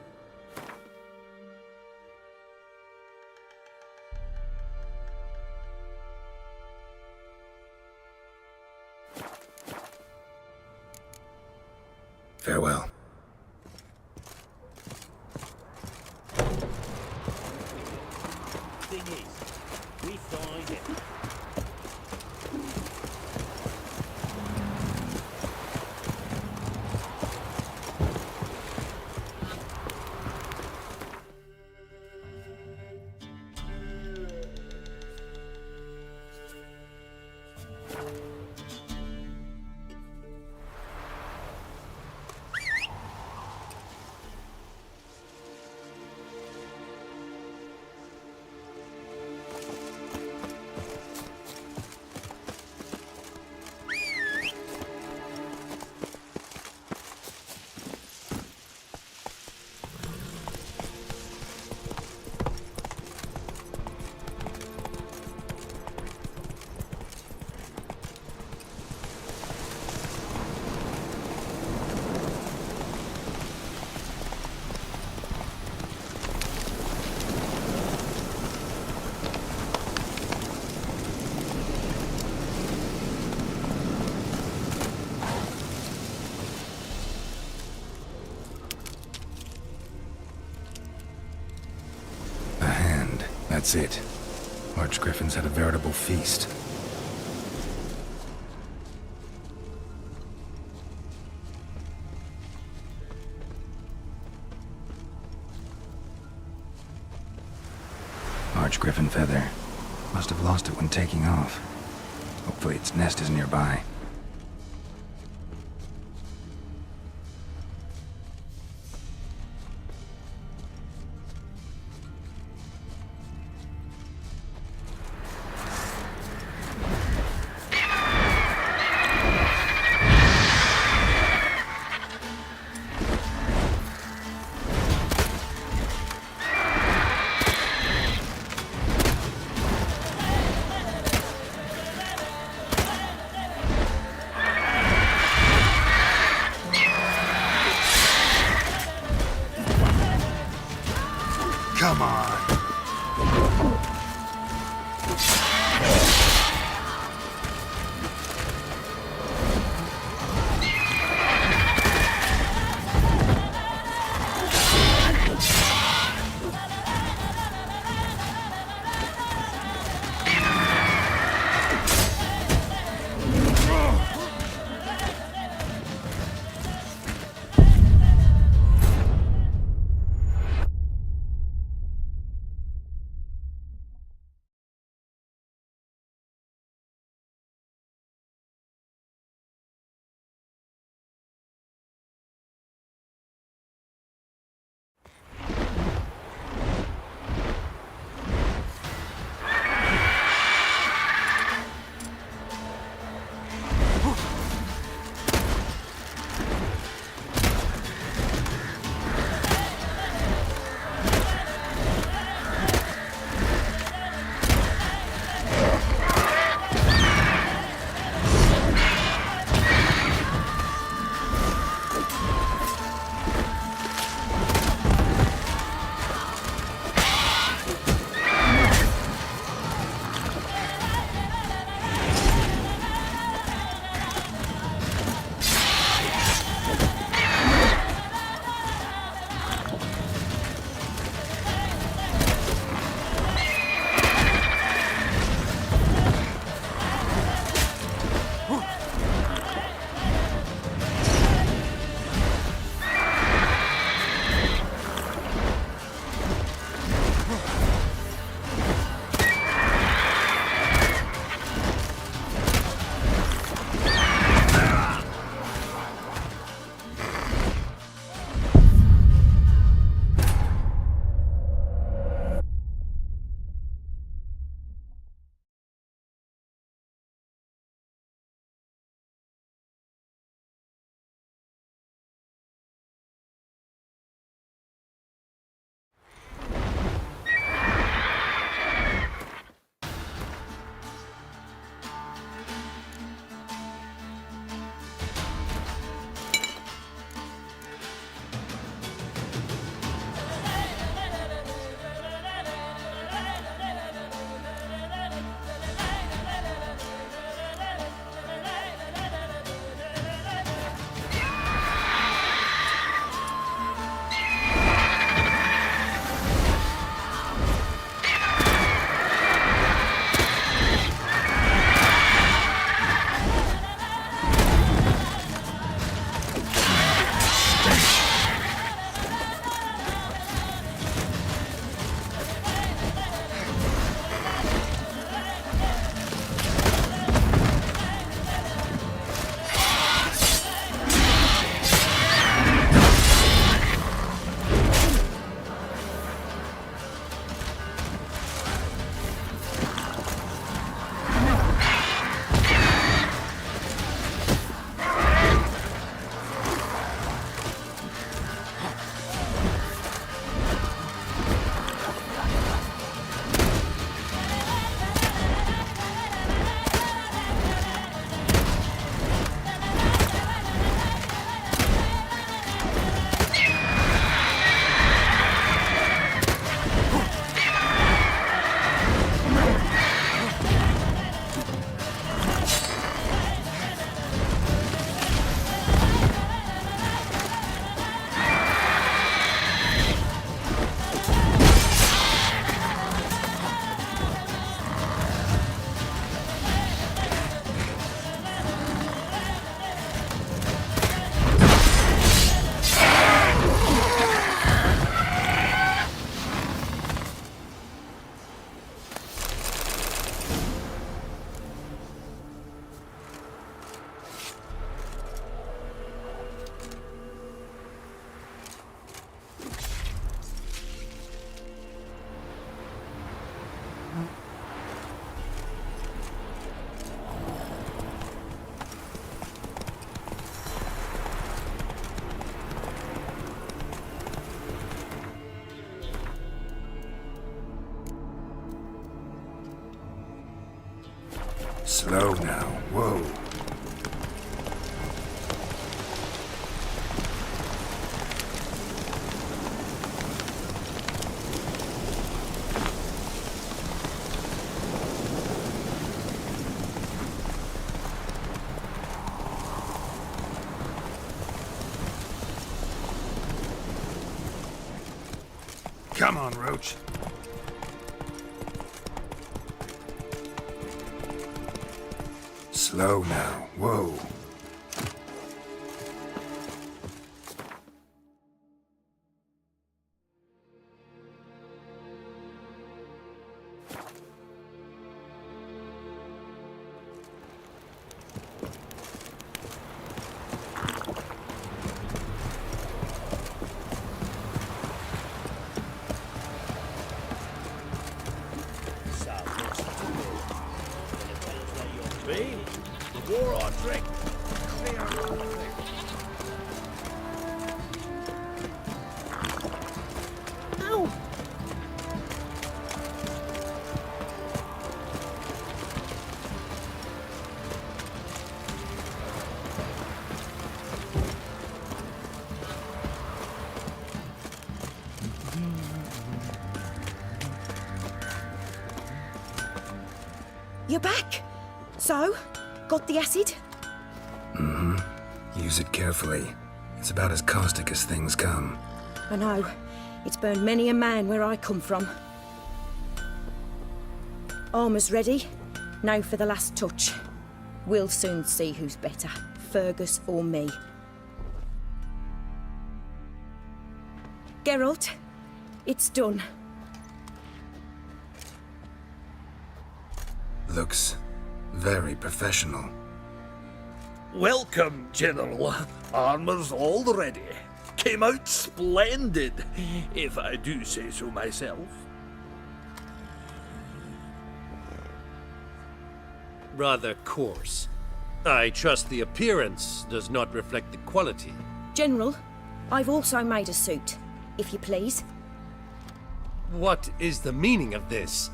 That's it. Archgriffins had a veritable feast. Archgriffin feather. Must have lost it when taking off. Hopefully its nest is nearby. Slow now. Whoa. Come on, Roach. Slow now. Whoa. War on drink. Ow! You're back. So, got the acid? Mm-hmm. Use it carefully. It's about as caustic as things come. I know. It's burned many a man where I come from. Armour's ready. Now for the last touch. We'll soon see who's better, Fergus or me. Geralt, it's done. Looks very professional. Welcome, General. Armor's all ready. Came out splendid, if I do say so myself. Rather coarse. I trust the appearance does not reflect the quality. General, I've also made a suit, if you please. What is the meaning of this?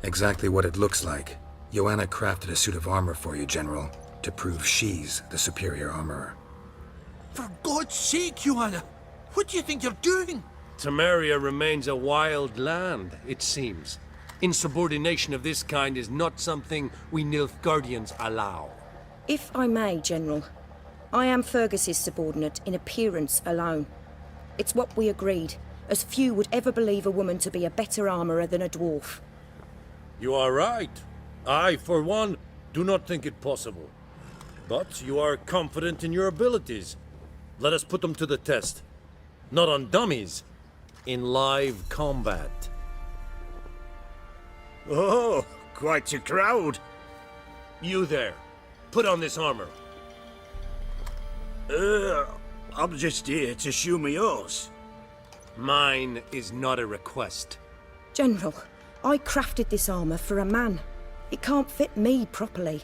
Exactly what it looks like. Joanna crafted a suit of armor for you, General, to prove she's the superior armorer. For God's sake, Joanna! What do you think you're doing? Temeria remains a wild land, it seems. Insubordination of this kind is not something we Nilfgaardians allow. If I may, General, I am Fergus's subordinate in appearance alone. It's what we agreed, as few would ever believe a woman to be a better armorer than a dwarf. You are right. I, for one, do not think it possible. But you are confident in your abilities. Let us put them to the test. Not on dummies, in live combat. Oh, quite a crowd. You there, put on this armor. I'm just here to show me yours. Mine is not a request. General, I crafted this armor for a man. It can't fit me properly.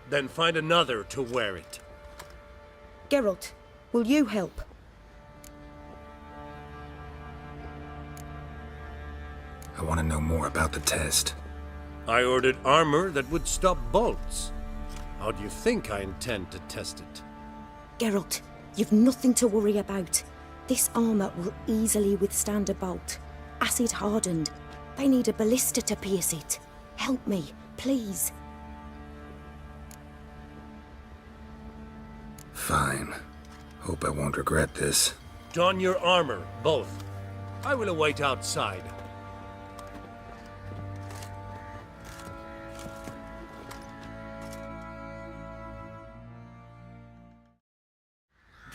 Then find another to wear it. Geralt, will you help? I want to know more about the test. I ordered armor that would stop bolts. How do you think I intend to test it? Geralt, you've nothing to worry about. This armor will easily withstand a bolt. Acid hardened. They need a ballista to pierce it. Help me, please. Fine. Hope I won't regret this. Don your armor, both. I will await outside.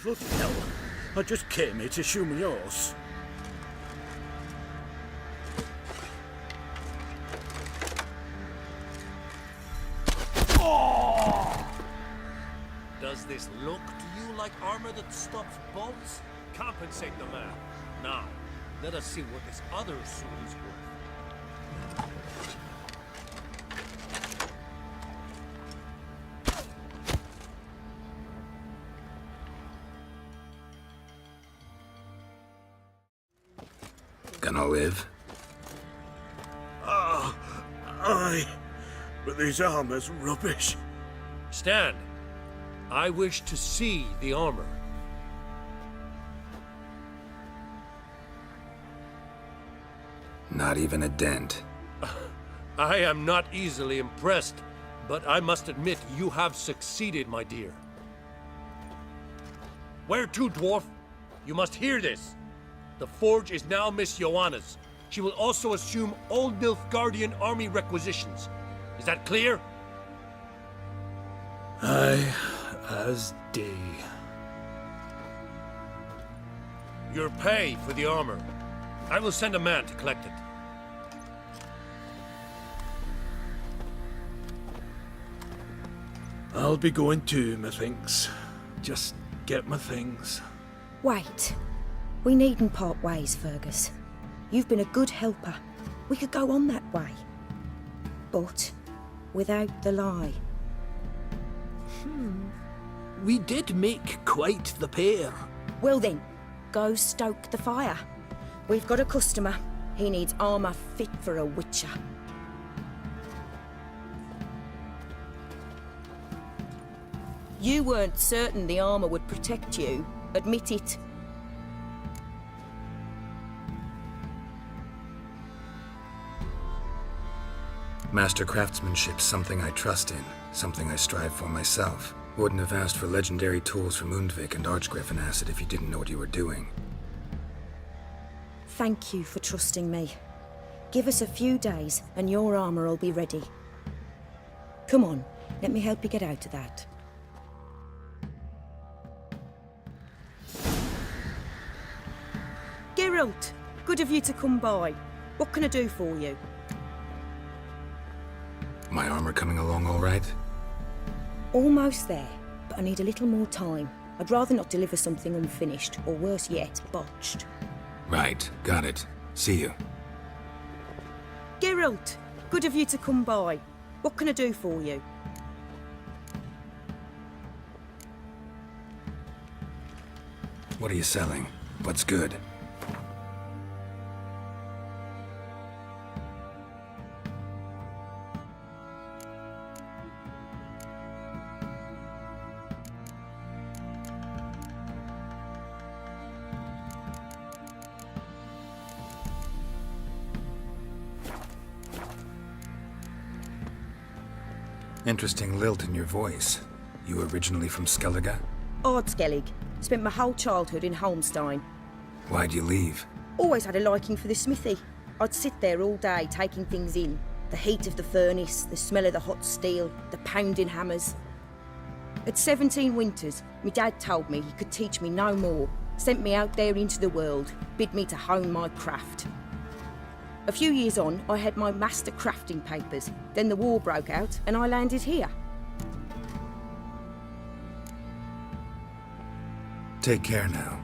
Bloody hell. I just came here to show me yours. Does this look to you like armor that stops bolts? Compensate the man. Now, let us see what this other suit is worth. Gonna live? Aye. But this armor's rubbish. Stand. I wish to see the armor. Not even a dent. I am not easily impressed, but I must admit you have succeeded, my dear. Where to, dwarf? You must hear this. The forge is now Miss Joanna's. She will also assume all Nilfgaardian army requisitions. Is that clear? Aye, as day. Your pay for the armor. I will send a man to collect it. I'll be going too, methinks. Just get my things. Wait. We needn't part ways, Fergus. You've been a good helper. We could go on that way. But without the lie. We did make quite the pair. Well then, go stoke the fire. We've got a customer. He needs armour fit for a witcher. You weren't certain the armour would protect you. Admit it. Master craftsmanship's something I trust in, something I strive for myself. Wouldn't have asked for legendary tools from Undvik and Archgriffin Acid if you didn't know what you were doing. Thank you for trusting me. Give us a few days and your armour will be ready. Come on, let me help you get out of that. Geralt, good of you to come by. What can I do for you? My armor coming along all right? Almost there, but I need a little more time. I'd rather not deliver something unfinished, or worse yet, botched. Right, got it. See you. Geralt, good of you to come by. What can I do for you? What are you selling? What's good? Interesting lilt in your voice. You originally from Skellige? Ardskellig. Spent my whole childhood in Holmstein. Why'd you leave? Always had a liking for the smithy. I'd sit there all day taking things in. The heat of the furnace, the smell of the hot steel, the pounding hammers. At 17 winters, my dad told me he could teach me no more. Sent me out there into the world, bid me to hone my craft. A few years on, I had my master crafting papers. Then the war broke out and I landed here. Take care now.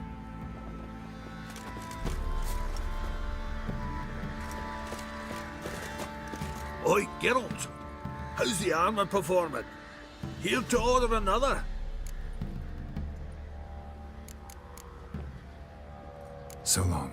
Oi, Geralt. How's the armor performing? Here to order another? So long.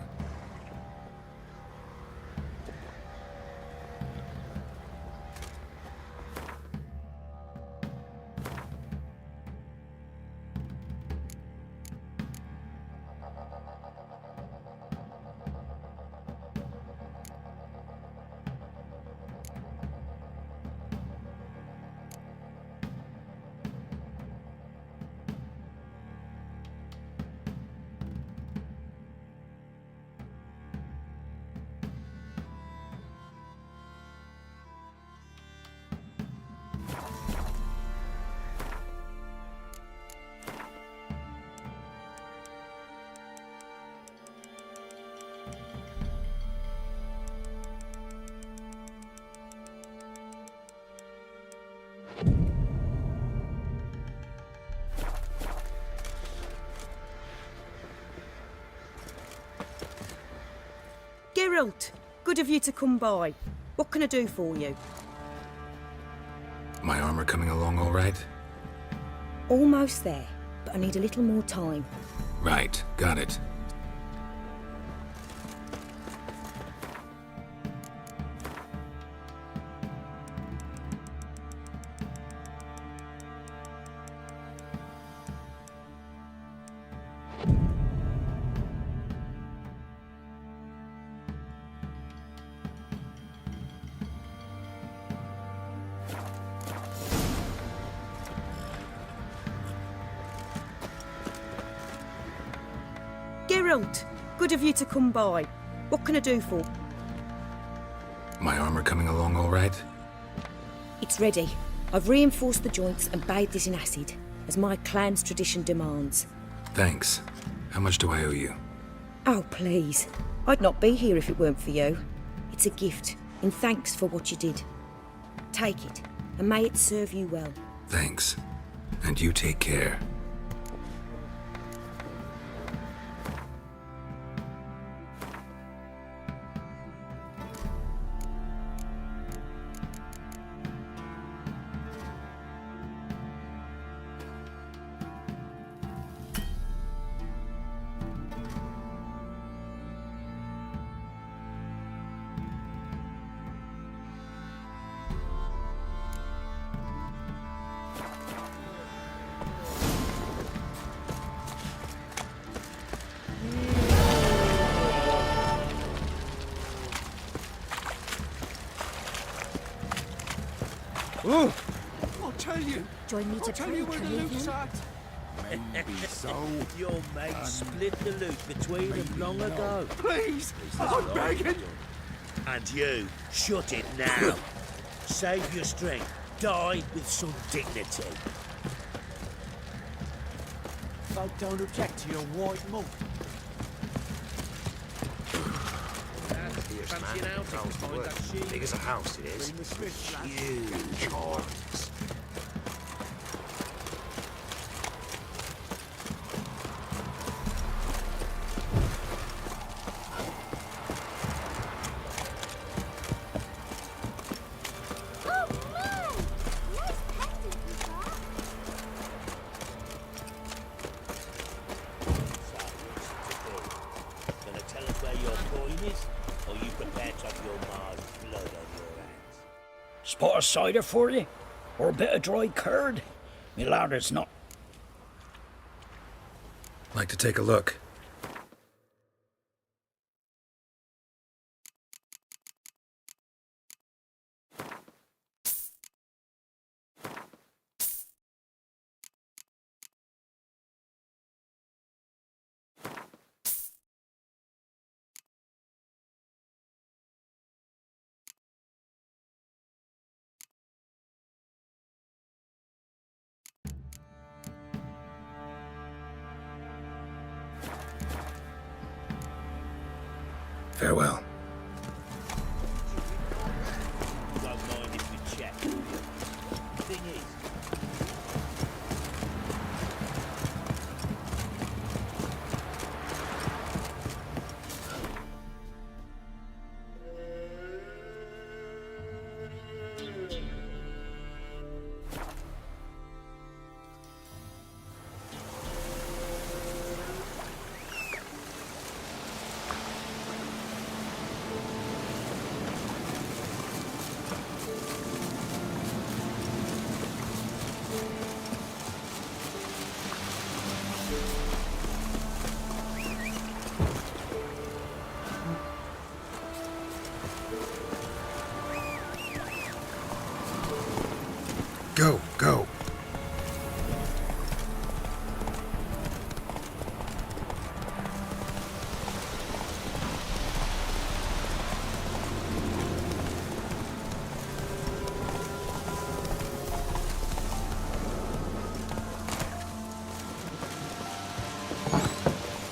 Geralt, good of you to come by. What can I do for you? My armor coming along all right? Almost there, but I need a little more time. Right, got it. Count, good of you to come by. What can I do for? My armor coming along all right? It's ready. I've reinforced the joints and bathed it in acid, as my clan's tradition demands. Thanks. How much do I owe you? Oh, please. I'd not be here if it weren't for you. It's a gift, in thanks for what you did. Take it, and may it serve you well. Thanks. And you take care. Oh! I'll tell you. Join me to I'll tell you where the loot's at. Maybe so. Your mate split the loot between them long ago. Please, I'm begging. And you, shut it now. Save your strength. Die with some dignity. Folk don't object to your white mug. Fancy an outing to find that sheep. Big as a house, it is. Huge horns. Gonna tell us where your coin is? Or you prepared to have your mar's blood on your hands? Spot of cider for you? Or a bit of dry curd? Me lad, it's not. Like to take a look. Farewell. Don't mind if we check. Thing is, Go, go.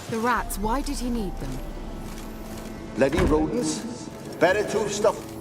The rats, why did he need them? Bloody rodents. Better to stuff